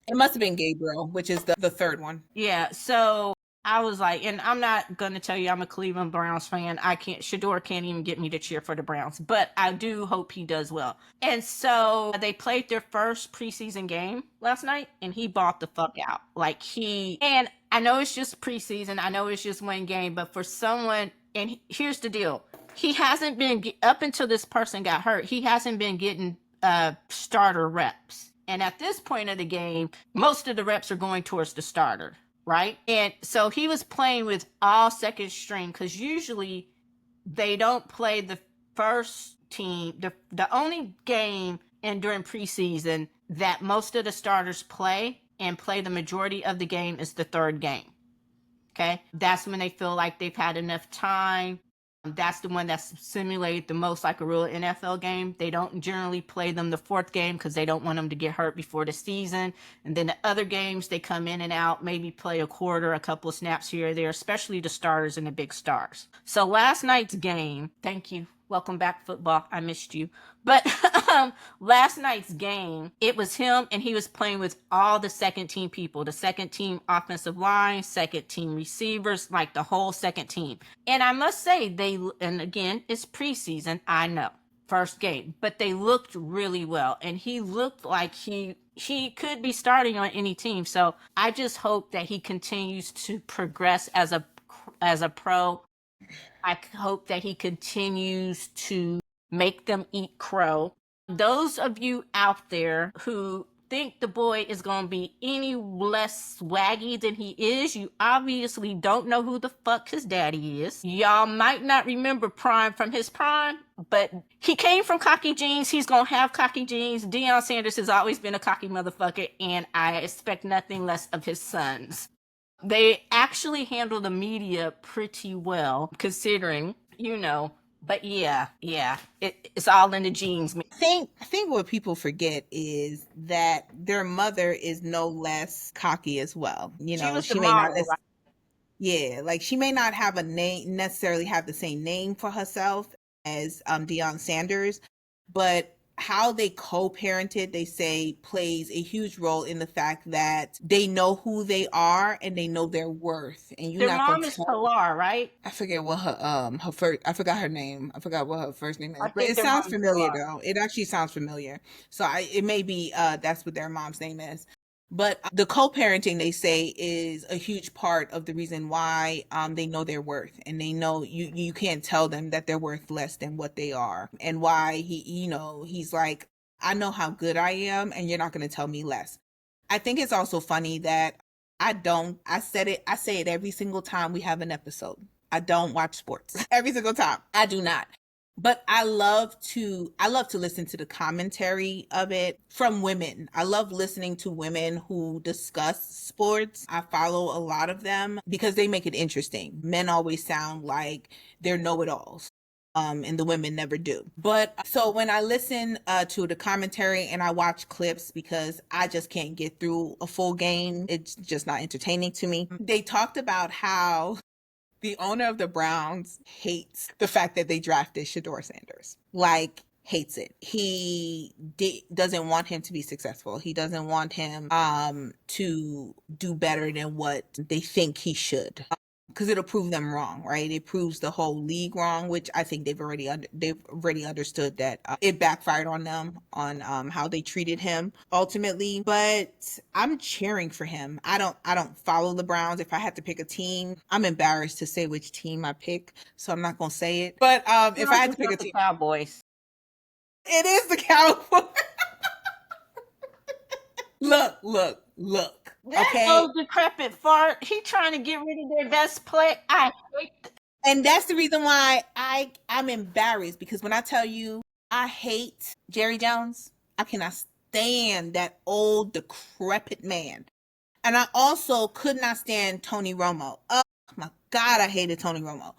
Speaker 2: it must have been Gabriel, which is the third one.
Speaker 1: yeah, so I was like, and I'm not gonna tell you I'm a Cleveland Browns fan. Shadeur can't even get me to cheer for the Browns, but I do hope he does well. And so they played their first preseason game last night, and he bought the fuck out. And I know it's just preseason, I know it's just one game, but for someone, and here's the deal, he hasn't been, up until this person got hurt, he hasn't been getting starter reps. And at this point of the game, most of the reps are going towards the starter, right? And so he was playing with all second string, because usually they don't play the first team. The only game and during preseason that most of the starters play and play the majority of the game is the third game. Okay. That's when they feel like they've had enough time. That's the one that's simulated the most like a real NFL game. They don't generally play them the fourth game because they don't want them to get hurt before the season. And then the other games, they come in and out, maybe play a quarter, a couple of snaps here or there, especially the starters and the big stars. So last night's game, thank you. Welcome back, football. I missed you. But last night's game, it was him and he was playing with all the second team people, the second team offensive line, second team receivers, like the whole second team. And I must say, and again, it's preseason, I know, first game, but they looked really well. And he looked like he could be starting on any team. So I just hope that he continues to progress as a pro. I hope that he continues to make them eat crow. Those of you out there who think the boy is going to be any less swaggy than he is, you obviously don't know who the fuck his daddy is. Y'all might not remember Prime from his prime, but he came from cocky jeans. He's going to have cocky jeans. Deion Sanders has always been a cocky motherfucker, and I expect nothing less of his sons. They actually handle the media pretty well, considering, but it's all in the genes.
Speaker 2: I think what people forget is that their mother is no less cocky as well. She may not. Right? Yeah, like she may not have necessarily have the same name for herself as Deion Sanders, but how they co-parented, they say, plays a huge role in the fact that they know who they are and they know their worth. And
Speaker 1: their mom is Pilar, right?
Speaker 2: I forget what her first. I forgot her name. I forgot what her first name is. But it sounds familiar though. It actually sounds familiar. So it may be that's what their mom's name is. But the co-parenting, they say, is a huge part of the reason why they know their worth, and they know you can't tell them that they're worth less than what they are, and why he's like, I know how good I am, and you're not going to tell me less. I think it's also funny that I say it every single time we have an episode. I don't watch sports every single time. I do not. But I love to listen to the commentary of it from women. I love listening to women who discuss sports. I follow a lot of them because they make it interesting. Men always sound like they're know-it-alls. And the women never do. But so when I listen to the commentary and I watch clips, because I just can't get through a full game, it's just not entertaining to me. They talked about how the owner of the Browns hates the fact that they drafted Shadeur Sanders. Like, hates it. He doesn't want him to be successful. He doesn't want him to do better than what they think he should. Because it'll prove them wrong, right? It proves the whole league wrong, which I think they've already understood that it backfired on them on how they treated him ultimately. But I'm cheering for him. I don't follow the Browns. If I had to pick a team, I'm embarrassed to say which team I pick, so I'm not gonna say it. But if I had to pick a team,
Speaker 1: Cowboys.
Speaker 2: It is the Cowboys. Look.
Speaker 1: That old decrepit fart. He trying to get rid of their best player. I hate that.
Speaker 2: And that's the reason why I'm embarrassed, because when I tell you I hate Jerry Jones, I cannot stand that old decrepit man. And I also could not stand Tony Romo. Oh my God, I hated Tony Romo.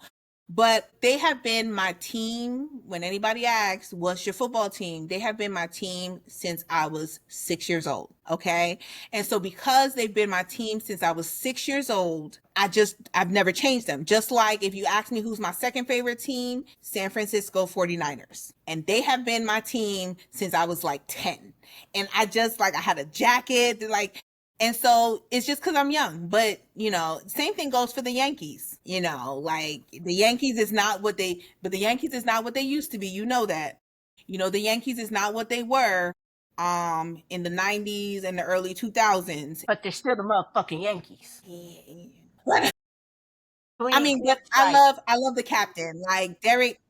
Speaker 2: But they have been my team. When anybody asks, what's your football team? They have been my team since I was 6 years old. Okay. And so because they've been my team since I was 6 years old, I've never changed them. Just like if you ask me who's my second favorite team, San Francisco 49ers. And they have been my team since I was like 10. And I had a jacket, and so it's just because I'm young. But, same thing goes for the Yankees. Like the Yankees is not what they used to be. You know that. The Yankees is not what they were in the 90s and the early 2000s.
Speaker 1: But they're still the motherfucking Yankees.
Speaker 2: Yeah. I mean, but I love the captain. Like Derek,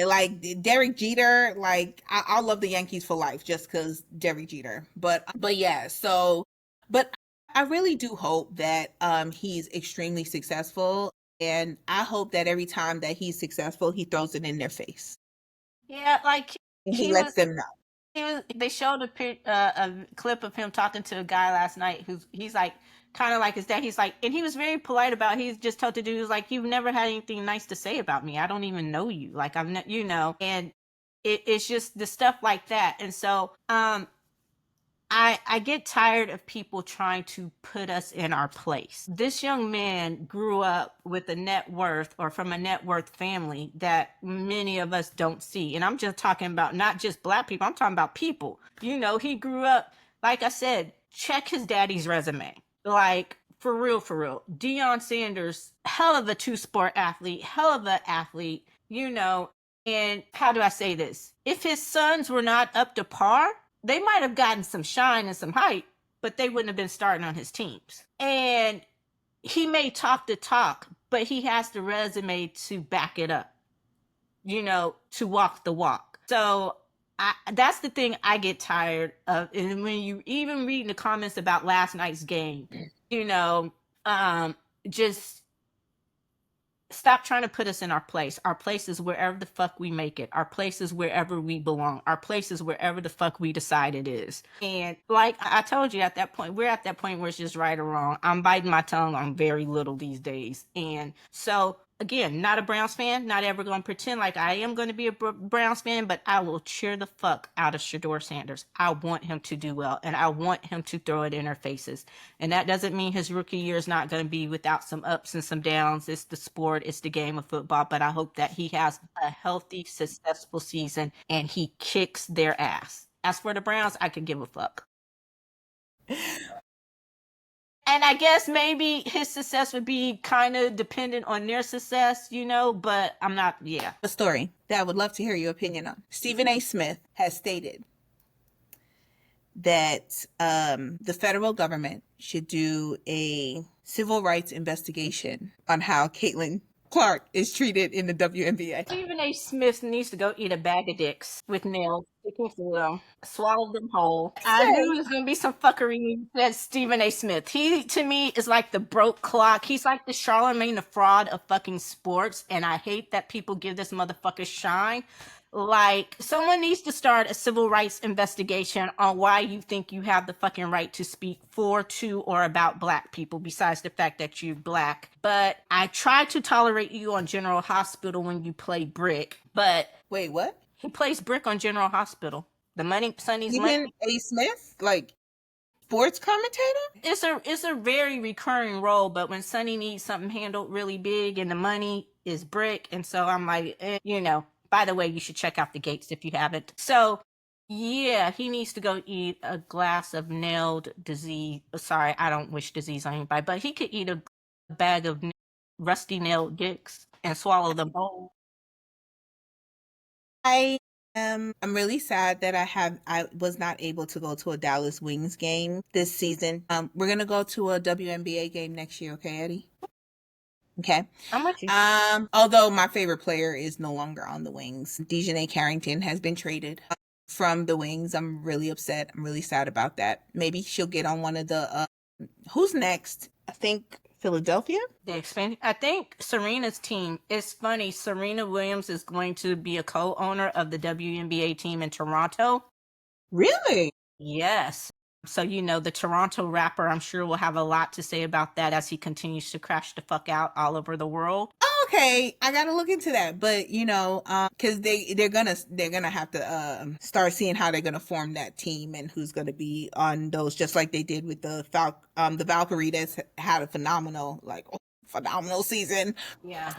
Speaker 2: like Derek Jeter, like I love the Yankees for life just because Derek Jeter. But yeah, but I really do hope that he's extremely successful, and I hope that every time that he's successful, he throws it in their face.
Speaker 1: Yeah, like
Speaker 2: and he
Speaker 1: he
Speaker 2: lets
Speaker 1: was
Speaker 2: them know.
Speaker 1: they showed a clip of him talking to a guy last night he's like kind of like his dad. He's like, and he was very polite about it. He's just told the dude, he was like, you've never had anything nice to say about me. I don't even know you. Like, I'm not, and it's just the stuff like that. And so I get tired of people trying to put us in our place. This young man grew up with a net worth, or from a net worth family that many of us don't see. And I'm just talking about not just black people, I'm talking about people. He grew up, like I said, check his daddy's resume. Like, for real, for real. Deion Sanders, hell of a two-sport athlete, hell of an athlete, and how do I say this? If his sons were not up to par, they might have gotten some shine and some hype, but they wouldn't have been starting on his teams. And he may talk the talk, but he has the resume to back it up, to walk the walk. So that's the thing I get tired of. And when you even read the comments about last night's game, you know, just stop trying to put us in our place. Our place is wherever the fuck we make it. Our place is wherever we belong. Our place is wherever the fuck we decide it is. And like I told you, at that point, we're at that point where it's just right or wrong. I'm biting my tongue on very little these days. And so, again, not a Browns fan, not ever going to pretend like I am going to be a Browns fan, but I will cheer the fuck out of Shadeur Sanders. I want him to do well, and I want him to throw it in our faces. And that doesn't mean his rookie year is not going to be without some ups and some downs. It's the sport, it's the game of football, but I hope that he has a healthy, successful season and he kicks their ass. As for the Browns, I could give a fuck. And I guess maybe his success would be kind of dependent on their success, but I'm not, yeah.
Speaker 2: A story that I would love to hear your opinion on. Stephen A. Smith has stated that the federal government should do a civil rights investigation on how Caitlin Clark is treated in the WNBA.
Speaker 1: Stephen A. Smith needs to go eat a bag of dicks with nails, sticking through them, swallow them whole. I knew it was gonna be some fuckery when you said Stephen A. Smith. He, to me, is like the broke clock. He's like the Charlemagne the Fraud of fucking sports, and I hate that people give this motherfucker shine. Like, someone needs to start a civil rights investigation on why you think you have the fucking right to speak for, to, or about black people, besides the fact that you're black. But I try to tolerate you on General Hospital when you play Brick, but
Speaker 2: Wait, what?
Speaker 1: he plays Brick on General Hospital. The money, Sonny's
Speaker 2: Stephen
Speaker 1: money.
Speaker 2: A. Smith, like sports commentator?
Speaker 1: It's a very recurring role, but when Sonny needs something handled really big and the money is Brick, and so I'm like, by the way, you should check out the Gates if you haven't. So, yeah, he needs to go eat a glass of nailed disease. Sorry, I don't wish disease on anybody, but he could eat a bag of rusty nailed dicks and swallow them whole.
Speaker 2: I'm really sad that I was not able to go to a Dallas Wings game this season. We're gonna go to a WNBA game next year, okay, Eddie? Okay.
Speaker 1: I'm with you.
Speaker 2: Although my favorite player is no longer on the Wings. Dejanay Carrington has been traded from the Wings. I'm really upset. I'm really sad about that. Maybe she'll get on one of the who's next? I think Philadelphia?
Speaker 1: The expansion. I think Serena's team. It's funny. Serena Williams is going to be a co-owner of the WNBA team in Toronto.
Speaker 2: Really?
Speaker 1: Yes. So, the Toronto rapper, I'm sure, will have a lot to say about that as he continues to crash the fuck out all over the world.
Speaker 2: Okay, I gotta look into that, but because they're gonna have to start seeing how they're gonna form that team and who's gonna be on those, just like they did with the Valkyrie that's had a phenomenal season.
Speaker 1: Yeah.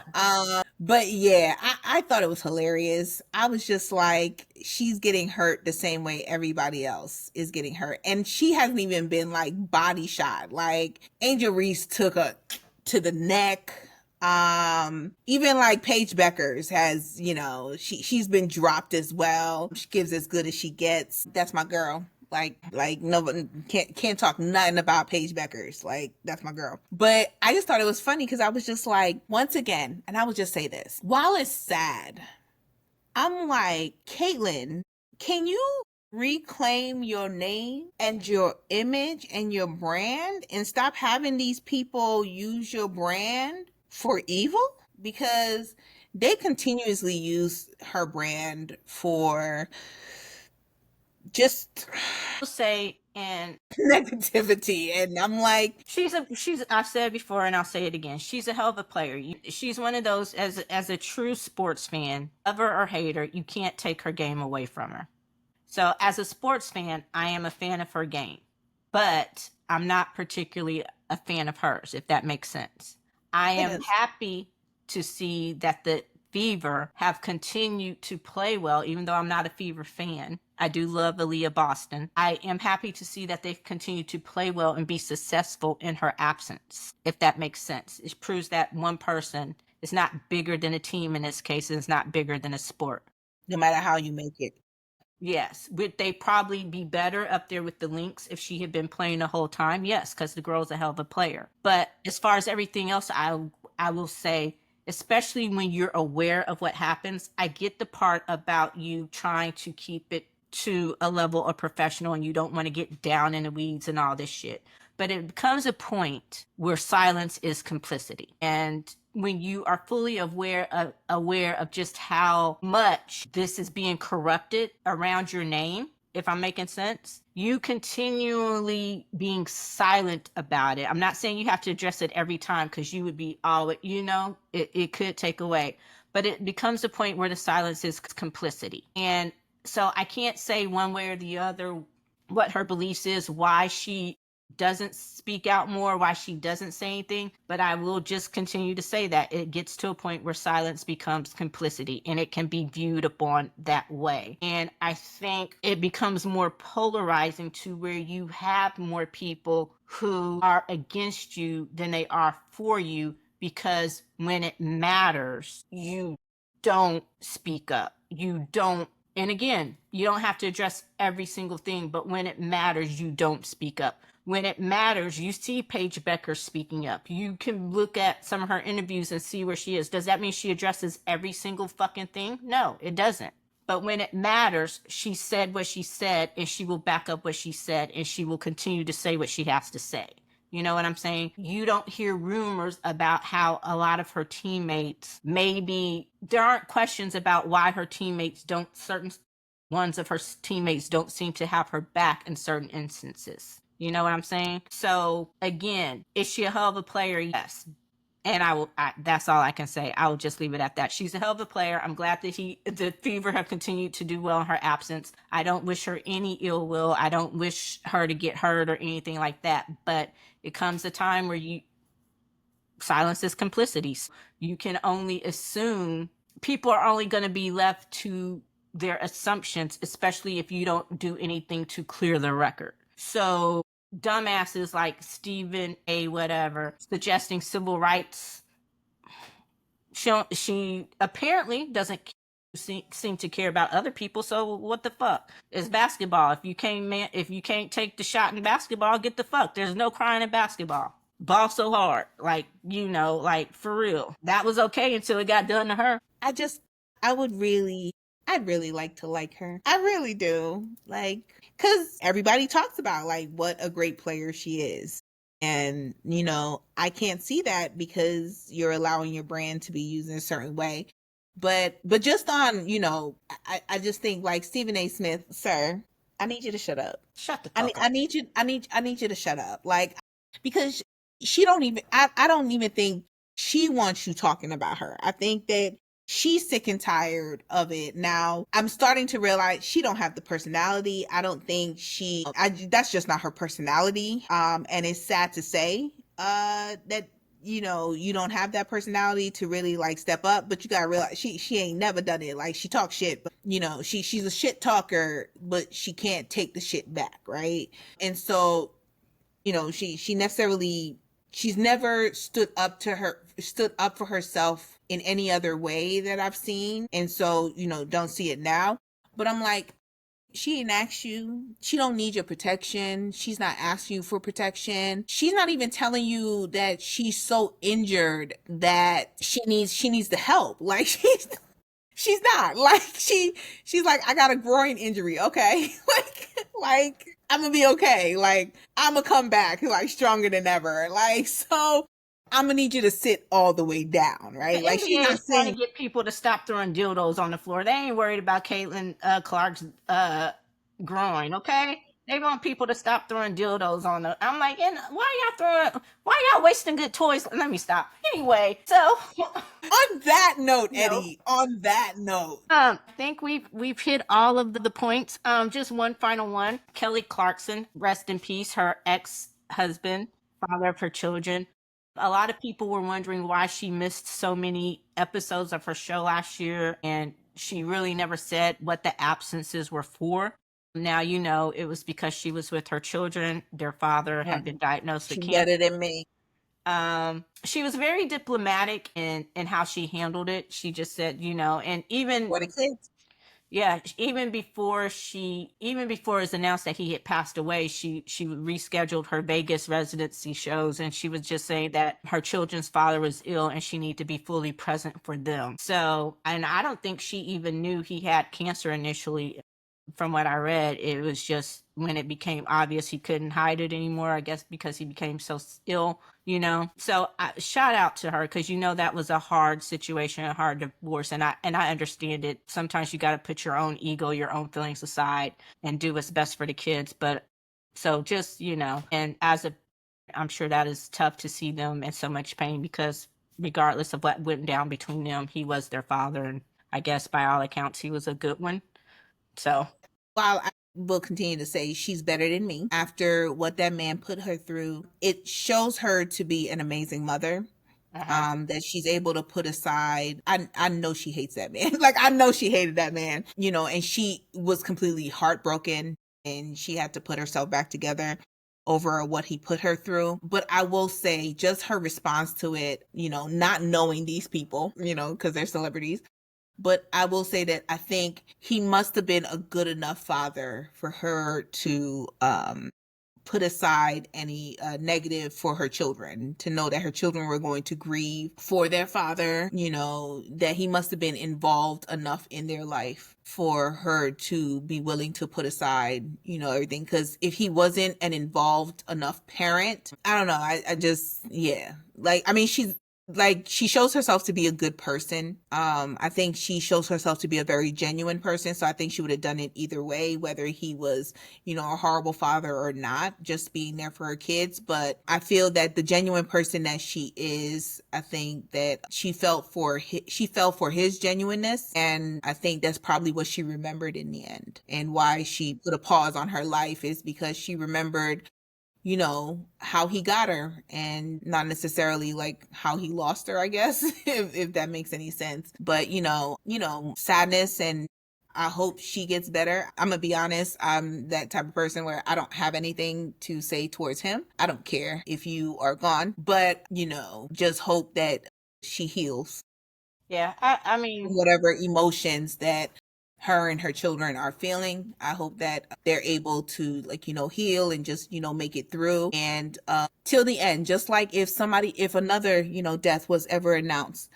Speaker 2: But yeah, I thought it was hilarious. I was just like, she's getting hurt the same way everybody else is getting hurt, and she hasn't even been like body shot. Like Angel Reese took a to the neck. Even like Paige Beckers has, she's been dropped as well. She gives as good as she gets. That's my girl. Like nobody can't talk nothing about Paige Beckers. Like, that's my girl. But I just thought it was funny because I was just like, once again, and I will just say this, while it's sad, I'm like, Caitlin, can you reclaim your name and your image and your brand and stop having these people use your brand for evil? Because they continuously use her brand for just
Speaker 1: I'll say, and
Speaker 2: negativity. And I'm like,
Speaker 1: she's I've said it before and I'll say it again. She's a hell of a player. She's one of those, as a true sports fan, lover or hater, you can't take her game away from her. So as a sports fan, I am a fan of her game, but I'm not particularly a fan of hers, if that makes sense. I
Speaker 2: it
Speaker 1: am
Speaker 2: is.
Speaker 1: happy to see that the Fever have continued to play well, even though I'm not a Fever fan. I do love Aaliyah Boston. I am happy to see that they've continued to play well and be successful in her absence, if that makes sense. It proves that one person is not bigger than a team in this case, and it's not bigger than a sport.
Speaker 2: No matter how you make it.
Speaker 1: Yes. Would they probably be better up there with the Lynx if she had been playing the whole time? Yes, because the girl's a hell of a player. But as far as everything else, I will say, especially when you're aware of what happens, I get the part about you trying to keep it to a level of professional and you don't want to get down in the weeds and all this shit. But it becomes a point where silence is complicity. And when you are fully aware of just how much this is being corrupted around your name, if I'm making sense, you continually being silent about it. I'm not saying you have to address it every time because you would be all, it could take away, but it becomes a point where the silence is complicity. And so I can't say one way or the other what her beliefs is, why she doesn't speak out more, why she doesn't say anything, but I will just continue to say that it gets to a point where silence becomes complicity and it can be viewed upon that way. And I think it becomes more polarizing to where you have more people who are against you than they are for you, because when it matters, you don't speak up. You don't, and again, you don't have to address every single thing, but when it matters, you don't speak up. When it matters, you see Paige Becker speaking up. You can look at some of her interviews and see where she is. Does that mean she addresses every single fucking thing? No, it doesn't. But when it matters, she said what she said, and she will back up what she said, and she will continue to say what she has to say. You know what I'm saying? You don't hear rumors about how a lot of her teammates, maybe there aren't questions about why her teammates don't, certain ones of her teammates don't seem to have her back in certain instances. You know what I'm saying? So again, is she a hell of a player? Yes. And that's all I can say. I will just leave it at that. She's a hell of a player. I'm glad that the Fever have continued to do well in her absence. I don't wish her any ill will. I don't wish her to get hurt or anything like that. But it comes a time where silence is complicity. You can only assume, people are only going to be left to their assumptions, especially if you don't do anything to clear the record. So dumbasses like Stephen A. whatever suggesting civil rights, she apparently doesn't seem to care about other people. So what the fuck? It's basketball. If you can't take the shot in basketball, get the fuck. There's no crying in basketball. Ball so hard, like, like, for real. That was okay until it got done to her.
Speaker 2: I would really, I'd really like her. I really do. Like, cause everybody talks about like what a great player she is. And, I can't see that because you're allowing your brand to be used in a certain way. But just on, I just think like Stephen A. Smith, sir, I need you to shut up.
Speaker 1: Shut the fuck up.
Speaker 2: I need you to shut up. Like, because I don't even think she wants you talking about her. I think that she's sick and tired of it. Now, I'm starting to realize she don't have the personality. I don't think that's just not her personality. And it's sad to say, that, you don't have that personality to really like step up, but you gotta realize she ain't never done it. Like, she talks shit, but she's a shit talker, but she can't take the shit back. Right. And so, she's never stood up for herself in any other way that I've seen. And so, don't see it now. But I'm like, she didn't ask you. She don't need your protection. She's not asking you for protection. She's not even telling you that she's so injured that she needs the help. Like, she's not. Like, she's like, I got a groin injury. Okay. like I'm gonna be okay. Like, I'm gonna come back like stronger than ever. Like, so I'm gonna need you to sit all the way down,
Speaker 1: The
Speaker 2: right? Like she's
Speaker 1: NBA
Speaker 2: not
Speaker 1: is trying to
Speaker 2: saying
Speaker 1: get people to stop throwing dildos on the floor. They ain't worried about Caitlin Clark's groin, okay? They want people to stop throwing dildos on the. I'm like, and why y'all wasting good toys? Let me stop. Anyway, so
Speaker 2: on that note,
Speaker 1: no.
Speaker 2: Eddie, on that note.
Speaker 1: I think we've hit all of the points. Just one final one. Kelly Clarkson, rest in peace. Her ex-husband, father of her children. A lot of people were wondering why she missed so many episodes of her show last year, and she really never said what the absences were for. Now you know it was because she was with her children. Their father had been diagnosed with
Speaker 2: She's
Speaker 1: cancer.
Speaker 2: better than me.
Speaker 1: She was very diplomatic in how she handled it. She just said, and even
Speaker 2: For the kids.
Speaker 1: yeah, even before it was announced that he had passed away, she rescheduled her Vegas residency shows, and she was just saying that her children's father was ill and she needed to be fully present for them. So, and I don't think she even knew he had cancer initially. From what I read, it was just when it became obvious he couldn't hide it anymore, I guess because he became so ill. So shout out to her, because that was a hard situation, a hard divorce, and I understand it. Sometimes you got to put your own ego, your own feelings aside, and do what's best for the kids. But so just and as a, I'm sure that is tough to see them in so much pain, because regardless of what went down between them, he was their father, and I guess by all accounts he was a good one. So
Speaker 2: While I will continue to say she's better than me after what that man put her through, it shows her to be an amazing mother.
Speaker 1: uh-huh.
Speaker 2: That she's able to put aside. I know she hates that man. Like I know she hated that man, and she was completely heartbroken and she had to put herself back together over what he put her through. But I will say just her response to it, not knowing these people, because they're celebrities, but I will say that I think he must have been a good enough father for her to put aside any negative for her children, to know that her children were going to grieve for their father, that he must have been involved enough in their life for her to be willing to put aside, everything. Because if he wasn't an involved enough parent, I don't know. I just, yeah. Like, I mean, she shows herself to be a good person. I think she shows herself to be a very genuine person. So I think she would have done it either way, whether he was, a horrible father or not, just being there for her kids. But I feel that the genuine person that she is, I think that she fell for his genuineness. And I think that's probably what she remembered in the end. And why she put a pause on her life is because she remembered how he got her, and not necessarily like how he lost her, I guess, if that makes any sense. But sadness, and I hope she gets better. I'm gonna be honest, I'm that type of person where I don't have anything to say towards him. I don't care if you are gone, but just hope that she heals
Speaker 1: Yeah, I mean,
Speaker 2: whatever emotions that her and her children are feeling. I hope that they're able to heal and just make it through and till the end. Just like if another death was ever announced,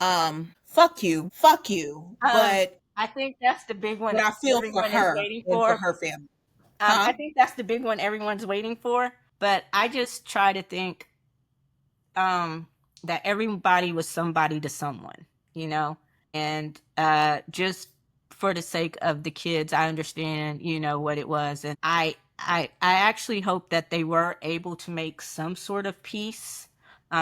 Speaker 2: fuck you,
Speaker 1: um,
Speaker 2: but
Speaker 1: I think that's the big one
Speaker 2: I feel for
Speaker 1: everyone is
Speaker 2: her
Speaker 1: waiting
Speaker 2: and for
Speaker 1: for.
Speaker 2: her family. Huh?
Speaker 1: I think that's the big one everyone's waiting for. But I just try to think um that everybody was somebody to someone, you know? And just for the sake of the kids, I understand, what it was. And I actually hope that they were able to make some sort of peace.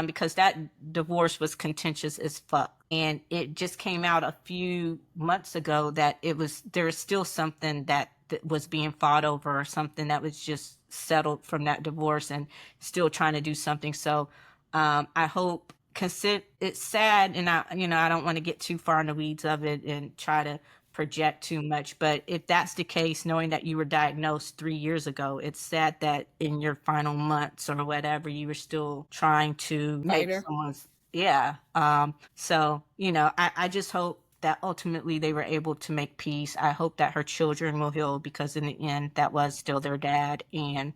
Speaker 1: Because that divorce was contentious as fuck. And it just came out a few months ago that there was still something that was being fought over, or something that was just settled from that divorce, and still trying to do something. So I hope, it's sad, and I don't want to get too far in the weeds of it and try to project too much. But if that's the case, knowing that you were diagnosed 3 years ago, it's sad that in your final months or whatever, you were still trying to make
Speaker 2: Fighter.
Speaker 1: someone's, yeah. So, I just hope that ultimately they were able to make peace. I hope that her children will heal, because in the end, that was still their dad. And,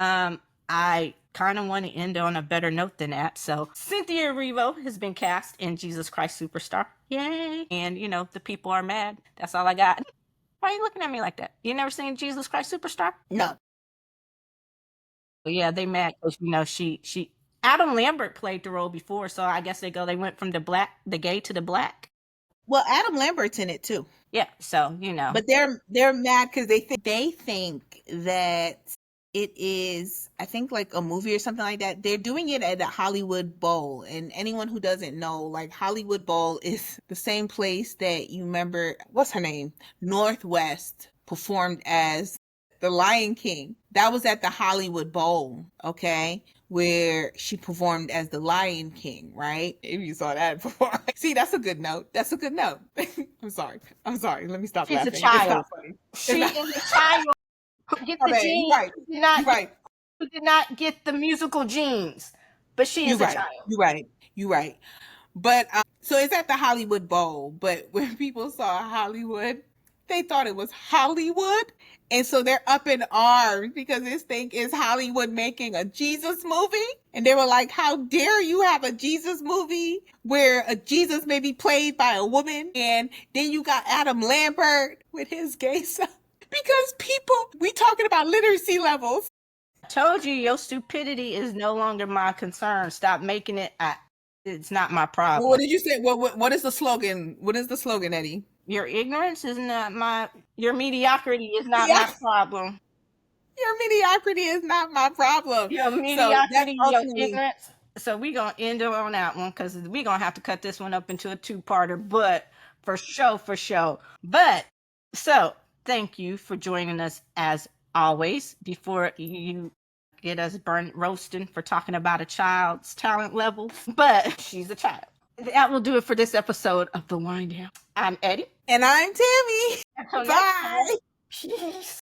Speaker 1: um, I kind of want to end on a better note than that. So Cynthia Erivo has been cast in Jesus Christ Superstar. Yay. And, the people are mad. That's all I got. Why are you looking at me like that? You never seen Jesus Christ Superstar?
Speaker 2: No.
Speaker 1: But yeah, they mad because, she Adam Lambert played the role before, so I guess they went from the gay to the black.
Speaker 2: Well, Adam Lambert's in it too.
Speaker 1: Yeah, so you know.
Speaker 2: But they're mad because they think that it is, I think, like a movie or something like that. They're doing it at the Hollywood Bowl, and anyone who doesn't know, like, Hollywood Bowl is the same place that, you remember, what's her name, Northwest performed as the Lion King. That was at the Hollywood Bowl, okay, where she performed as the Lion King, right? If you saw that before. See, that's a good note. That's a good note. I'm sorry. Let me stop
Speaker 1: She's
Speaker 2: laughing.
Speaker 1: a child.
Speaker 2: She
Speaker 1: is a child. Get the genes.
Speaker 2: Right.
Speaker 1: Who did not get the musical genes, but she is a child.
Speaker 2: You're right. But so it's at the Hollywood Bowl. But when people saw Hollywood, they thought it was Hollywood, and so they're up in arms because this thing is Hollywood making a Jesus movie, and they were like, "How dare you have a Jesus movie where a Jesus may be played by a woman?" And then you got Adam Lambert with his gay self. Because we talking about literacy levels.
Speaker 1: I told you your stupidity is no longer my concern. Stop making it. It's not my problem.
Speaker 2: Well, what did you say? What is the slogan? What is the slogan, Eddie?
Speaker 1: Your ignorance is not your mediocrity is not my problem.
Speaker 2: Your mediocrity is not my problem.
Speaker 1: Your mediocrity, your ignorance. So we're going to end on that one because we're going to have to cut this one up into a two-parter, but for show. But, so, thank you for joining us as always. Before you get us roasting for talking about a child's talent level, but she's a child. That will do it for this episode of The Wind Down. I'm Eddie.
Speaker 2: And I'm Tammy. Bye.
Speaker 1: Peace.